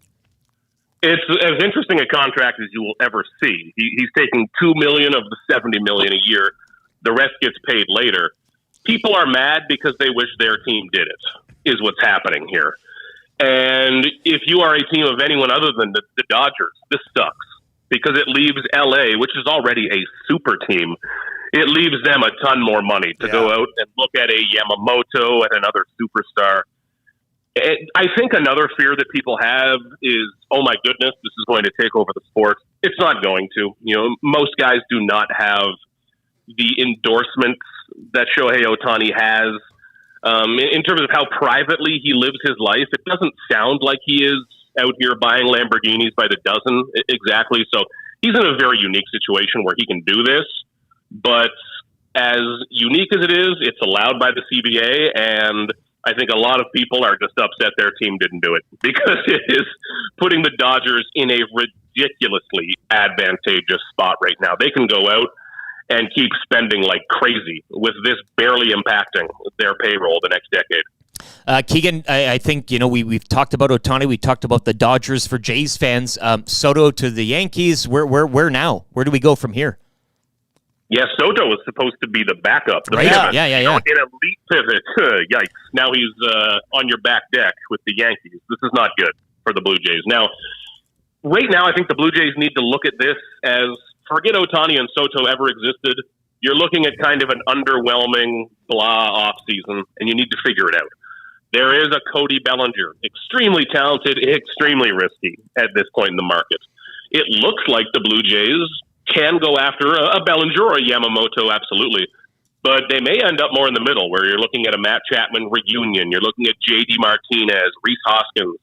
It's as interesting a contract as you will ever see. He's taking $2 million of the $70 million a year. The rest gets paid later. People are mad because they wish their team did it, is what's happening here. And if you are a team of anyone other than the Dodgers, this sucks because it leaves LA, which is already a super team, it leaves them a ton more money to go out and look at a Yamamoto and another superstar. I think another fear that people have is, oh my goodness, this is going to take over the sport. It's not going to. You know, most guys do not have the endorsements that Shohei Otani has. In terms of how privately he lives his life, it doesn't sound like he is out here buying Lamborghinis by the dozen exactly. So he's in a very unique situation where he can do this. But as unique as it is, it's allowed by the CBA, and I think a lot of people are just upset their team didn't do it because it is putting the Dodgers in a ridiculously advantageous spot right now. They can go out and keep spending like crazy with this barely impacting their payroll the next decade. Keegan, I think, you know, we've talked about Otani. We talked about the Dodgers for Jays fans. Soto to the Yankees. Where now? Where do we go from here? Yeah, Soto was supposed to be the backup. The right. pivot. Yeah. An elite pivot. Yikes. Now he's on your back deck with the Yankees. This is not good for the Blue Jays. Now, right now, I think the Blue Jays need to look at this as, forget Otani and Soto ever existed. You're looking at kind of an underwhelming blah offseason, and you need to figure it out. There is a Cody Bellinger, extremely talented, extremely risky at this point in the market. It looks like the Blue Jays can go after a Bellinger or a Yamamoto, absolutely. But they may end up more in the middle, where you're looking at a Matt Chapman reunion. You're looking at J.D. Martinez, Rhys Hoskins,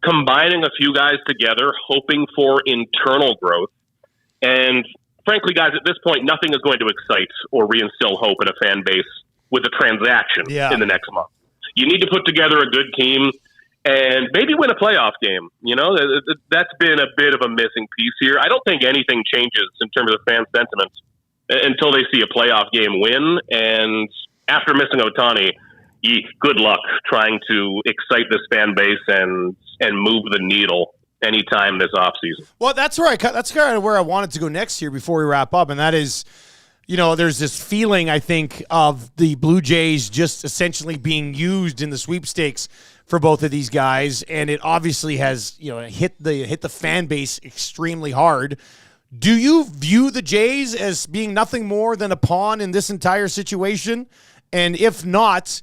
combining a few guys together, hoping for internal growth. And frankly, guys, at this point, nothing is going to excite or reinstill hope in a fan base with a transaction in the next month. You need to put together a good team and maybe win a playoff game. You know, that's been a bit of a missing piece here. I don't think anything changes in terms of fan sentiment until they see a playoff game win. And after missing Otani, good luck trying to excite this fan base and move the needle anytime this offseason. Well, that's kind of where I wanted to go next here before we wrap up, and that is, you know, there's this feeling, I think, of the Blue Jays just essentially being used in the sweepstakes for both of these guys, and it obviously has, you know, hit the fan base extremely hard. Do you view the Jays as being nothing more than a pawn in this entire situation? And if not,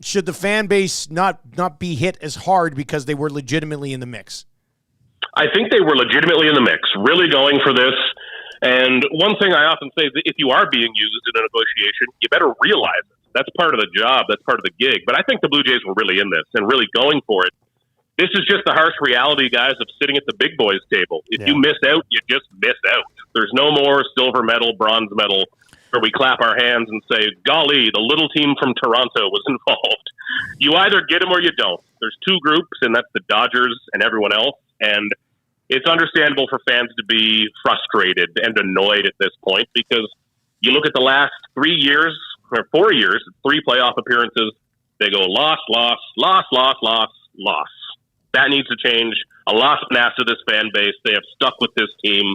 should the fan base not be hit as hard because they were legitimately in the mix? I think they were legitimately in the mix, really going for this. And one thing I often say is that if you are being used in a negotiation, you better realize it. That's part of the job. That's part of the gig. But I think the Blue Jays were really in this and really going for it. This is just the harsh reality, guys, of sitting at the big boys table. If you miss out, you just miss out. There's no more silver medal, bronze medal, where we clap our hands and say, golly, the little team from Toronto was involved. You either get them or you don't. There's two groups, and that's the Dodgers and everyone else. And it's understandable for fans to be frustrated and annoyed at this point because you look at the last 3 years, or 4 years, 3 playoff appearances, they go loss, loss, loss, loss, loss, loss. That needs to change. A lot's been asked of this fan base. They have stuck with this team,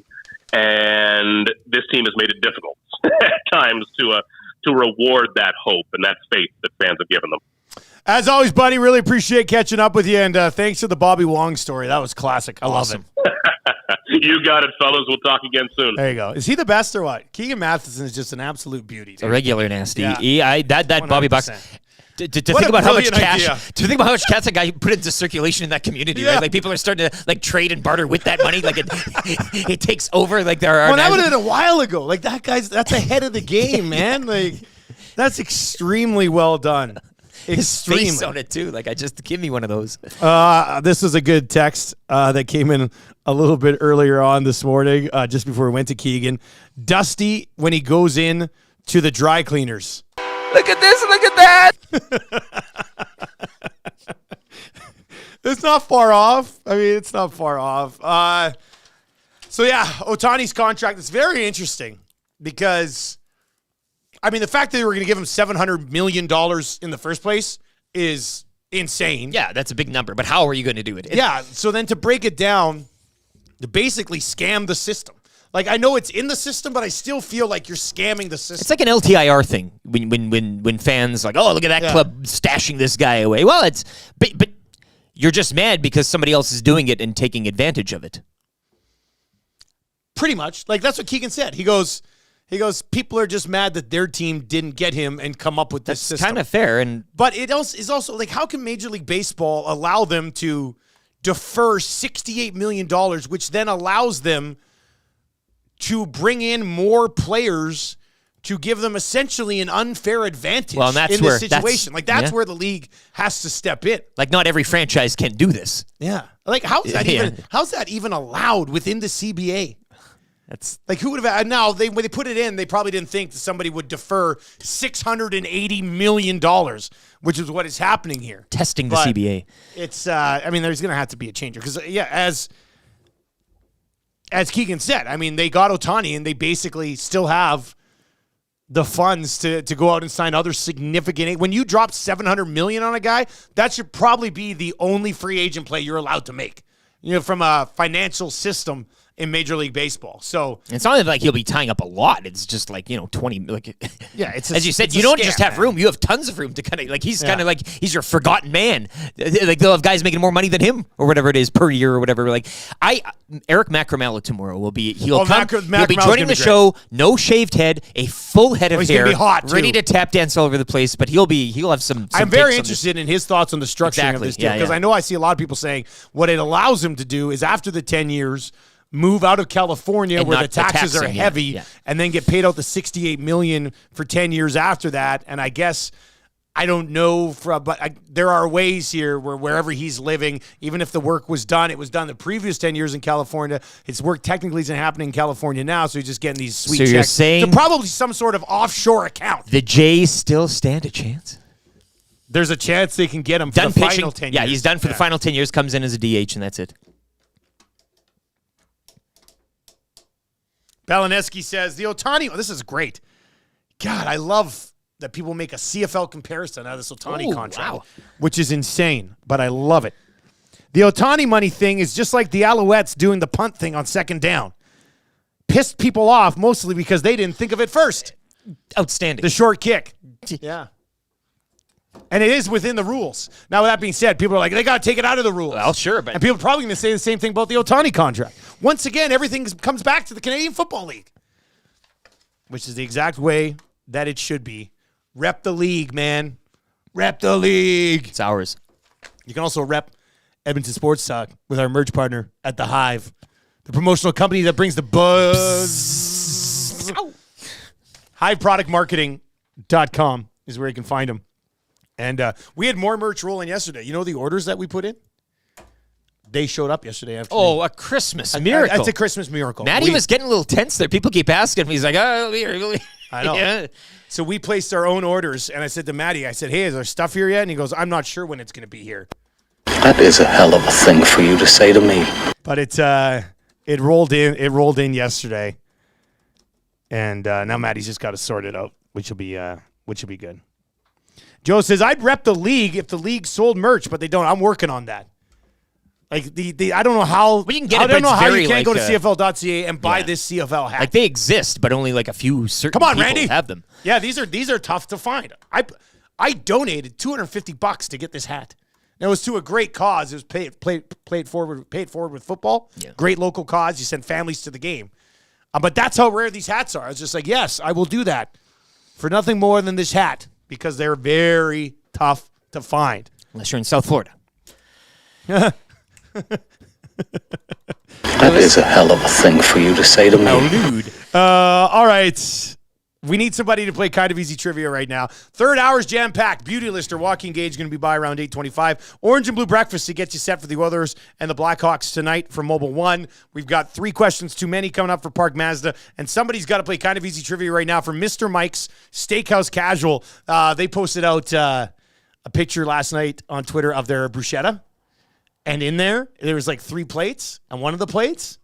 and this team has made it difficult at times to reward that hope and that faith that fans have given them. As always, buddy, really appreciate catching up with you, and thanks for the Bobby Wong story. That was classic. I love it. You got it, fellas. We'll talk again soon. There you go. Is he the best or what? Keegan Matheson is just an absolute beauty. Dude. A regular nasty. Yeah. That Bobby Bucks. To think about how much cash, that guy put into circulation in that community, right? Like people are starting to like trade and barter with that money. Like it takes over. Like there are. Well, that would have been a while ago. Like that's ahead of the game, man. Like that's extremely well done. His face on it too. Like just give me one of those. This is a good text that came in a little bit earlier on this morning, just before we went to Keegan. Dusty when he goes in to the dry cleaners. Look at this, look at that. It's not far off. I mean, it's not far off. So, yeah, Otani's contract is very interesting because, I mean, the fact that they were going to give him $700 million in the first place is insane. Yeah, that's a big number, but how are you going to do it? Yeah, so then to break it down, to basically scam the system. Like, I know it's in the system, but I still feel like you're scamming the system. It's like an LTIR thing when fans like, oh, look at that club stashing this guy away. Well, but you're just mad because somebody else is doing it and taking advantage of it. Pretty much. Like, that's what Keegan said. He goes, people are just mad that their team didn't get him and come up with this system. That's kind of fair. But it is also, like, how can Major League Baseball allow them to defer $68 million, which then allows them to bring in more players to give them essentially an unfair advantage in this situation. That's where the league has to step in. Like, not every franchise can do this. Yeah. Like, how's that even allowed within the CBA? That's like, who would have? Now, when they put it in, they probably didn't think that somebody would defer $680 million, which is what is happening here. Testing the CBA. It's, I mean, there's going to have to be a changer because, as Keegan said, I mean, they got Otani, and they basically still have the funds to go out and sign other significant. When you drop $700 million on a guy, that should probably be the only free agent play you're allowed to make. From a financial system in Major League Baseball. So it's not like he'll be tying up a lot. It's just like 20. Like it's as you said, you don't just have room. You have tons of room to kind of like he's kind of like he's your forgotten man. Like they'll have guys making more money than him or whatever it is per year or whatever. Like Eric Macramella tomorrow will be he'll be joining the show. No shaved head, a full head of hair, gonna be hot, ready to tap dance all over the place. But he'll have some. I'm very interested in his thoughts on the structuring of this deal because I know I see a lot of people saying what it allows him to do is after the 10 years. Move out of California where the taxes are heavy and then get paid out the $68 million for 10 years after that. And I guess, I don't know, there are ways here where wherever he's living, even if the work was done, it was done the previous 10 years in California. His work technically isn't happening in California now, so he's just getting these sweet checks. You're saying probably some sort of offshore account. The Jays still stand a chance? There's a chance they can get him for the final 10 years. Yeah, he's done for the final 10 years, comes in as a DH, and that's it. Balaneski says, the Otani, this is great. God, I love that people make a CFL comparison out of this Otani contract, which is insane, but I love it. The Otani money thing is just like the Alouettes doing the punt thing on second down. Pissed people off mostly because they didn't think of it first. Outstanding. The short kick. Yeah. And it is within the rules. Now, with that being said, people are like, they got to take it out of the rules. Well, sure. But and people are probably going to say the same thing about the Otani contract. Once again, everything comes back to the Canadian Football League, which is the exact way that it should be. Rep the league, man. Rep the league. It's ours. You can also rep Edmonton Sports Talk with our merch partner at The Hive, the promotional company that brings the buzz. HiveProductMarketing.com is where you can find them. And we had more merch rolling yesterday. You know the orders that we put in? They showed up yesterday afternoon. Oh, a Christmas miracle. That's a Christmas miracle. Maddie was getting a little tense there. People keep asking me. He's like, oh, here. I know. Yeah. So we placed our own orders, and I said to Maddie, I said, hey, is there stuff here yet? And he goes, I'm not sure when it's going to be here. That is a hell of a thing for you to say to me. But it rolled in. It rolled in yesterday. And now Maddie's just got to sort it out, which will be good. Joe says, I'd rep the league if the league sold merch, but they don't. I'm working on that. Like I don't know how we can get it. I don't know how you can't go to CFL.ca and buy this CFL hat. Like they exist, but only like a few certain people Randy. have them. Yeah, these are tough to find. I donated $250 to get this hat. Now, it was to a great cause. It was paid forward with football. Yeah. Great local cause. You send families to the game. But that's how rare these hats are. I was just like, yes, I will do that for nothing more than this hat because they're very tough to find. Unless you're in South Florida. That is a hell of a thing for you to say to me. All right. We need somebody to play kind of easy trivia right now. Third hour's jam-packed. Beauty lister Joaquin Gage going to be by around 8:25. Orange and blue breakfast to get you set for the Oilers and the Blackhawks tonight from Mobile One. We've got 3 questions too many coming up for Park Mazda. And somebody's got to play kind of easy trivia right now for Mr. Mike's Steakhouse Casual. They posted out a picture last night on Twitter of their bruschetta. And in there was like 3 plates. And one of the plates,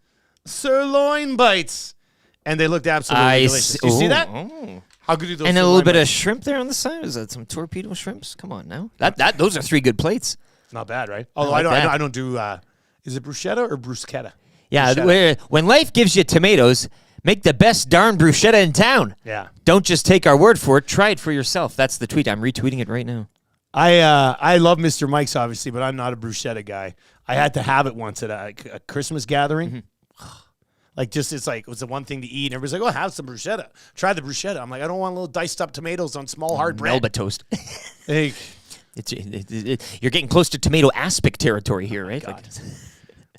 sirloin bites. And they looked absolutely delicious. Did you see that? Oh. How good are those? And a little bit of shrimp there on the side. Is that some torpedo shrimps? Come on now. Those are 3 good plates. Not bad, right? Although I don't do. Is it bruschetta or bruschetta? Yeah. Bruschetta. When life gives you tomatoes, make the best darn bruschetta in town. Yeah. Don't just take our word for it. Try it for yourself. That's the tweet. I'm retweeting it right now. I love Mr. Mike's obviously, but I'm not a bruschetta guy. I had to have it once at a Christmas gathering. Mm-hmm. It was the one thing to eat. And everybody's like, oh, have some bruschetta. Try the bruschetta. I'm like, I don't want little diced up tomatoes on small hard bread. Melba toast. Hey. You're getting close to tomato aspic territory here, right?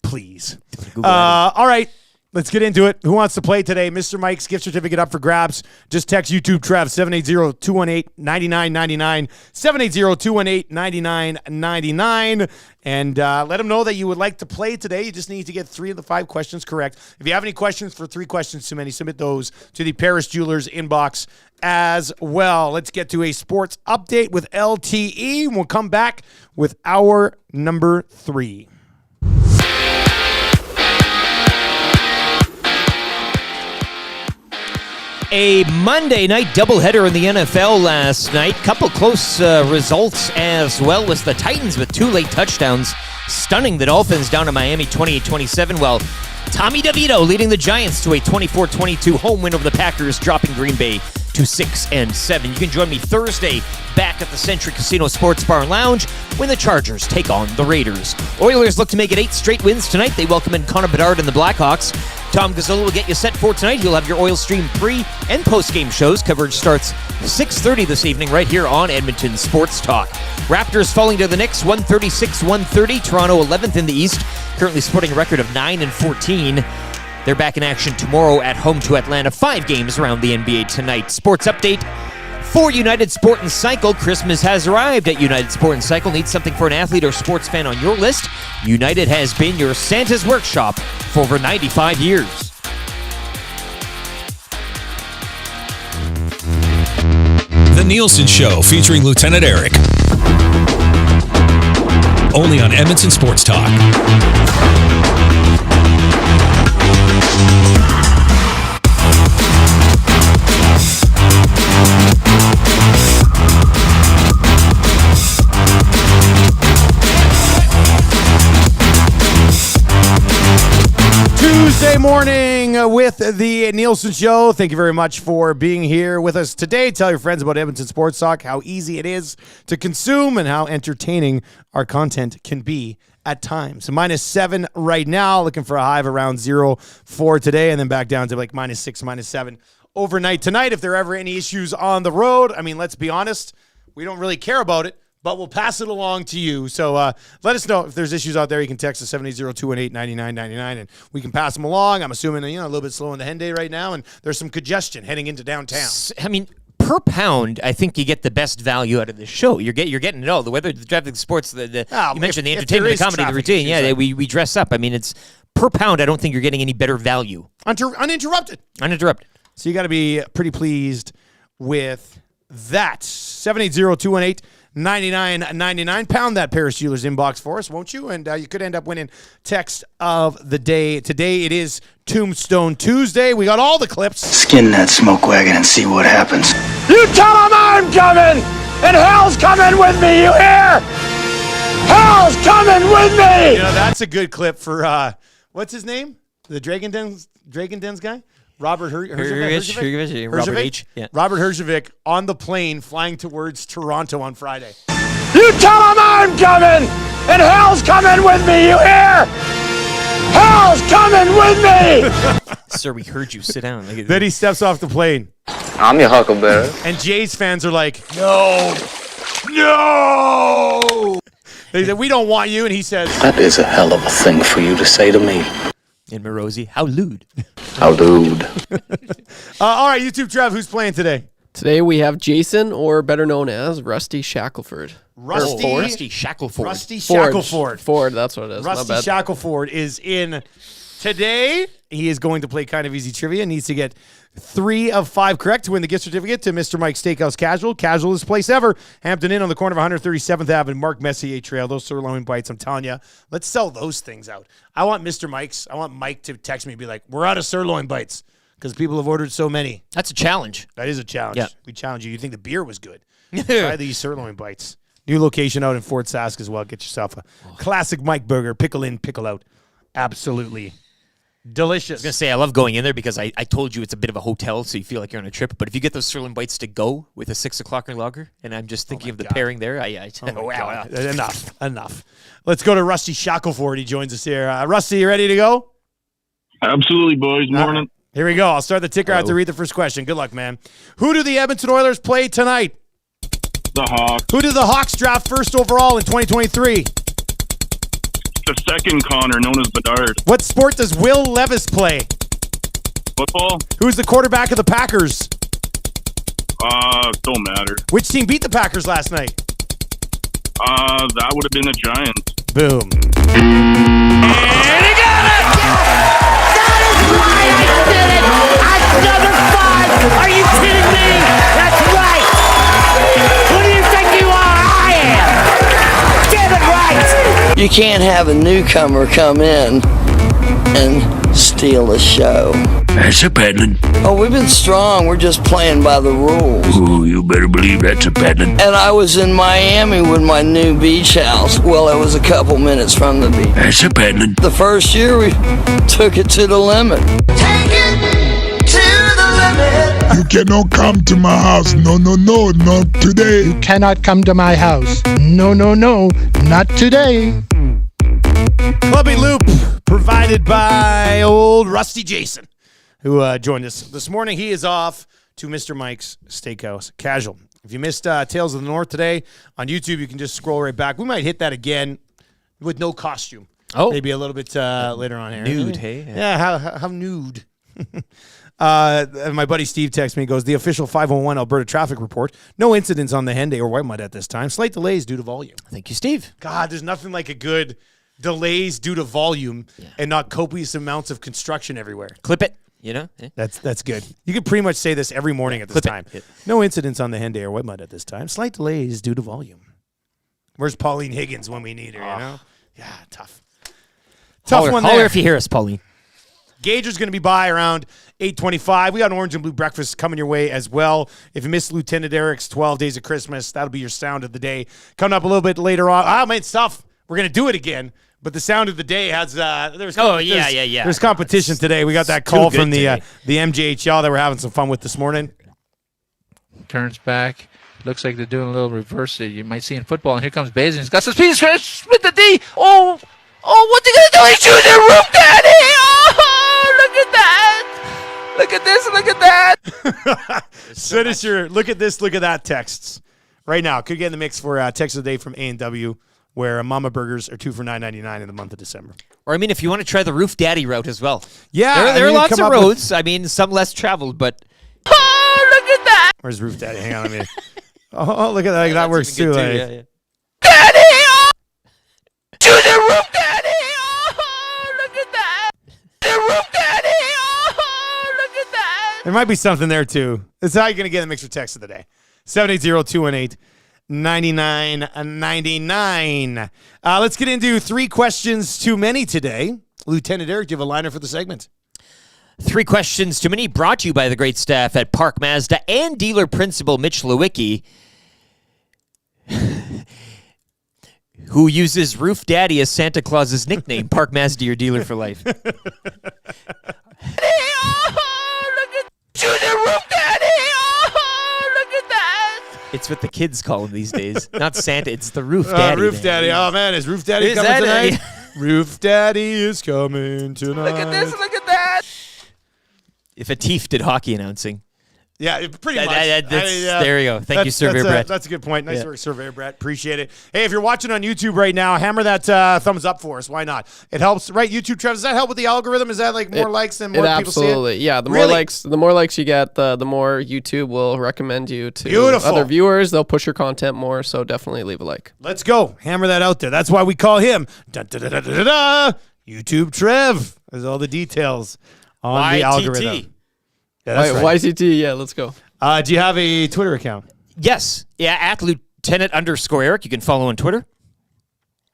Please. All right. Let's get into it. Who wants to play today? Mr. Mike's gift certificate up for grabs. Just text YouTube Trev 780-218-9999. 780-218-9999. And let them know that you would like to play today. You just need to get 3 of the 5 questions correct. If you have any questions for 3 questions too many, submit those to the Paris Jewelers inbox as well. Let's get to a sports update with LTE. We'll come back with hour number 3. A Monday night doubleheader in the NFL last night. Couple close results as well was the Titans with 2 late touchdowns, stunning the Dolphins down to Miami 28-27. Well, Tommy DeVito leading the Giants to a 24-22 home win over the Packers, dropping Green Bay to 6-7. You can join me Thursday back at the Century Casino Sports Bar and Lounge when the Chargers take on the Raiders. Oilers look to make it 8 straight wins tonight. They welcome in Connor Bedard and the Blackhawks. Tom Gazzola will get you set for tonight. He'll have your Oil Stream pre- and post-game shows. Coverage starts 6:30 this evening right here on Edmonton Sports Talk. Raptors falling to the Knicks 136-130. Toronto 11th in the East, currently sporting a record of 9-14. They're back in action tomorrow at home to Atlanta. 5 games around the NBA tonight. Sports update for United Sport and Cycle. Christmas has arrived at United Sport and Cycle. Need something for an athlete or sports fan on your list? United has been your Santa's workshop for over 95 years. The Nielsen Show featuring Lieutenant Eric. Only on Edmonton Sports Talk. Tuesday morning with the Nielsen Show. Thank you very much for being here with us today. Tell your friends about Edmonton Sports Talk, how easy it is to consume and how entertaining our content can be at times. So -7 right now, looking for a high of around 0 for today, and then back down to like -6, -7 overnight tonight. If there are ever any issues on the road, I mean, let's be honest, we don't really care about it, but we'll pass it along to you. So let us know if there's issues out there. You can text us 780-218-9999, and we can pass them along. I'm assuming, a little bit slow in the Henday right now, and there's some congestion heading into downtown. I mean, per pound, I think you get the best value out of the show. You're getting it all. The weather, the traffic, the sports, you mentioned the entertainment, the comedy, the routine. Yeah, we dress up. I mean, it's per pound. I don't think you're getting any better value. Uninterrupted. So you got to be pretty pleased with that. 780-218-9999. Pound that Paris Jewelers inbox for us, won't you? And you could end up winning text of the day. Today it is Tombstone Tuesday. We got all the clips. Skin that smoke wagon and see what happens. You tell them I'm coming, and hell's coming with me, you hear? Hell's coming with me! That's a good clip for, what's his name? The Dragon Dens guy? Robert Herjavec? Robert H. Yeah. Robert Herjavec on the plane flying towards Toronto on Friday. You tell him I'm coming, and hell's coming with me, you hear? Hell's coming with me! Sir, we heard you. Sit down. Then he steps off the plane. I'm your huckleberry. And Jays fans are like, no. They said, we don't want you. And he says, That is a hell of a thing for you to say to me. And Morosi, how lewd. How lewd. all right, YouTube Trev, who's playing today? Today we have Jason, or better known as Rusty Shackelford. Rusty Shackelford. Rusty Shackelford. Ford, that's what it is. Rusty Shackelford is in today. He is going to play Kind of Easy Trivia. Needs to get 3 of 5 correct to win the gift certificate to Mr. Mike's Steakhouse Casual. Casualest place ever. Hampton Inn on the corner of 137th Ave and Mark Messier Trail. Those sirloin bites, I'm telling you. Let's sell those things out. I want Mr. Mike's. I want Mike to text me and be like, we're out of sirloin bites because people have ordered so many. That's a challenge. That is a challenge. Yeah. We challenge you. You think the beer was good. Try these sirloin bites. New location out in Fort Sask as well. Get yourself a classic Mike burger. Pickle in, pickle out. Absolutely delicious. I was going to say, I love going in there because I told you it's a bit of a hotel, so you feel like you're on a trip. But if you get those sirloin bites to go with a 6 o'clocker lager, and I'm just thinking of the pairing there, wow. Enough. Let's go to Rusty Shackelford. He joins us here. Rusty, you ready to go? Absolutely, boys. Morning. Here we go. I'll start the ticker. I have to read the first question. Good luck, man. Who do the Edmonton Oilers play tonight? The Hawks. Who did the Hawks draft first overall in 2023? The second Connor, known as Bedard. What sport does Will Levis play? Football. Who's the quarterback of the Packers? Don't matter. Which team beat the Packers last night? That would have been the Giants. Boom. And he got it! That is why I did it! Another 5! Are you kidding me? That's right! Who do you think you are? I am! Get it right! You can't have a newcomer come in and steal the show. That's a paddling. Oh, we've been strong. We're just playing by the rules. Ooh, you better believe that's a paddling. And I was in Miami with my new beach house. Well, it was a couple minutes from the beach. That's a paddling. The first year we took it to the limit. Take it to the limit. You cannot come to my house. No, not today. You cannot come to my house. No, not today. Clubby Loop, provided by old Rusty Jason, who joined us this morning. He is off to Mr. Mike's Steakhouse Casual. If you missed Tales of the North today on YouTube, you can just scroll right back. We might hit that again with no costume. Oh. Maybe a little bit later on here. Nude, hey? Yeah, how nude. My buddy Steve texts me and goes, the official 501 Alberta traffic report. No incidents on the Henday or Whitemud at this time. Slight delays due to volume. Thank you, Steve. God, there's nothing like a good delays due to volume and not copious amounts of construction everywhere. Clip it. You know? That's good. You can pretty much say this every morning at this time. No incidents on the Henday or Whitemud at this time. Slight delays due to volume. Where's Pauline Higgins when we need her, you know? Yeah, tough. Tough one there. Holler if you hear us, Pauline. Gager's going to be by around 8:25. We got an orange and blue breakfast coming your way as well. If you missed Lieutenant Eric's 12 Days of Christmas, that'll be your sound of the day. Coming up a little bit later on. Man, stuff. We're going to do it again. But the sound of the day has there's There's competition today. We got that call from the MJHL that we're having some fun with this morning. Turns back. Looks like they're doing a little reverse that you might see in football. And here comes Basin. He's got some speed. Split the D. Oh, what's he going to do? He's shooting the roof, Daddy. Oh, look at that. Look at this. Look at that. Send us your look at this, look at that texts right now. Could get in the mix for text of the day from A&W, where Mama Burgers are 2 for $9.99 in the month of December. Or, I mean, if you want to try the Roof Daddy route as well. Yeah. There are lots of roads. I mean, some less traveled, but... Oh, look at that. Where's Roof Daddy? Hang on a minute. Oh, look at that. That works too. Daddy! Oh! To the roof, Daddy! Oh, look at that! The roof, Daddy! Oh, look at that! There might be something there, too. That's how you're going to get the mix for text of the day. 780-218-9999. Let's get into 3 questions too many today. Lieutenant Eric, do you have a liner for the segment? 3 questions too many, brought to you by the great staff at Park Mazda and dealer principal Mitch Lewicki, who uses Roof Daddy as Santa Claus's nickname. Park Mazda, your dealer for life. That's what the kids call him these days. Not Santa, it's the Roof Daddy. Roof man. Daddy. Oh, man, is Roof Daddy Is coming that tonight? Roof Daddy is coming tonight. Look at this, look at that. If a Teef did hockey announcing. Yeah, pretty much. There you go. Thank you, Surveyor Brett. That's a good point. Nice work, Surveyor Brett. Appreciate it. Hey, if you're watching on YouTube right now, hammer that thumbs up for us. Why not? It helps, right? YouTube, Trev, does that help with the algorithm? Is that like more likes and more people see it? Absolutely. Yeah, the more likes you get, the more YouTube will recommend you to other viewers. They'll push your content more, so definitely leave a like. Let's go. Hammer that out there. That's why we call him YouTube Trev. There's all the details on the algorithm. Yeah, that's right. YCT, yeah, let's go. Do you have a Twitter account? Yes. Yeah, at Lieutenant_Eric. You can follow on Twitter.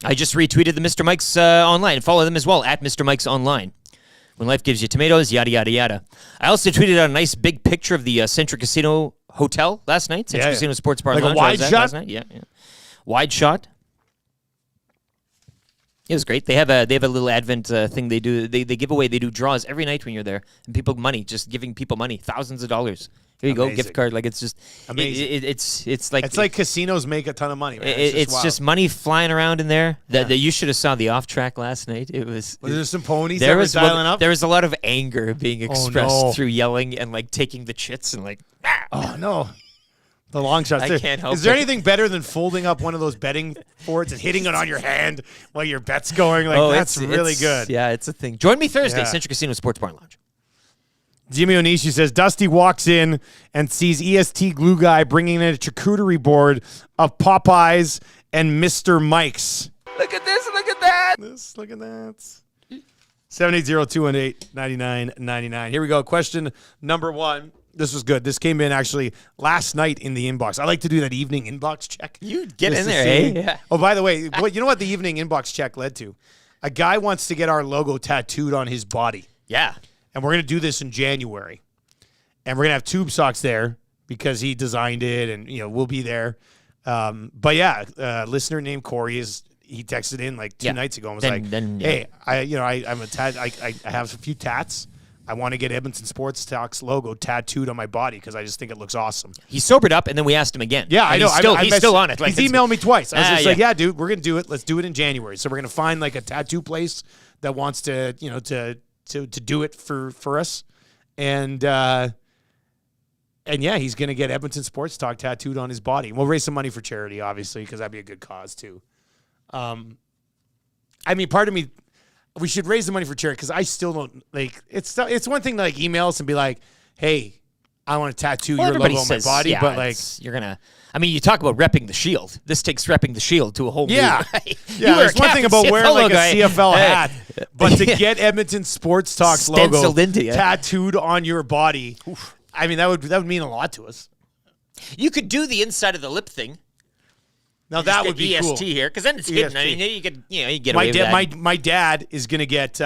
I just retweeted the Mr. Mike's online. Follow them as well, at Mr. Mike's online. When life gives you tomatoes, yada, yada, yada. I also tweeted out a nice big picture of the Centric Casino Hotel last night. Centric Casino Sports Bar like Lounge. A wide shot? Last night. Yeah. Wide shot. It was great. They have a little Advent thing they do. They give away. They do draws every night when you're there, and people money, just giving people money, thousands of dollars. Here you go, gift card. Like it's just amazing. It's like casinos make a ton of money. Man. It's just money flying around in there. That you should have saw the off track last night. Was there some ponies there that was were dialing up? There was a lot of anger being expressed through yelling and like taking the chits and like. Oh no. The long shots. I can't help Is there anything better than folding up one of those betting boards and hitting it on your hand while your bet's going? Like that's really good. Yeah, it's a thing. Join me Thursday, Central Casino Sports Bar Lounge. Jimmy Onishi says, Dusty walks in and sees EST Glue Guy bringing in a charcuterie board of Popeyes and Mr. Mike's. Look at this, look at that. Look at that. 780-218-9999. Here we go. Question number 1. This was good. This came in actually last night in the inbox. I like to do that evening inbox check. You get in there, eh? Yeah. Oh, by the way, you know what the evening inbox check led to? A guy wants to get our logo tattooed on his body. Yeah. And we're going to do this in January. And we're going to have Tube Socks there because he designed it and, we'll be there. But yeah, a listener named Corey he texted in like 2 nights ago and was hey, I have a few tats. I want to get Edmonton Sports Talks logo tattooed on my body because I just think it looks awesome. He sobered up, and then we asked him again. Yeah, I know. He's still on it. Like, he's emailed me twice. I was just like, yeah, dude, we're going to do it. Let's do it in January. So we're going to find like a tattoo place that wants to, to do it for us. And yeah, he's going to get Edmonton Sports Talk tattooed on his body. We'll raise some money for charity, obviously, because that'd be a good cause too. I mean, part of me, we should raise the money for charity because I still don't like. It's one thing to like email us and be like, "Hey, I want to tattoo your logo on my body," but like you're gonna. I mean, you talk about repping the Shield. This takes repping the Shield to a whole new. Yeah. There's one thing about wearing like a CFL hat, but to get Edmonton Sports Talks logo tattooed on your body, I mean that would mean a lot to us. You could do the inside of the lip thing. Now that would be EST cool. here, because then it's hidden. I mean, you get away with that. My dad is gonna get.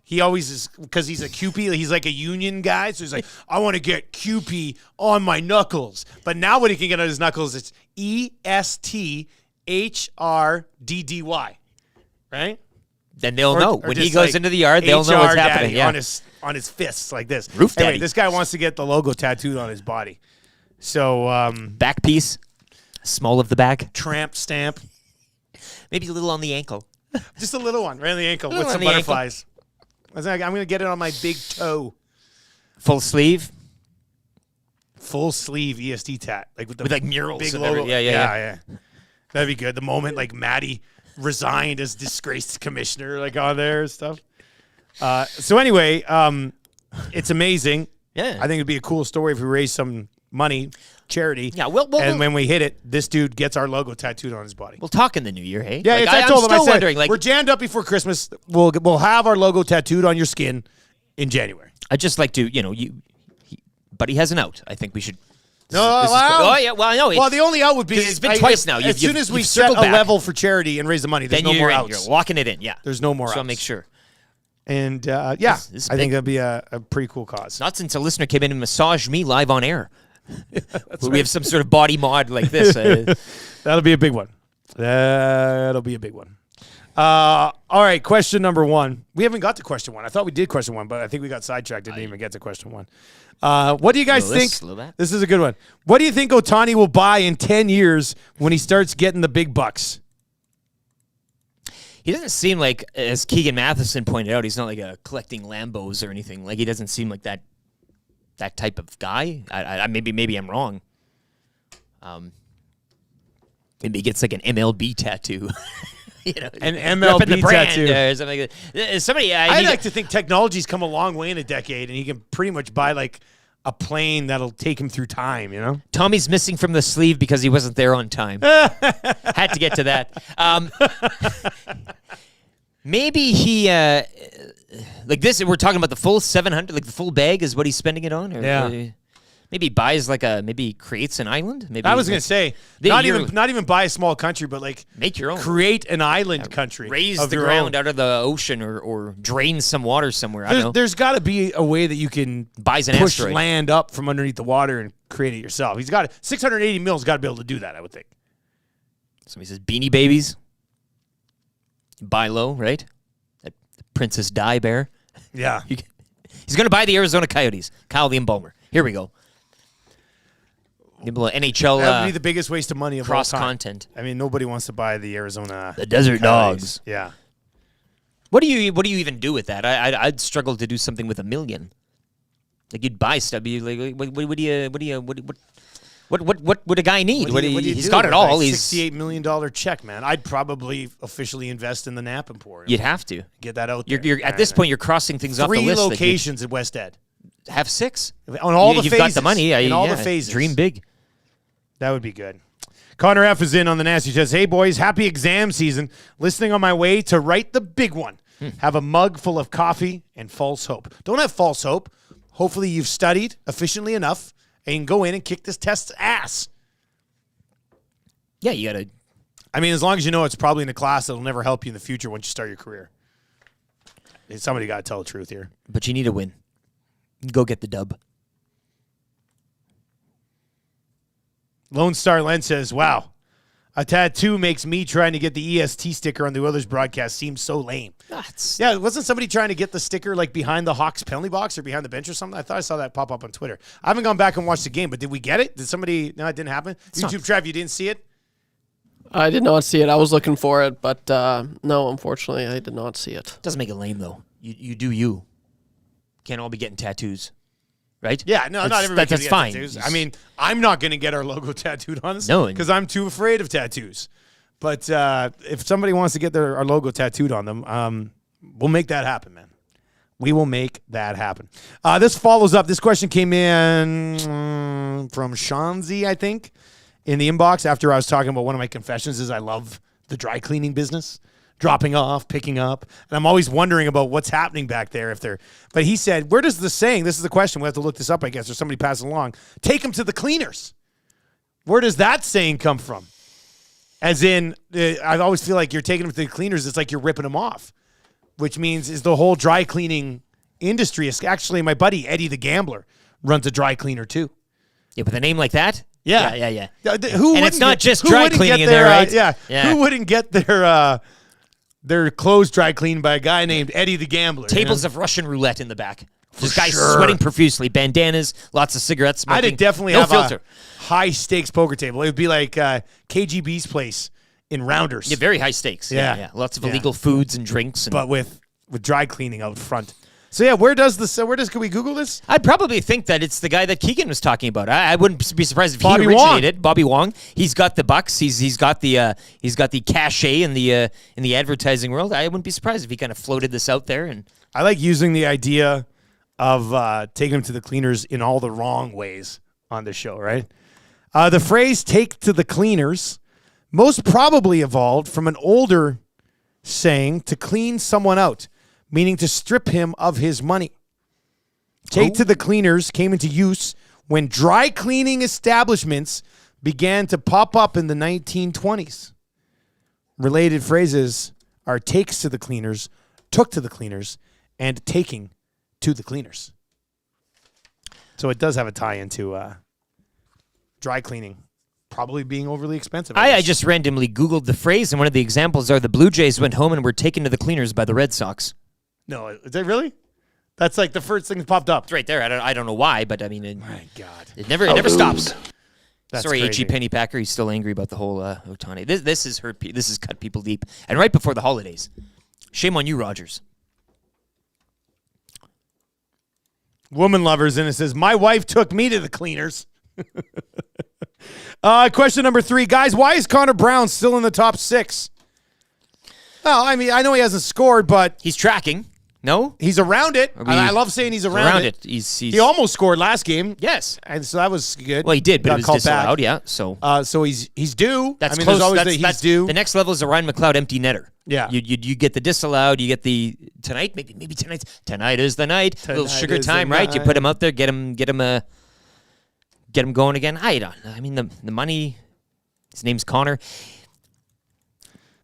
He always is because he's a QP. He's like a union guy, so he's like, I want to get QP on my knuckles. But now what he can get on his knuckles, it's ESTHRDDY, right? Then they'll know when he goes into the yard. They'll know what's happening. Yeah. on his fists like this. Roof Daddy. Anyway, this guy wants to get the logo tattooed on his body. So back piece. Small of the back. Tramp stamp. Maybe a little on the ankle. Just a little one, right on the ankle with some butterflies. I'm going to get it on my big toe. Full sleeve? Full sleeve EST tat. Like with like murals. Big logo. Yeah. That'd be good. The moment like Maddie resigned as disgraced commissioner like on there and stuff. So anyway, it's amazing. Yeah. I think it'd be a cool story if we raised some money. Charity. Yeah, when we hit it, this dude gets our logo tattooed on his body. We'll talk in the new year, hey? Yeah, like, I told him. I said, wondering, like, we're jammed up before Christmas. We'll have our logo tattooed on your skin in January. I'd just like to, but he has an out. I think we should. No, I know. Well, the only out would be it's been twice now. As soon as we set a level for charity and raise the money, there's no more outs. You're locking it in. Yeah, there's no more outs. So I'll make sure. And I think that'd be a pretty cool cause. Not since a listener came in and massaged me live on air. We have some sort of body mod like this. That'll be a big one. All right, question number 1. We haven't got to question 1. I thought we did question 1, but I think we got sidetracked. Didn't even get to question 1. What do you guys think? This is a good one. What do you think Otani will buy in 10 years when he starts getting the big bucks? He doesn't seem like, as Keegan Matheson pointed out, he's not like collecting Lambos or anything. Like, he doesn't seem like that type of guy. Maybe I'm wrong. Maybe he gets like an MLB tattoo. An MLB tattoo. Or something like that. Somebody, I'd like to think technology's come a long way in a decade, and he can pretty much buy like a plane that'll take him through time, you know? Tommy's missing from the sleeve because he wasn't there on time. Had to get to that. Maybe he, like this, we're talking about the full 700, like the full bag is what he's spending it on? Or maybe he buys maybe he creates an island? Maybe I was going to say, not even buy a small country, but like make your own. Create an island country. Raise the ground out of the ocean or drain some water somewhere. I don't know. There's got to be a way that you can push asteroid. Land up from underneath the water and create it yourself. He's got 680 mils, got to be able to do that, I would think. Somebody says Beanie Babies. Buy low, right? That Princess Di Bear. Yeah. He's going to buy the Arizona Coyotes. Kyle the Embalmer. Here we go. NHL. That would be the biggest waste of money of cross all time. content. I mean, nobody wants to buy the Arizona. The Desert Coyotes. Dogs. Yeah. What do you even do with that? I'd struggle to do something with $1 million. Like you'd buy stuff. What would a guy need? He's got it all. He's $68 million check, man. I'd probably officially invest in the Nap Emporium. You'd have to get that out there. You're at this point. You're crossing things off the list. 3 locations in West Ed. Have 6 on all the You've phases. got the money. In all the phases. Dream big. That would be good. Connor F is in on the Nasty. He says, "Hey boys, happy exam season. Listening on my way to write the big one. Have a mug full of coffee and false hope. Don't have false hope. Hopefully you've studied efficiently enough and you can go in and kick this test's ass." Yeah, you gotta. I mean, as long as you know it's probably in a class that'll never help you in the future once you start your career. Somebody got to tell the truth here. But you need a win. Go get the dub. Lone Star Len says, "Wow, a tattoo makes me trying to get the EST sticker on the Oilers broadcast seem so lame." Yeah, wasn't somebody trying to get the sticker like behind the Hawks penalty box or behind the bench or something? I thought I saw that pop up on Twitter. I haven't gone back and watched the game, but did we get it? Did somebody? No, it didn't happen. YouTube Trav, you didn't see it? I did not see it. I was looking for it, but no, unfortunately, I did not see it. Doesn't make it lame though. You do you. Can't all be getting tattoos. Right? Yeah, no, not everybody. That's fine. Tattoos. I mean, I'm not going to get our logo tattooed on us. No, because I'm too afraid of tattoos. But if somebody wants to get our logo tattooed on them, we'll make that happen, man. We will make that happen. This follows up. This question came in from Shanzi, I think, in the inbox after I was talking about one of my confessions is I love the dry cleaning business. Dropping off, picking up. And I'm always wondering about what's happening back there. But he said, where does the saying, this is the question, we have to look this up, I guess, or somebody pass it along, take them to the cleaners. Where does that saying come from? As in, I always feel like you're taking them to the cleaners, it's like you're ripping them off, which means is the whole dry cleaning industry. Actually, my buddy, Eddie the Gambler, runs a dry cleaner too. Yeah, with a name like that? Yeah. Yeah. And it's not just dry cleaning in there, right? Yeah. Who wouldn't get their clothes dry cleaned by a guy named Eddie the Gambler? Tables of Russian roulette in the back. This guy's sweating profusely. Bandanas, lots of cigarettes smoking. I'd definitely no have filter. A high-stakes poker table. It would be like KGB's place in Rounders. Yeah, very high stakes. Yeah. Lots of illegal foods and drinks. But with dry cleaning out front. So, yeah, can we Google this? I'd probably think that it's the guy that Keegan was talking about. I wouldn't be surprised if Bobby he originated. Bobby Wong. He's got the bucks. He's got the cachet in the advertising world. I wouldn't be surprised if he kind of floated this out there. And I like using the idea of taking them to the cleaners in all the wrong ways on the show, right? The phrase "take to the cleaners" most probably evolved from an older saying to clean someone out, meaning to strip him of his money. Take to the cleaners came into use when dry cleaning establishments began to pop up in the 1920s. Related phrases are takes to the cleaners, took to the cleaners, and taking to the cleaners. So it does have a tie into dry cleaning probably being overly expensive. I just randomly Googled the phrase, and one of the examples are the Blue Jays went home and were taken to the cleaners by the Red Sox. No, is it really? That's like the first thing that popped up. It's right there. I don't know why, but I mean, My God. it never stops. That's Sorry, crazy. H.E. Pennypacker. He's still angry about the whole Otani. This has hurt. This has cut people deep, and right before the holidays. Shame on you, Rogers. Woman lovers, and it says, my wife took me to the cleaners. Question number 3. Guys, why is Connor Brown still in the top 6? Well, I mean, I know he hasn't scored, but... He's tracking. No? He's around it. I love saying he's around it. He almost scored last game. Yes. And so that was good. Well, he did, but it was called disallowed, back. yeah. So he's due. That's I mean, close. There's always he's due. The next level is a Ryan McLeod empty netter. Yeah. You get the disallowed. You get the tonight. Maybe tonight is the night. A little sugar time, right? You put him out there, get him going again. I mean the money. His name's Connor.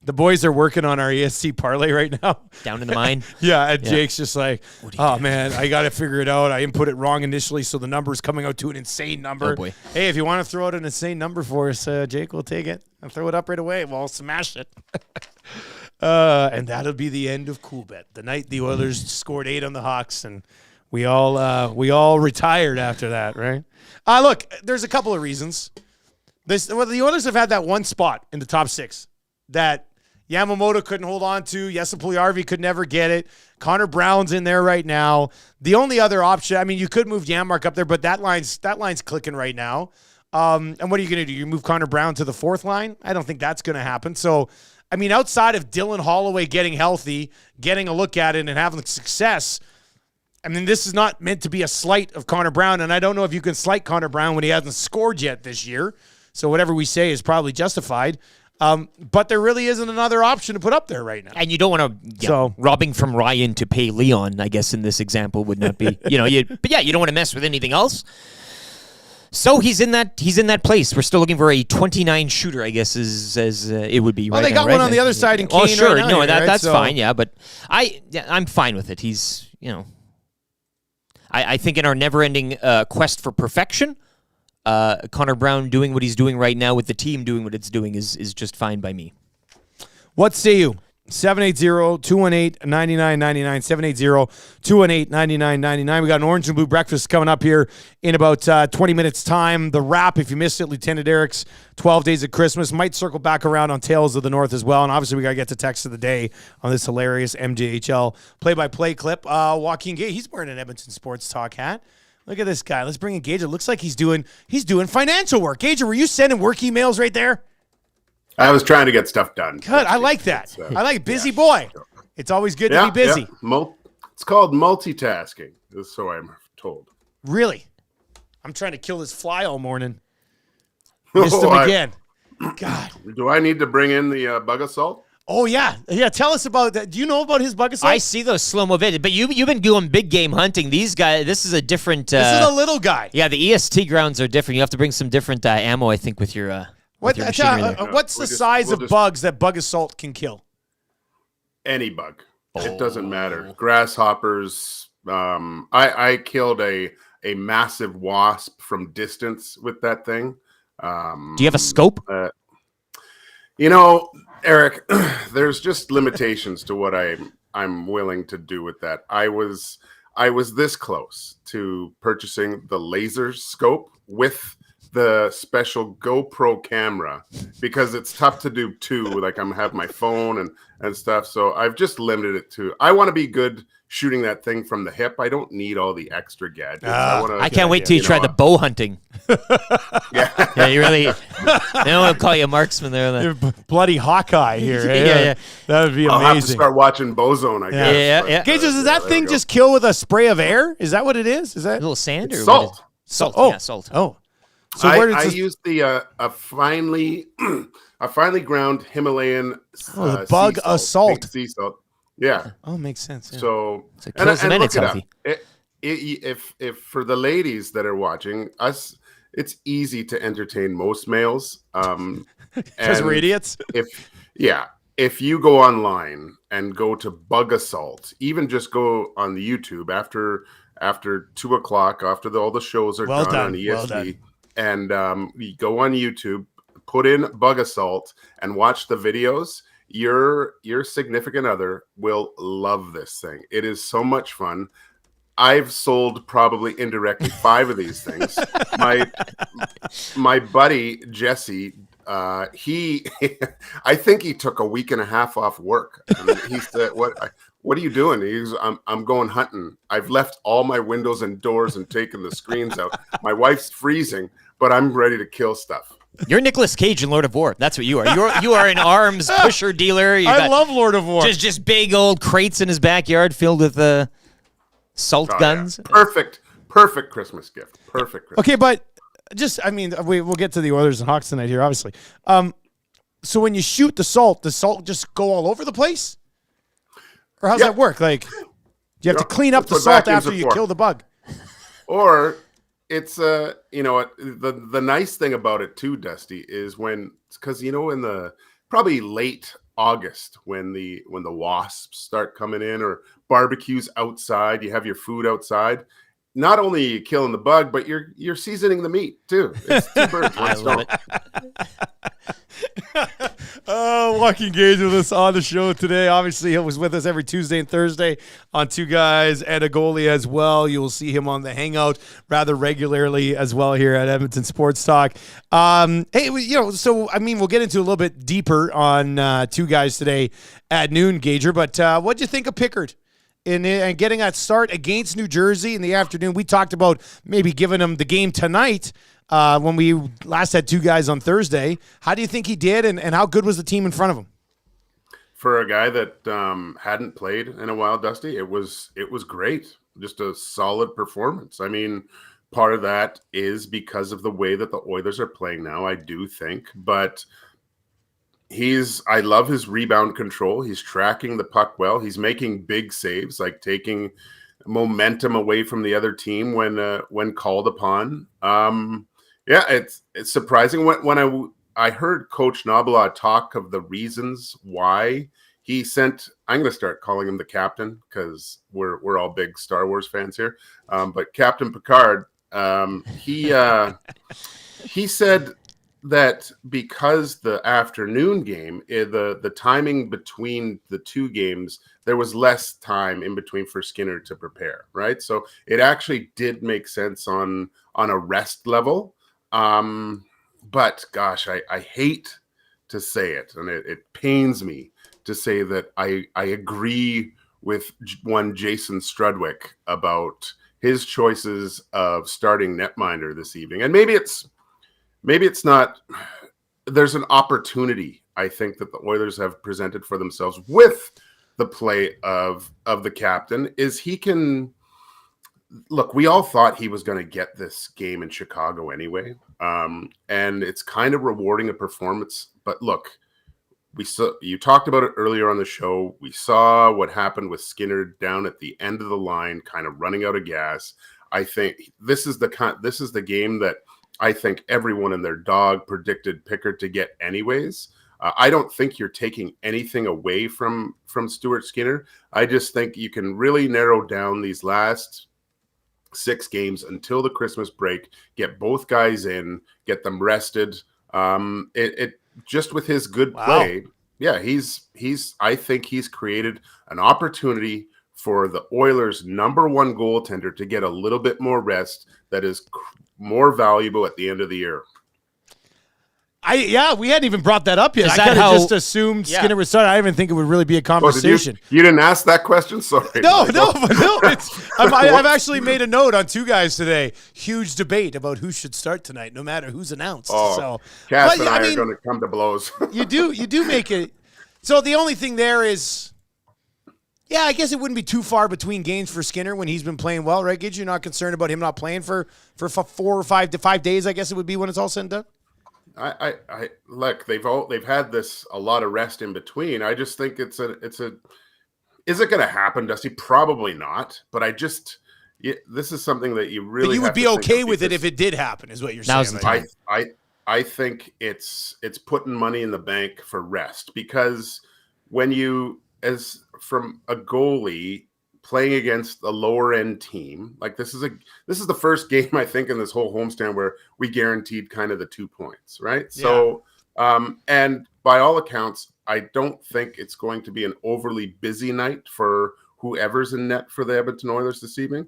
The boys are working on our ESC parlay right now. Down in the mine? Yeah, and Jake's just like, oh, man, I got to figure it out. I input it wrong initially, so the number's coming out to an insane number. Oh, boy. Hey, if you want to throw out an insane number for us, Jake, we'll take it. I'll throw it up right away. We'll smash it. And that'll be the end of Cool Bet. The night the Oilers scored 8 on the Hawks, and we all retired after that, right? Look, there's a couple of reasons. The Oilers have had that one spot in the top 6 that Yamamoto couldn't hold on to. Jesse Puljujarvi could never get it. Connor Brown's in there right now. The only other option, I mean, you could move Janmark up there, but that line's clicking right now. And what are you going to do? You move Connor Brown to the 4th line? I don't think that's going to happen. So, I mean, outside of Dylan Holloway getting healthy, getting a look at it, and having success, I mean, this is not meant to be a slight of Connor Brown, and I don't know if you can slight Connor Brown when he hasn't scored yet this year. So whatever we say is probably justified. But there really isn't another option to put up there right now. And you don't want to, robbing from Ryan to pay Leon, I guess in this example would not be, but you don't want to mess with anything else. So he's in that place. We're still looking for a 29 shooter, I guess, as it would be. Well, right they got now, one on the other side in Kane. Oh, sure, right now, that's right? fine, yeah. But I'm fine with it. He's, I think in our never-ending quest for perfection, Connor Brown doing what he's doing right now with the team doing what it's doing is just fine by me. What say you? 780-218-9999. 780-218-9999. We got an Orange and Blue breakfast coming up here in about 20 minutes' time. The wrap, if you missed it, Lieutenant Eric's 12 Days of Christmas. Might circle back around on Tales of the North as well. And obviously, we got to get to text of the day on this hilarious MJHL play-by-play clip. Joaquin Gage, he's wearing an Edmonton Sports Talk hat. Look at this guy. Let's bring in Gager. It looks like he's doing financial work. Gager, were you sending work emails right there? I was trying to get stuff done. Good. I like that. I like busy boy. It's always good to be busy. Yeah. It's called multitasking, so I'm told. Really? I'm trying to kill this fly all morning. Missed him again. God. Do I need to bring in the bug assault? Oh, yeah. Yeah, tell us about that. Do you know about his bug assault? I see those slow-mo videos, but you've been doing big game hunting. These guys, this is a different... this is a little guy. Yeah, the EST grounds are different. You have to bring some different ammo, I think, with your... What's the size of bugs that bug assault can kill? Any bug. It doesn't matter. Grasshoppers. I killed a massive wasp from distance with that thing. Do you have a scope? Eric, there's just limitations to what I'm willing to do with that. I was this close to purchasing the laser scope with the special GoPro camera because it's tough to do two. Like I'm have my phone and stuff. So I've just limited it to, I want to be good shooting that thing from the hip. I don't need all the extra gadgets. I can't wait till you try the bow hunting. Yeah, you really, they will call you a marksman there. You're bloody Hawkeye here. Yeah. That would be amazing. I'll have to start watching Bozone, I guess. Yeah. Gage, does that thing just kill with a spray of air? Is that what it is? Is that a little sand or salt? Salt. Oh, yeah, salt. Oh. So I use the a finely ground Himalayan the bug assault. Sea salt. Yeah. Oh, makes sense. Yeah. So it kills them and it's healthy. If for the ladies that are watching us, it's easy to entertain most males. Because we're idiots. If you go online and go to bug assault, even just go on the YouTube after 2:00, after all the shows are done on ESP. And you go on YouTube, put in Bug Assault and watch the videos, your significant other will love this thing. It is so much fun. I've sold probably indirectly 5 of these things. My buddy Jesse, I think he took a week and a half off work. And he said, "What are you doing?" I'm going hunting. I've left all my windows and doors and taken the screens out. My wife's freezing, but I'm ready to kill stuff. You're Nicolas Cage in Lord of War. That's what you are. You are an arms pusher dealer. I love Lord of War. Just big old crates in his backyard filled with salt guns. Yeah. Perfect Christmas gift. Perfect Christmas. Okay, but we'll get to the Oilers and Hawks tonight here, obviously. So when you shoot the salt, does salt just go all over the place? Or how's that work? Like, do you have to clean up the salt after you kill the bug? Or it's the nice thing about it too, Dusty, is because in the probably late August when the wasps start coming in, or barbecues outside, you have your food outside. Not only are you killing the bug, but you're seasoning the meat too. It's 2 birds, 1 stone. Joaquin Gage with us on the show today. Obviously, he was with us every Tuesday and Thursday on Two Guys and a Goalie as well. You will see him on the Hangout rather regularly as well here at Edmonton Sports Talk. We'll get into a little bit deeper on Two Guys today at noon, Gager. But what'd you think of Pickard? And getting that start against New Jersey in the afternoon? We talked about maybe giving him the game tonight when we last had Two Guys on Thursday. How do you think he did, and how good was the team in front of him? For a guy that hadn't played in a while, Dusty, it was great. Just a solid performance. I mean, part of that is because of the way that the Oilers are playing now, I do think. But I love his rebound control. He's tracking the puck well. He's making big saves, like taking momentum away from the other team when called upon. It's surprising when I heard Coach Nobila talk of the reasons why he sent. I'm going to start calling him the captain because we're all big Star Wars fans here. But Captain Picard, he said that because the afternoon game, the timing between the 2 games, there was less time in between for Skinner to prepare, right? So it actually did make sense on a rest level. But gosh, I hate to say it, and it pains me to say that I agree with one Jason Strudwick about his choices of starting netminder this evening. And maybe it's not. There's an opportunity, I think, that the Oilers have presented for themselves with the play of the captain. Is he can look. We all thought he was going to get this game in Chicago anyway, and it's kind of rewarding a performance. But look, you talked about it earlier on the show. We saw what happened with Skinner down at the end of the line, kind of running out of gas. I think this is the game that I think everyone and their dog predicted Pickard to get anyways. I don't think you're taking anything away from Stuart Skinner. I just think you can really narrow down these last 6 games until the Christmas break, get both guys in, get them rested. It just with his good play. Yeah, I think he's created an opportunity for the Oilers' number 1 goaltender to get a little bit more rest that is more valuable at the end of the year. We hadn't even brought that up yet. I kind of just assumed Skinner would start. I didn't even think it would really be a conversation. You didn't ask that question? Sorry. No. I've actually made a note on Two Guys today. Huge debate about who should start tonight, no matter who's announced. Cass and I are going to come to blows. You do make it. So the only thing there is, I guess it wouldn't be too far between games for Skinner when he's been playing well, right, Gage? You're not concerned about him not playing for 4 or 5 days, I guess it would be when it's all said and done? I look, they've had a lot of rest in between. I just think is it going to happen, Dusty? Probably not. But this is something that you really. But you would be okay with it if it did happen, is what you're saying. I think it's putting money in the bank for rest, because when you, as from a goalie playing against a lower end team, like this is the first game I think in this whole homestand where we guaranteed kind of the 2 points, right? So And by all accounts, I don't think it's going to be an overly busy night for whoever's in net for the Edmonton Oilers this evening.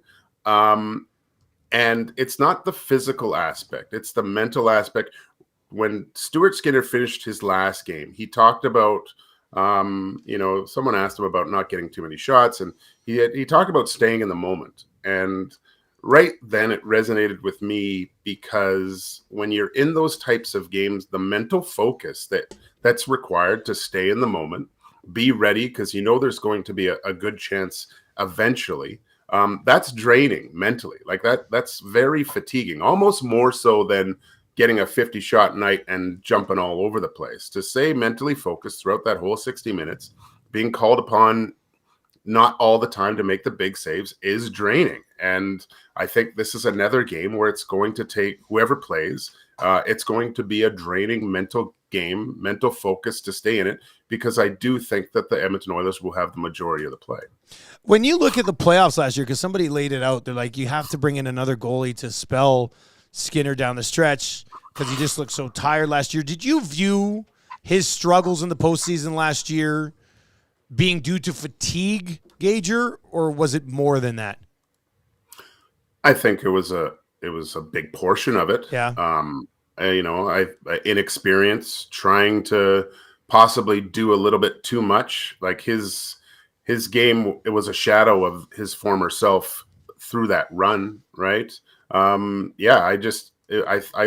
And it's not the physical aspect, it's the mental aspect. When Stuart Skinner finished his last game, he talked about, someone asked him about not getting too many shots, and he talked about staying in the moment. And right then it resonated with me, because when you're in those types of games, the mental focus that's required to stay in the moment, be ready, because there's going to be a good chance eventually. That's draining mentally. Like that's very fatiguing, almost more so than getting a 50-shot night and jumping all over the place. To stay mentally focused throughout that whole 60 minutes, being called upon not all the time to make the big saves is draining. And I think this is another game where it's going to take whoever plays, it's going to be a draining mental game, mental focus to stay in it, because I do think that the Edmonton Oilers will have the majority of the play. When you look at the playoffs last year, because somebody laid it out, they're like, you have to bring in another goalie to spell Skinner down the stretch because he just looked so tired last year. Did you view his struggles in the postseason last year being due to fatigue, Gager, or was it more than that? I think it was a big portion of it. Yeah. Inexperience, trying to possibly do a little bit too much. Like his game, it was a shadow of his former self through that run, right? I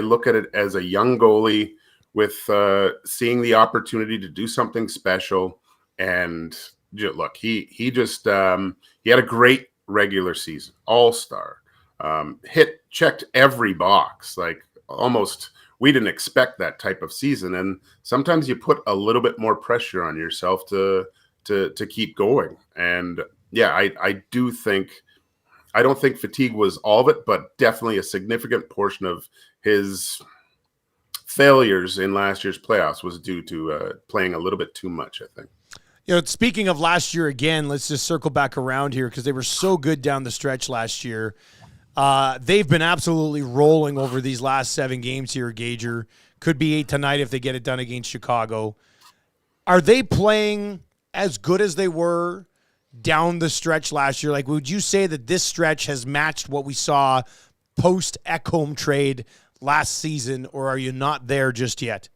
look at it as a young goalie with seeing the opportunity to do something special. And look, he had a great regular season, all-star, checked every box, like almost. We didn't expect that type of season, and sometimes you put a little bit more pressure on yourself to keep going. And I don't think fatigue was all of it, but definitely a significant portion of his failures in last year's playoffs was due to playing a little bit too much, I think. Speaking of last year again, let's just circle back around here because they were so good down the stretch last year. They've been absolutely rolling over these last 7 games here, Gager. Could be 8 tonight if they get it done against Chicago. Are they playing as good as they were down the stretch last year? Like, would you say that this stretch has matched what we saw post-Ekholm trade last season, or are you not there just yet?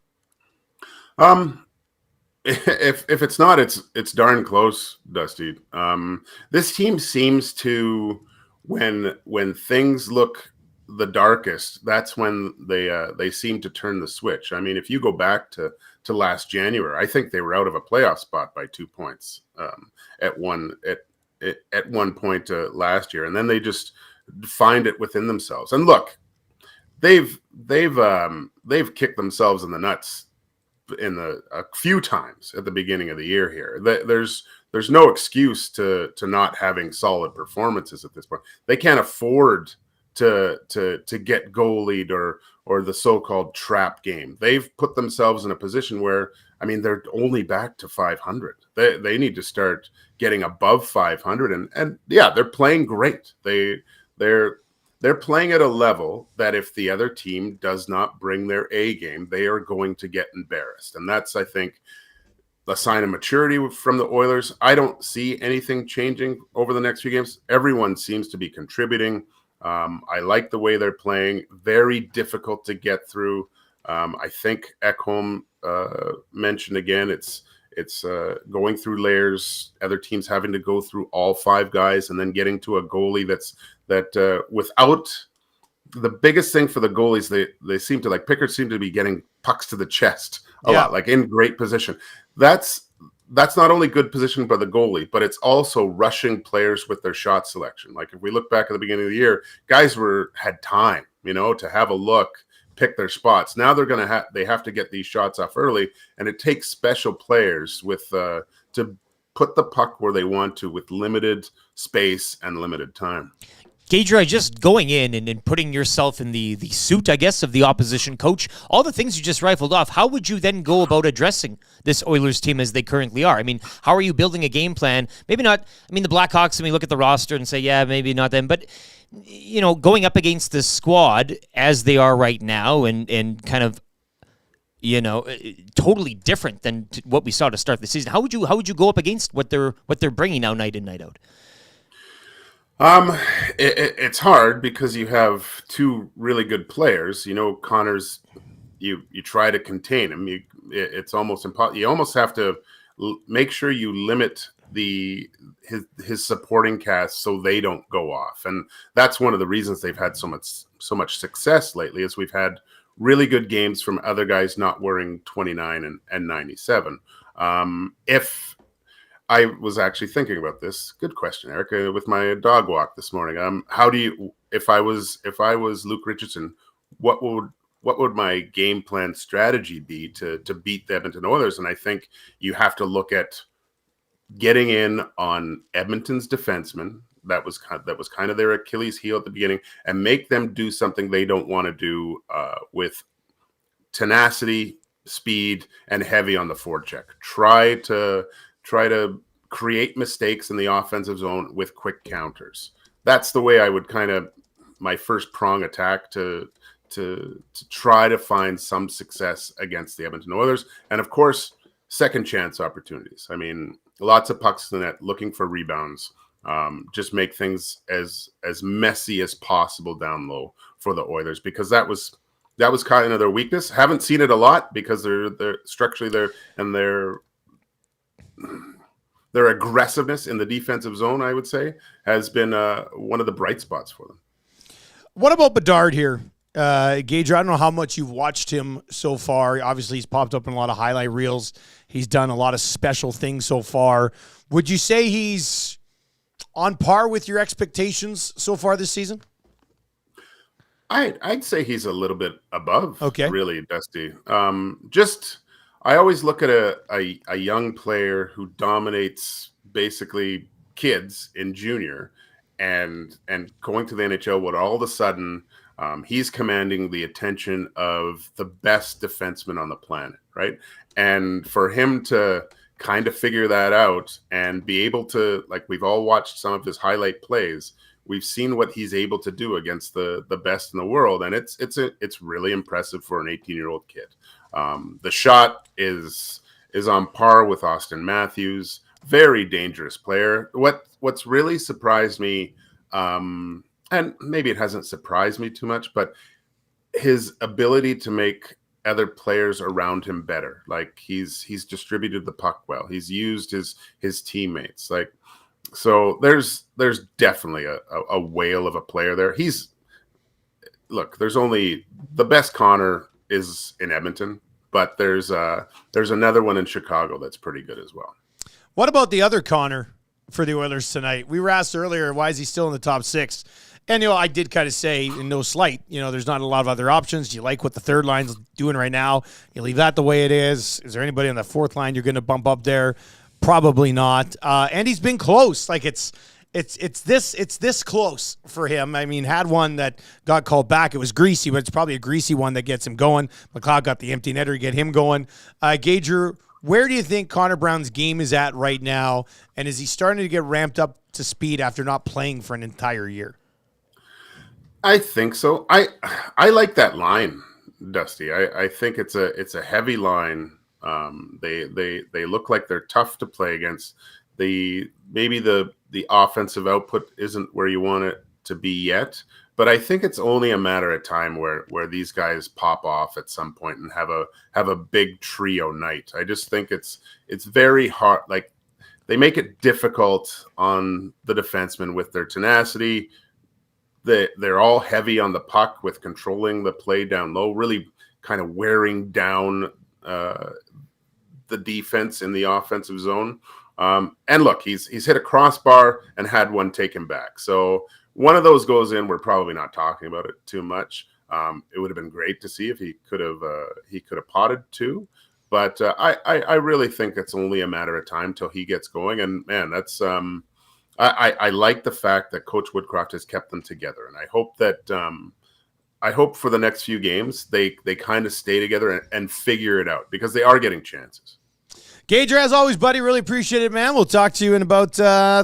If it's not, it's darn close, Dusty. This team seems to, when things look the darkest, that's when they seem to turn the switch. I mean, if you go back to last January, I think they were out of a playoff spot by 2 points at one point last year, and then they just find it within themselves. And look, they've kicked themselves in the nuts a few times at the beginning of the year here. There's no excuse to not having solid performances at this point. They can't afford to get goalied or the so-called trap game. They've put themselves in a position where, I mean, they're only back to 500. They need to start getting above 500, and they're playing great. They're playing at a level that if the other team does not bring their A game, they are going to get embarrassed. And that's, I think, a sign of maturity from the Oilers. I don't see anything changing over the next few games. Everyone seems to be contributing. I like the way they're playing. Very difficult to get through. I think Ekholm mentioned again, it's going through layers, other teams having to go through all 5 guys and then getting to a goalie that without the biggest thing for the goalies, they seem to, like, Pickard seemed to be getting pucks to the chest a lot, like in great position. That's not only good position by the goalie, but it's also rushing players with their shot selection. Like if we look back at the beginning of the year, guys had time, to have a look, pick their spots. Now they have to get these shots off early, and it takes special players with to put the puck where they want to with limited space and limited time. Gager, just going in and putting yourself in the suit, I guess, of the opposition coach, all the things you just rifled off, how would you then go about addressing this Oilers team as they currently are? I mean, how are you building a game plan? Maybe not, the Blackhawks, look at the roster and say, yeah, maybe not them, but, going up against this squad as they are right now and kind of, totally different than what we saw to start the season. How would you go up against what they're bringing now night in, night out? It's hard because you have two really good players. Connor's. You try to contain him. It's almost impossible. You almost have to make sure you limit his supporting cast so they don't go off, and that's one of the reasons they've had so much success lately. Is we've had really good games from other guys not wearing 29 and 97. If I was actually thinking about this, good question, Eric, with my dog walk this morning. How do you? If I was Luke Richardson, what would my game plan strategy be to beat the Edmonton Oilers? And I think you have to look at getting in on Edmonton's defensemen. That was kind of their Achilles heel at the beginning, and make them do something they don't want to do with tenacity, speed, and heavy on the forecheck. Try to create mistakes in the offensive zone with quick counters. That's the way I would my first prong attack to try to find some success against the Edmonton Oilers. And of course, second chance opportunities. I mean, lots of pucks in the net, looking for rebounds. Just make things as messy as possible down low for the Oilers, because that was kind of their weakness. Haven't seen it a lot because they're structurally their aggressiveness in the defensive zone, I would say, has been one of the bright spots for them. What about Bedard here? Gager, I don't know how much you've watched him so far. Obviously, he's popped up in a lot of highlight reels. He's done a lot of special things so far. Would you say he's on par with your expectations so far this season? I'd say he's a little bit above, really, Dusty. I always look at a young player who dominates basically kids in junior and going to the NHL, what all of a sudden he's commanding the attention of the best defenseman on the planet, right? And for him to kind of figure that out and be able to, like, we've all watched some of his highlight plays. We've seen what he's able to do against the best in the world, and it's really impressive for an 18-year-old kid. The shot is on par with Austin Matthews. Very dangerous player. What's really surprised me, and maybe it hasn't surprised me too much, but his ability to make other players around him better. Like he's distributed the puck well. He's used his teammates. Like, so there's definitely a whale of a player there. There's only the best Connor is in Edmonton, but there's another one in Chicago that's pretty good as well. What about the other Connor for the Oilers tonight? We were asked earlier, why is he still in the top six? And, I did kind of say, in no slight, there's not a lot of other options. Do you like what the third line's doing right now? You leave that the way it is. Is there anybody on the fourth line you're going to bump up there? Probably not. And he's been close. Like it's this close for him. I mean, had one that got called back. It was greasy, but it's probably a greasy one that gets him going. McLeod got the empty netter to get him going. Gager, where do you think Connor Brown's game is at right now? And is he starting to get ramped up to speed after not playing for an entire year? I think so. I like that line, Dusty. I think it's a heavy line. They look like they're tough to play against. Maybe the offensive output isn't where you want it to be yet, but I think it's only a matter of time where these guys pop off at some point and have a big trio night. I just think it's very hard. Like, they make it difficult on the defensemen with their tenacity. They're all heavy on the puck with controlling the play down low, really kind of wearing down the defense in the offensive zone. And look, he's hit a crossbar and had one taken back. So one of those goes in. We're probably not talking about it too much. It would have been great to see if he could have potted two. But I really think it's only a matter of time till he gets going. And man, that's I like the fact that Coach Woodcroft has kept them together, and I hope that for the next few games they kind of stay together and figure it out, because they are getting chances. Gager, as always, buddy, really appreciate it, man. We'll talk to you in about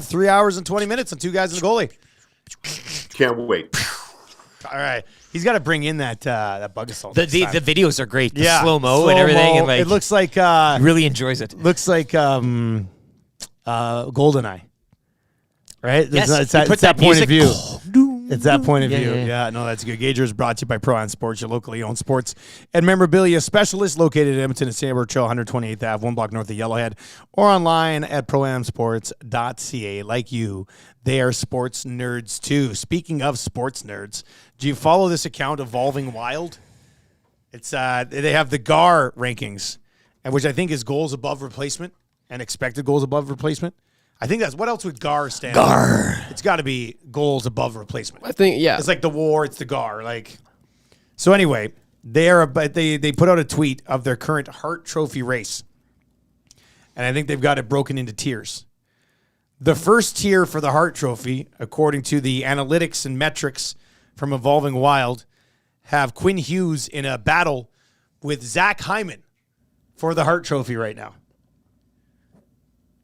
3 hours and 20 minutes on Two Guys and a Goalie. Can't wait. All right. He's got to bring in that bug assault. The videos are great. The Yeah, slow-mo and everything. And like, it looks like... he really enjoys it. Looks like GoldenEye. Right? Yes, It's that put that point of music. view. It's that point of view. Yeah. Yeah, no, that's good. Gager is brought to you by Pro On Sports, your locally owned sports and memorabilia specialist located in Edmonton and Sandwich Trail, 128th Ave, 1 block north of Yellowhead, or online at proamsports.ca. Like you, they are sports nerds too. Speaking of sports nerds, do you follow this account, Evolving Wild? It's they have the GAR rankings, and which I think is goals above replacement and expected goals above replacement. I think that's what else would GAR stand for? GAR. It's got to be goals above replacement. I think, yeah. It's like the war, it's the GAR. Like, so anyway, they put out a tweet of their current Hart Trophy race, and I think they've got it broken into tiers. The first tier for the Hart Trophy, according to the analytics and metrics from Evolving Wild, have Quinn Hughes in a battle with Zach Hyman for the Hart Trophy right now.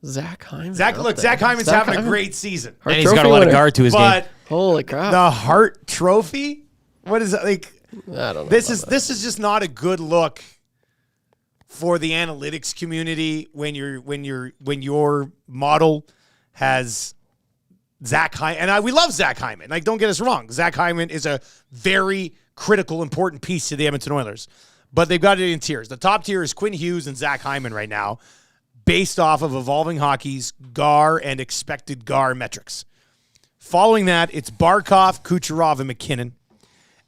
Zach Hyman. Zach Hyman's having a great season. And he's got a lot of guard to his game. Holy crap. The Hart Trophy? What is it like? I don't know. This is just not a good look for the analytics community when your model has Zach Hyman. And we love Zach Hyman. Like, don't get us wrong. Zach Hyman is a very critical, important piece to the Edmonton Oilers. But they've got it in tiers. The top tier is Quinn Hughes and Zach Hyman right now, based off of Evolving Hockey's GAR and expected GAR metrics. Following that, it's Barkov, Kucherov, and McKinnon.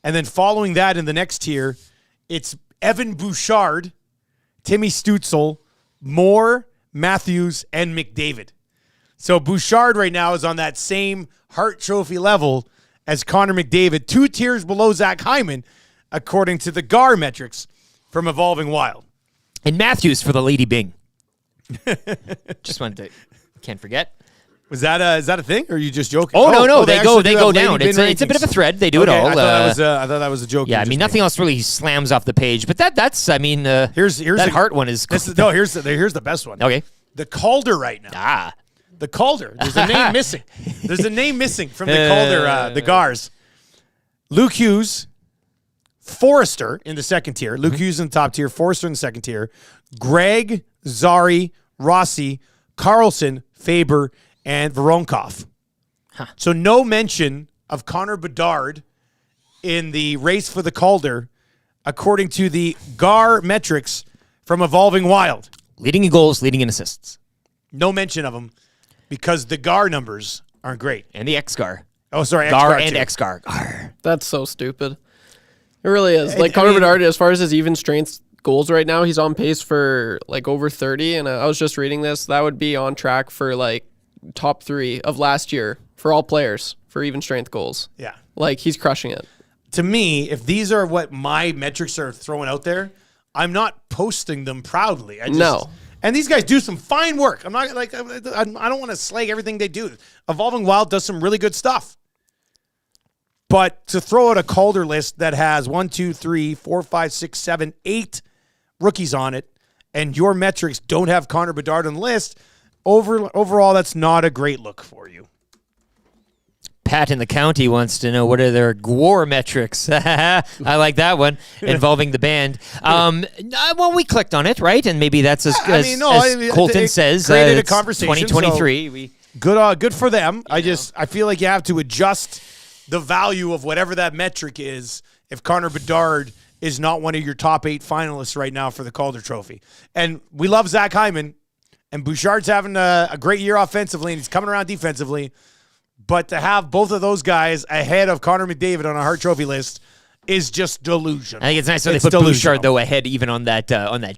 And then following that in the next tier, it's Evan Bouchard, Timmy Stützle, Moore, Matthews, and McDavid. So Bouchard right now is on that same Hart Trophy level as Connor McDavid, 2 tiers below Zach Hyman, according to the GAR metrics from Evolving Wild. And Matthews for the Lady Bing. Just wanted to, can't forget. Is that a thing, or are you just joking? Oh, no, they go down. It's a bit of a thread. They do it all. I thought that was a joke. Yeah, I mean, nothing else really slams off the page, but that's I mean, here's that Hart one is. Here's the best one. Okay, the Calder right now. The Calder. There's a name missing. There's a name missing from the Calder. The Gars. Luke Hughes, Forrester in the second tier. Luke Hughes in the top tier. Forrester in the second tier. Greg, Zari, Rossi, Carlson, Faber, and Voronkov. So no mention of Connor Bedard in the race for the Calder, according to the GAR metrics from Evolving Wild. Leading in goals, leading in assists. No mention of him because the GAR numbers aren't great. And the X-GAR. Oh, sorry, GAR X-GAR and too. X-GAR. That's so stupid. It really is. Like, Connor Bedard, as far as his even strength goals right now, he's on pace for like over 30, and I was just reading this. That would be on track for like top 3 of last year for all players for even strength goals. Yeah. Like, he's crushing it. To me, if these are what my metrics are throwing out there, I'm not posting them proudly. No. And these guys do some fine work. I'm not like, I don't want to slag everything they do. Evolving Wild does some really good stuff. But to throw out a Calder list that has 1, 2, 3, 4, 5, 6, 7, 8 rookies on it, and your metrics don't have Connor Bedard on the list, overall, that's not a great look for you. Pat in the county wants to know what are their GWAR metrics. I like that one, involving the band. Well, we clicked on it, right? And maybe that's as Colton says. Created a conversation. 2023. So good for them. I feel like you have to adjust the value of whatever that metric is if Connor Bedard is not one of your top 8 finalists right now for the Calder Trophy. And we love Zach Hyman, and Bouchard's having a great year offensively, and he's coming around defensively. But to have both of those guys ahead of Connor McDavid on a Hart Trophy list is just delusional. I think it's nice that they put Bouchard, though, ahead even on that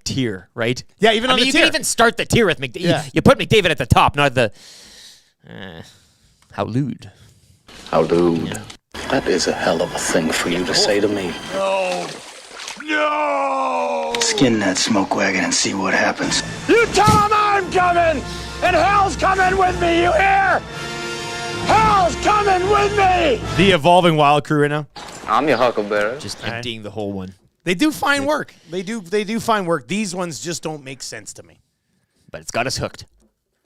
tier, right? Yeah, even on the tier. You can even start the tier with McDavid. Yeah. You put McDavid at the top, not the... how lewd. How lewd. Yeah. That is a hell of a thing for you to say to me. No! Skin that smoke wagon and see what happens. You tell him I'm coming, and hell's coming with me, you hear? Hell's coming with me! The Evolving Wild crew right now. I'm your huckleberry. Just emptying the whole one. They do fine work. They do fine work. These ones just don't make sense to me. But it's got us hooked.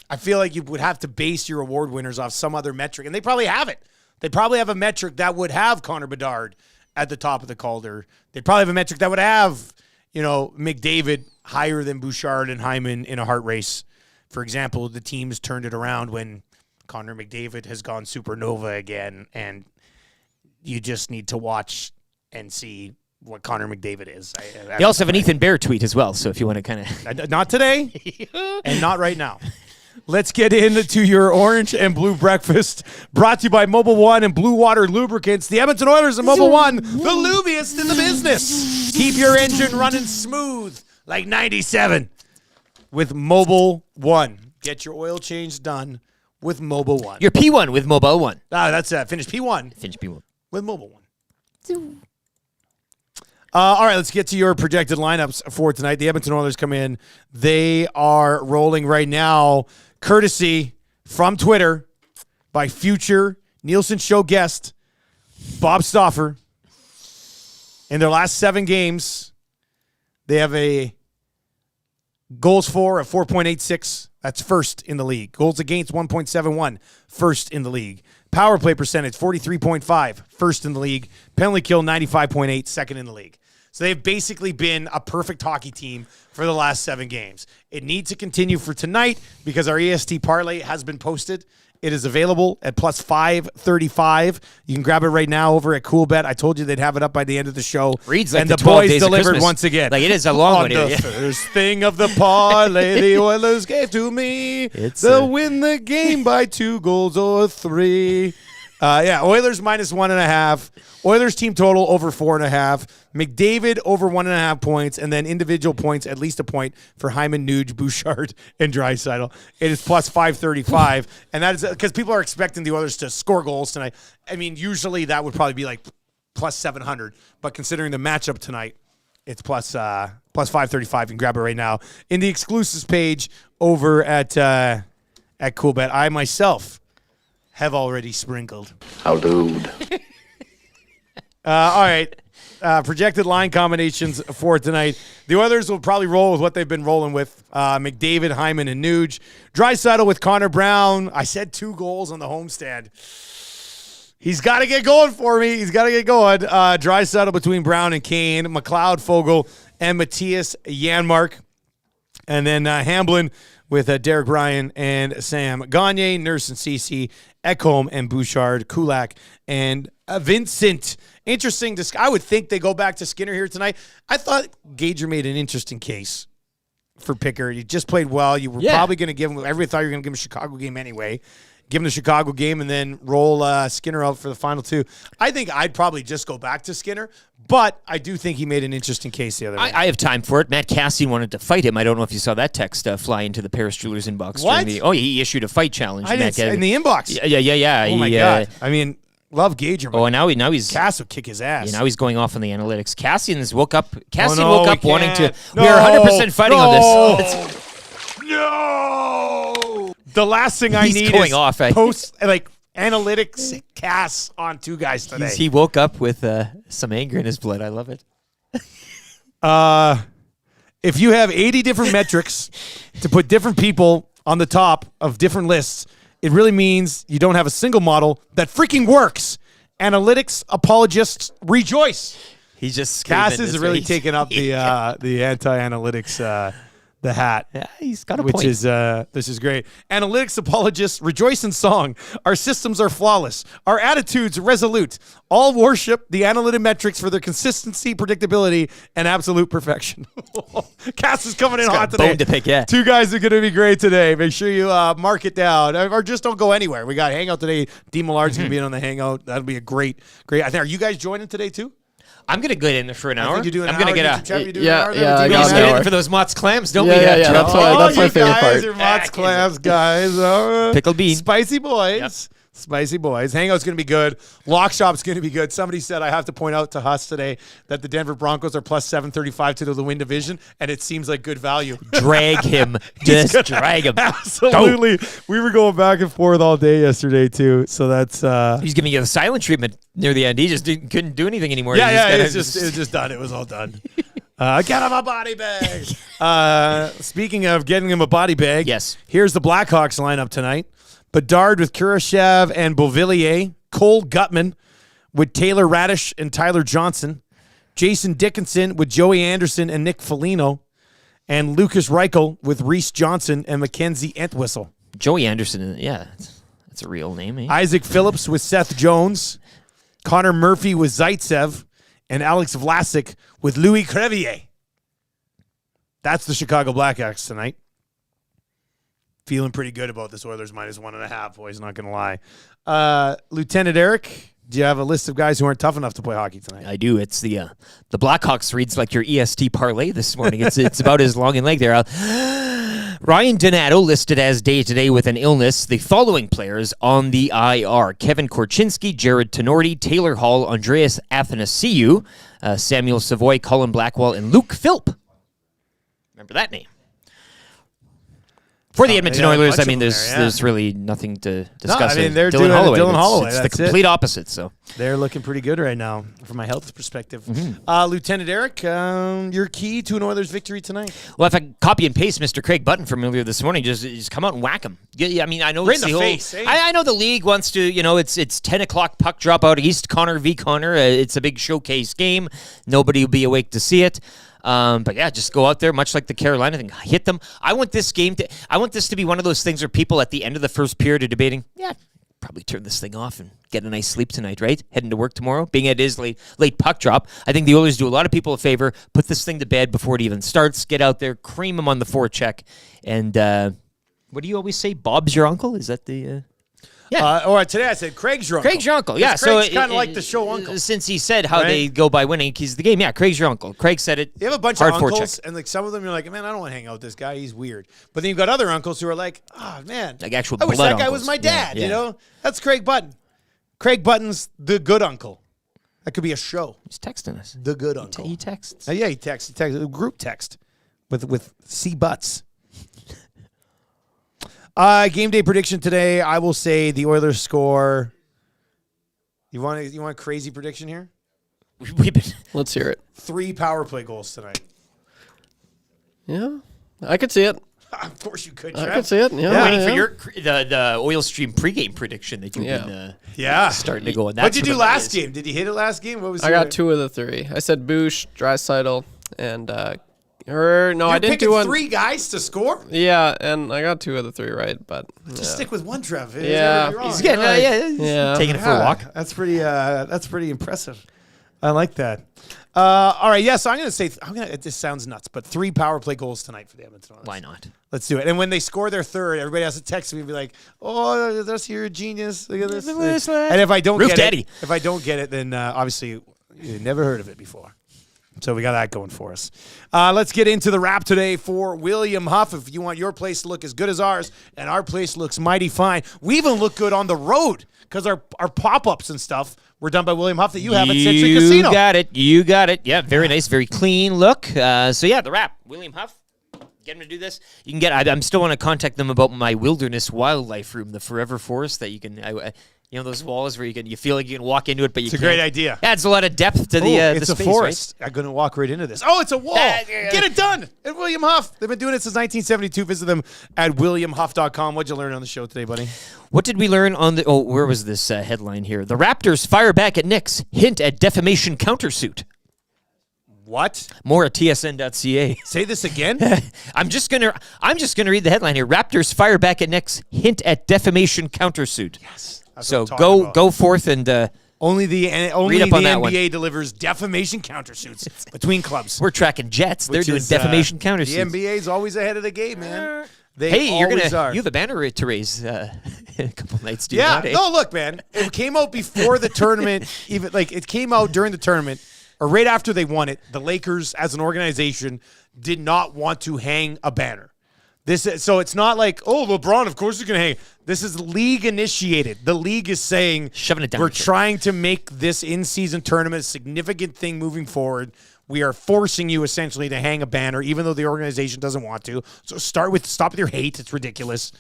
I feel like you would have to base your award winners off some other metric, and they probably have it. They probably have a metric that would have Connor Bedard at the top of the Calder. They probably have a metric that would have, McDavid higher than Bouchard and Hyman in a Hart race. For example, the teams turned it around when Connor McDavid has gone supernova again, and you just need to watch and see what Connor McDavid is. You also have an Ethan Bear tweet as well, so if you want to kind of... Not today, and not right now. Let's get into your orange and blue breakfast, brought to you by Mobile One and Blue Water Lubricants. The Edmonton Oilers and Mobile One, the lubiest in the business. Keep your engine running smooth like 97 with Mobile One. Get your oil change done with Mobile One. Your P1 with Mobile One. That's finish P1. Finish P1. With Mobile One. All right, let's get to your projected lineups for tonight. The Edmonton Oilers come in. They are rolling right now, courtesy from Twitter by future Nielsen Show guest Bob Stauffer. In their last 7 games, they have a goals for of 4.86. That's first in the league. Goals against 1.71. First in the league. Power play percentage 43.5. First in the league. Penalty kill 95.8. Second in the league. So they've basically been a perfect hockey team for the last 7 games. It needs to continue for tonight because our EST parlay has been posted. It is available at plus 535. You can grab it right now over at CoolBet. I told you they'd have it up by the end of the show. Reads like and the the 12 boys days of delivered Christmas. once again. Like, it is a long On one here, the yeah. first thing of the parlay, the Oilers gave to me. They'll win the game by 2 goals or 3. Oilers minus 1.5. Oilers team total over 4.5. McDavid over 1.5 points, and then individual points, at least a point for Hyman, Nuge, Bouchard, and Draisaitl. It is plus 535, and that is because people are expecting the Oilers to score goals tonight. I mean, usually that would probably be like plus 700, but considering the matchup tonight, it's plus 535. You can grab it right now in the exclusives page over at CoolBet. I myself have already sprinkled. How dude. All right. Projected line combinations for tonight. The Oilers will probably roll with what they've been rolling with. McDavid, Hyman, and Nuge. Draisaitl with Connor Brown. I said 2 goals on the homestand. He's got to get going for me. He's got to get going. Draisaitl between Brown and Kane. McLeod, Fogle, and Matthias Janmark. And then Hamblin with Derek Bryan and Sam Gagner. Nurse and Ceci. Ekholm and Bouchard. Kulak and Vincent. Interesting. I would think they go back to Skinner here tonight. I thought Gager made an interesting case for Pickard. He just played well. You were probably going to give him, everybody thought you were going to give him a Chicago game anyway. Give him the Chicago game and then roll Skinner out for the final 2. I think I'd probably just go back to Skinner, but I do think he made an interesting case the other night. I have time for it. Matt Cassian wanted to fight him. I don't know if you saw that text fly into the Paris Jewelers inbox. What? He issued a fight challenge. I didn't in the inbox. Yeah. Oh, my God. I mean, love Gager. Oh, and now he's Cass will kick his ass. Now he's going off on the analytics. Cassian woke up we wanting to. No, we are 100% fighting on this. No. The last thing I He's need going is off, post analytics Cass on 2 guys today. He woke up with some anger in his blood. I love it. If you have 80 different metrics to put different people on the top of different lists, it really means you don't have a single model that freaking works. Analytics apologists rejoice. He's just Cass is really taking up the anti-analytics the hat. Yeah, he's got a which point. Is this is great. Analytics apologists rejoice in song. Our systems are flawless. Our attitudes resolute. All worship the analytic metrics for their consistency, predictability, and absolute perfection. Cass is coming in hot today. Bone to pick, yeah. 2 guys are going to be great today. Make sure you mark it down, or just don't go anywhere. We got Hangout today. D. Millard's going to be in on the Hangout. That'll be a great. I think. Are you guys joining today too? I'm going to get in there for an hour. I'm going to get a... I we got just an get hour. in for those Mott's clams, don't we? Yeah. That's my favorite part. Are Mott's clams, guys. Pickled bean. Spicy boys. Yep. Spicy boys. Hangout's going to be good. Lock Shop's going to be good. Somebody said I have to point out to Huss today that the Denver Broncos are plus 735 to the win division, and it seems like good value. Drag him. Just drag him. Absolutely. We were going back and forth all day yesterday, too. So that's... He's giving you the silent treatment near the end. He just couldn't do anything anymore. It was just done. It was all done. Get him a body bag. Speaking of getting him a body bag, yes. Here's the Blackhawks lineup tonight. Bedard with Kurashev and Beauvillier. Cole Gutman with Taylor Radish and Tyler Johnson. Jason Dickinson with Joey Anderson and Nick Foligno. And Lucas Reichel with Reese Johnson and Mackenzie Entwistle. Joey Anderson, yeah, that's a real name. Eh? Isaac Phillips with Seth Jones. Connor Murphy with Zaitsev. And Alex Vlasic with Louis Crevier. That's the Chicago Blackhawks tonight. Feeling pretty good about this Oilers -1.5, boys, not going to lie. Lieutenant Eric, do you have a list of guys who aren't tough enough to play hockey tonight? I do. It's the Blackhawks reads like your EST parlay this morning. It's about as long in leg there. Ryan Donato listed as day-to-day with an illness. The following players on the IR: Kevin Korchinski, Jared Tenorti, Taylor Hall, Andreas Athanasiou, Samuel Savoy, Colin Blackwell, and Luke Philp. Remember that name. For the Edmonton Oilers, I mean, there's really nothing to discuss. No, I mean, they're Dylan doing Holloway. Dylan Holloway. It's the complete opposite. So they're looking pretty good right now from my health perspective. Lieutenant Eric, your key to an Oilers victory tonight? Well, if I copy and paste Mr. Craig Button from earlier this morning, just come out and whack him. Yeah, I mean, I know Right it's in the whole, face, eh? I know the league wants to, it's 10 o'clock puck drop out east, Connor v. Connor. It's a big showcase game. Nobody will be awake to see it. But yeah, just go out there, much like the Carolina thing, hit them. I want this to be one of those things where people at the end of the first period are debating, probably turn this thing off and get a nice sleep tonight, right? Heading to work tomorrow, being it is late puck drop. I think the Oilers do a lot of people a favor, put this thing to bed before it even starts, get out there, cream them on the forecheck, and what do you always say? Bob's your uncle? Is that the... Or today I said Craig's your uncle. Craig's your uncle, yeah. Craig's So kind of like the show uncle. Since he said how they go by winning keys of the game, Craig's your uncle. Craig said it. You have a bunch of uncles, and like some of them you're like, man, I don't want to hang out with this guy. He's weird. But then you've got other uncles who are like, oh man, like actual I wish blood that guy uncles. was my dad. Yeah. You know, that's Craig Button. Craig Button's the good uncle. That could be a show. He's texting us. The good uncle. He texts. Yeah, he texts. He texts. Group text with C Butts. Game day prediction today. I will say the Oilers score. You want a crazy prediction here? Let's hear it. 3 power play goals tonight. Yeah, I could see it. Of course you could. I Trev. could see it. Yeah, I'm waiting for the Oil Stream pregame prediction that you've been starting to go on. What'd you do last game? Did you hit it last game? What was I got 2 of the 3. I said Boosh, Draisaitl, and I didn't do one. 3 guys to score? Yeah, and I got 2 of the 3 right, but just stick with one, Trev. Yeah, he's getting taking it for a walk. That's pretty impressive. I like that. All right, so I'm going to say this sounds nuts, but 3 power play goals tonight for the Edmonton Oilers. Why not? Let's do it. And when they score their third, everybody has to text me and be like, "Oh, that's you're a genius. Look at this." And if I don't get it, then obviously you never heard of it before. So we got that going for us. Let's get into the wrap today for William Huff. If you want your place to look as good as ours, and our place looks mighty fine, we even look good on the road because our pop-ups and stuff were done by William Huff that you have at Century Casino. You got it. Yeah, very nice, very clean look. The wrap. William Huff. Get him to do this. You can get. I'm still want to contact them about my wilderness wildlife room, the Forever Forest that you can. Those walls where you feel like you can walk into it, but you can't. It's a great idea. Adds a lot of depth to the it's space, a forest. right? I'm going to walk right into this. Oh, it's a wall. Get it done at William Huff. They've been doing it since 1972. Visit them at williamhuff.com. What'd you learn on the show today, buddy? What did we learn on the... where was this headline here? The Raptors fire back at Knicks. Hint at defamation countersuit. What? More at tsn.ca. Say this again? I'm just gonna read the headline here. Raptors fire back at Knicks. Hint at defamation countersuit. Yes. So go forth and only the NBA delivers defamation countersuits between clubs. We're tracking Jets. They're doing defamation countersuits. The NBA is always ahead of the game, man. You have a banner to raise a couple nights. Do you not, eh? No, look, man. It came out before the tournament. It came out during the tournament. Or right after they won it, the Lakers, as an organization, did not want to hang a banner. So it's not like, LeBron, of course, is going to hang. This is league initiated. The league is saying, shoving it down. We're trying to make this in-season tournament a significant thing moving forward. We are forcing you essentially to hang a banner, even though the organization doesn't want to. So stop with your hate. It's ridiculous.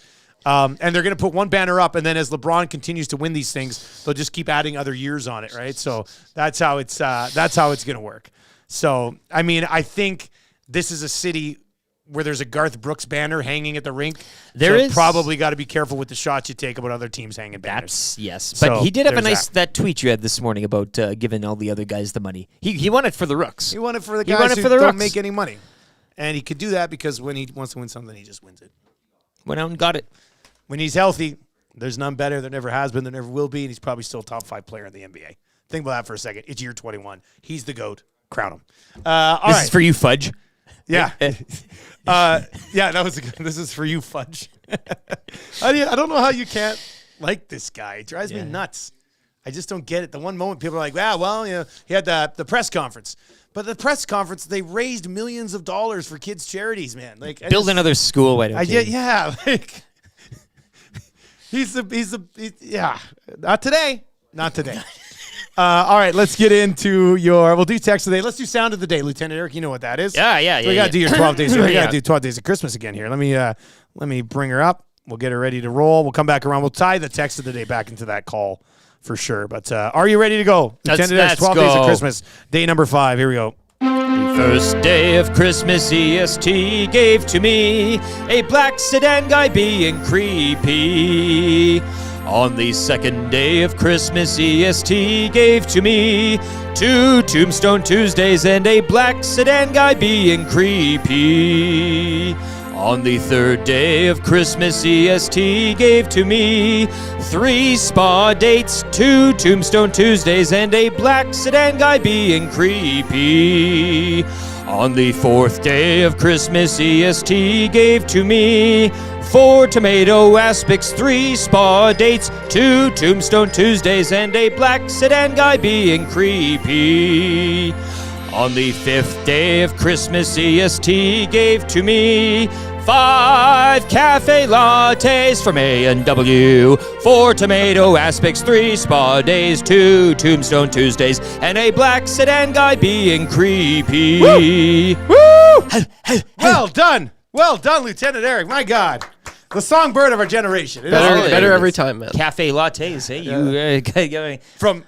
And they're going to put one banner up, and then as LeBron continues to win these things, they'll just keep adding other years on it, right? So that's how it's going to work. So I mean, I think this is a city where there's a Garth Brooks banner hanging at the rink. There is. Probably got to be careful with the shots you take about other teams hanging banners. Yes, So, but he did have a there's nice that tweet you had this morning about giving all the other guys the money. He won it for the Rooks. He won it for the He guys won it who for the don't Rooks. make any money. And he could do that because when he wants to win something, he just wins it. Went out and got it. When he's healthy, there's none better. There never has been. There never will be. And he's probably still a top 5 player in the NBA. Think about that for a second. It's year 21. He's the GOAT. Crown him. All This right. is for you, Fudge. Yeah. Yeah, that was this is for you, Fudge. I don't know how you can't like this guy. It drives me nuts. I just don't get it. The one moment people are like, he had the press conference. But the press conference, they raised millions of dollars for kids' charities, man. Like Build another school. Why don't you? Yeah, like he's not today. Not today. All right, let's get into we'll do text today. Let's do sound of the day, Lieutenant Eric. You know what that is. Yeah. So we got to do your 12 days. We got Yeah. to do 12 days of Christmas again here. Let me bring her up. We'll get her ready to roll. We'll come back around. We'll tie the text of the day back into that call for sure. But are you ready to go? Lieutenant Eric's 12 days of Christmas. Day number 5. Here we go. First day of Christmas, EST gave to me a black sedan guy being creepy. On the second day of Christmas, EST gave to me 2 Tombstone Tuesdays and a black sedan guy being creepy. On the third day of Christmas, EST gave to me 3 spa dates, 2 Tombstone Tuesdays, and a black sedan guy being creepy. On the fourth day of Christmas, EST gave to me 4 tomato aspics, 3 spa dates, 2 Tombstone Tuesdays, and a black sedan guy being creepy. On the fifth day of Christmas, EST gave to me 5 cafe lattes from A&W, 4 tomato aspics, 3 spa days, 2 Tombstone Tuesdays, and a black sedan guy being creepy. Woo! Well done. Well done, Lieutenant Eric. My God. The songbird of our generation. Better every time, man. Cafe lattes, you from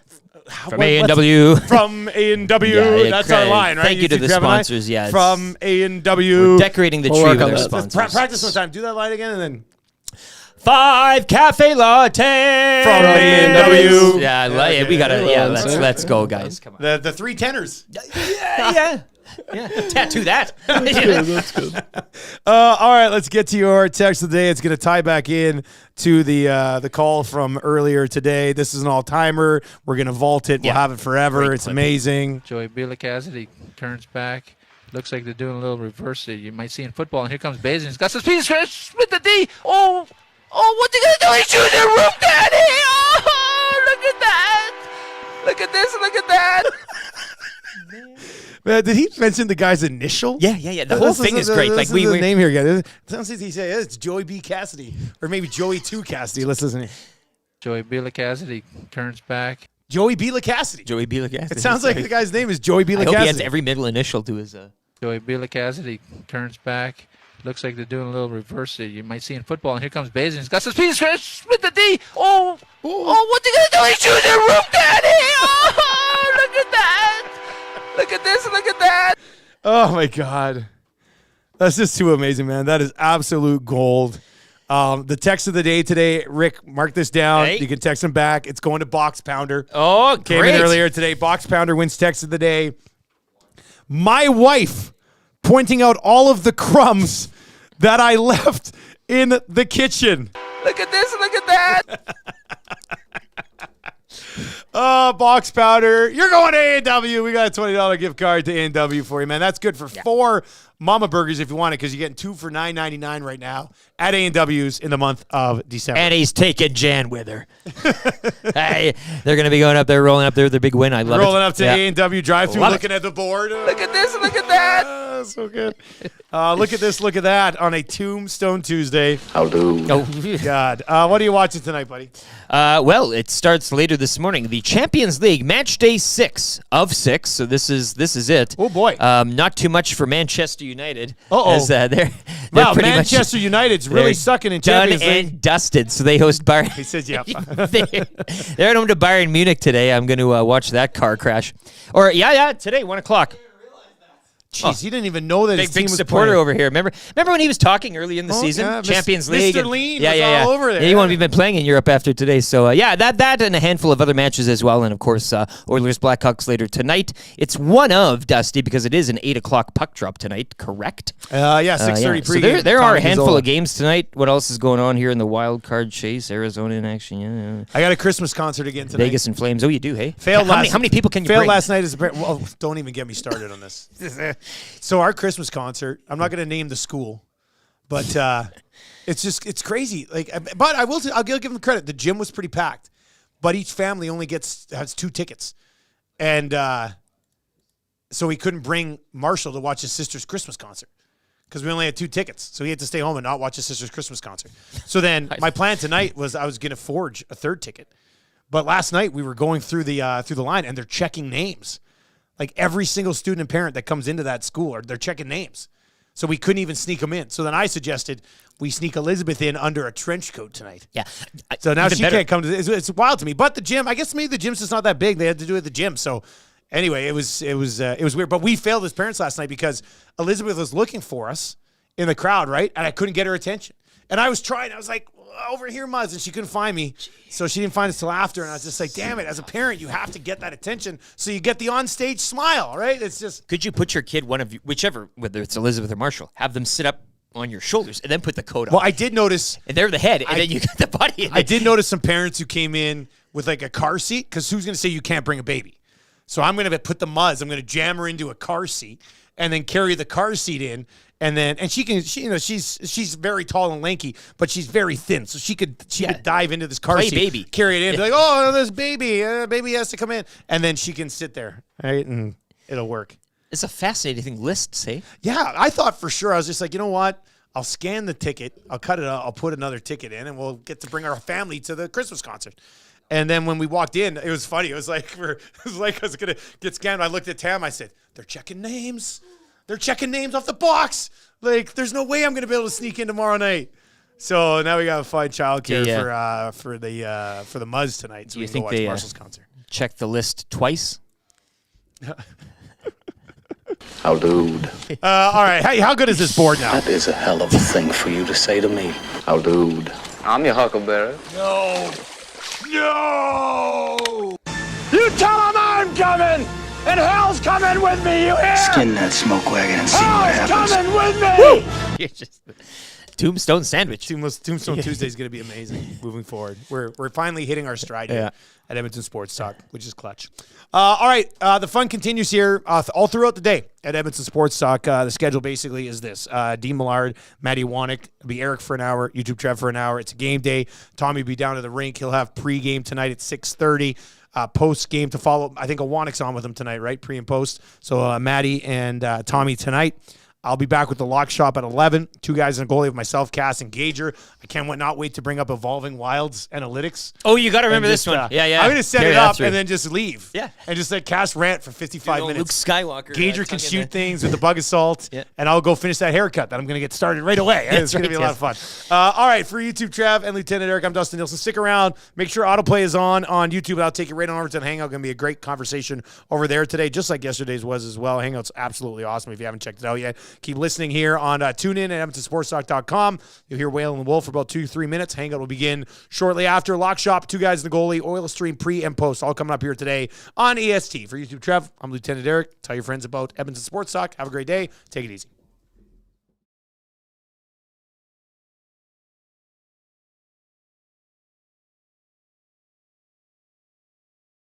A&W. From A&W. Yeah, That's our line, right? Thank you to the Gemini. sponsors. Yeah, From A&W. We're decorating the tree with our sponsors. Practice one time. Do that line again and then. 5 cafe lattes From A&W. Yeah, we gotta. Yeah, let's go, guys. Come on. The 3 tenors. Yeah. Tattoo that. That's good. All right, let's get to your text of the day. It's going to tie back in to the call from earlier today. This is an all-timer. We're going to vault it. We'll have it forever. It's amazing. Joey Bila Cassidy turns back. Looks like they're doing a little reverse that you might see in football. And here comes Basin. He's got some speed. Split the D. Oh, what's he going to do? He's shooting the roof, Daddy. Oh, look at that. Look at this. Look at that. Man, did he mention the guy's initial? Yeah. The whole thing is great. Like the name here again. Sometimes he say it's Joey B. Cassidy or maybe Joey 2 Cassidy. Let's listen. Joey Bila Cassidy turns back. Joey B. Cassidy. Joey B. Cassidy. It sounds like the guy's name is Joey B. I Cassidy. hope he has every middle initial to his. Joey Bila Cassidy turns back. Looks like they're doing a little reverse that you might see in football. And here comes Basin. He's got some speed. Split the D. Oh, what's he going to do? He's shooting the roof, Daddy. Oh, look at that. Look at this. Look at that. Oh, my God. That's just too amazing, man. That is absolute gold. The text of the day today, Rick, mark this down. Hey. You can text him back. It's going to Box Pounder. Oh, Came great. in earlier today. Box Pounder wins text of the day. My wife pointing out all of the crumbs that I left in the kitchen. Look at this. Look at that. Box Powder. You're going to A&W. We got a $20 gift card to A&W for you, man. That's good for 4 Mama Burgers if you want it, because you're getting 2 for $9.99 right now at A&W's in the month of December. And he's taking Jan with her. Hey, they're going to be going up there, rolling up there with their big win. I love Rolling it. up to A&W drive-thru, Love looking at the board. Look at this. Look at that. So good. Look at this. Look at that on a Tombstone Tuesday. I'll do. Oh, God. What are you watching tonight, buddy? Well, it starts later this morning. The Champions League match day 6 of 6. So this is it. Oh boy. Not too much for Manchester United. Uh-oh. As, they're Wow, pretty Manchester United's really they're sucking in done Champions League. and dusted. So they host Bayern. He says, yeah. they're at home to Bayern Munich today. I'm going to watch that car crash. Or today 1:00. Jeez, he didn't even know that his team big was supporter playing. over here. Remember when he was talking early in the season? Yeah, Champions Mr. League. Lean was all over there. Yeah, he won't have been playing in Europe after today. So, that and a handful of other matches as well. And, of course, Oilers Blackhawks later tonight. It's one of, Dusty, because it is an 8 o'clock puck drop tonight, correct? 6:30 So pregame. there are a Tommy handful Gazzola. of games tonight. What else is going on here in the wild card chase? Arizona in action. Yeah. I got a Christmas concert again tonight. Vegas and Flames. Oh, you do, hey? Failed how many people can you failed bring? last night as a well, don't even get me started on this. So our Christmas concert, I'm not going to name the school, but it's crazy. But I'll give them credit. The gym was pretty packed, but each family only has 2 tickets, and so we couldn't bring Marshall to watch his sister's Christmas concert because we only had 2 tickets. So he had to stay home and not watch his sister's Christmas concert. So then my plan tonight was I was going to forge a 3rd ticket. But last night we were going through the line and they're checking names. Like every single student and parent that comes into that school, they're checking names. So we couldn't even sneak them in. So then I suggested we sneak Elizabeth in under a trench coat tonight. Yeah. So now Even she better. can't come to this. It's wild to me. But the gym, I guess maybe the gym's just not that big. They had to do it at the gym. So anyway, it was weird. But we failed as parents last night because Elizabeth was looking for us in the crowd, right? And I couldn't get her attention. And I was trying. I was like, over here, Muzz, and she couldn't find me. So she didn't find us till after. And I was just like, damn it. As a parent, you have to get that attention so you get the on-stage smile, right? It's just. Could you put your kid, one of you, whichever, whether it's Elizabeth or Marshall, have them sit up on your shoulders and then put the coat on? Well, I did notice. And they're the head, and then you got the body. I did notice some parents who came in with like a car seat because who's going to say you can't bring a baby? So I'm going to put the Muzz. I'm going to jam her into a car seat and then carry the car seat in. And she's very tall and lanky, but she's very thin. So she could dive into this car Play seat, baby. carry it in, be like, oh, this baby has to come in. And then she can sit there, right? And it'll work. It's a fascinating list, say? Yeah, I thought for sure. I was just like, you know what? I'll scan the ticket. I'll cut it out. I'll put another ticket in, and we'll get to bring our family to the Christmas concert. And then when we walked in, it was funny. It was like I was going to get scanned. I looked at Tam. I said, they're checking names. They're checking names off the box. Like, there's no way I'm going to be able to sneak in tomorrow night. So now we got to find childcare for the Muzz tonight. So Do you we can think go watch they Marshall's concert. check the list twice? How dude. All right. Hey, how good is this board now? That is a hell of a thing for you to say to me. How dude. I'm your huckleberry. No! You tell him I'm coming! And hell's coming with me, you hear? Skin that smoke wagon and see what Hell's happens. coming with me! You're just Tombstone sandwich. Tombstone Tuesday is going to be amazing moving forward. We're finally hitting our stride here at Edmonton Sports Talk, which is clutch. All right, the fun continues here all throughout the day at Edmonton Sports Talk. The schedule basically is this. Dean Millard, Matty Wannick, it'll be Eric for an hour, YouTube Trev for an hour. It's a game day. Tommy will be down to the rink. He'll have pregame tonight at 6:30. Post game to follow. I think Wannick's on with him tonight, right? Pre and post. So Maddie and Tommy tonight. I'll be back with the lock shop at 11. 2 guys in a goalie of myself, Cass, and Gager. I cannot wait to bring up Evolving Wilds Analytics. Oh, you got to remember this one. Yeah. I'm going to set Carry it that up through. and then just leave. Yeah. And just let Cass rant for 55 Luke minutes. Skywalker. Gager can shoot things with the bug assault. Yeah. And I'll go finish that haircut that I'm going to get started right away. It's going to be a lot of fun. All right, for YouTube Trav and Lieutenant Eric, I'm Dustin Nielson. Stick around. Make sure autoplay is on YouTube. I'll take you right on over to the Hangout. Going to be a great conversation over there today, just like yesterday's was as well. Hangout's absolutely awesome if you haven't checked it out yet. Keep listening here on TuneIn at EdmontonSportsTalk.com. You'll hear Whale and the Wolf for about 2-3 minutes. Hangout will begin shortly after. Lock Shop, 2 guys in the goalie, Oil Stream pre and post, all coming up here today on EST. For YouTube Trev, I'm Lieutenant Eric. Tell your friends about Edmonton Sports Talk. Have a great day. Take it easy.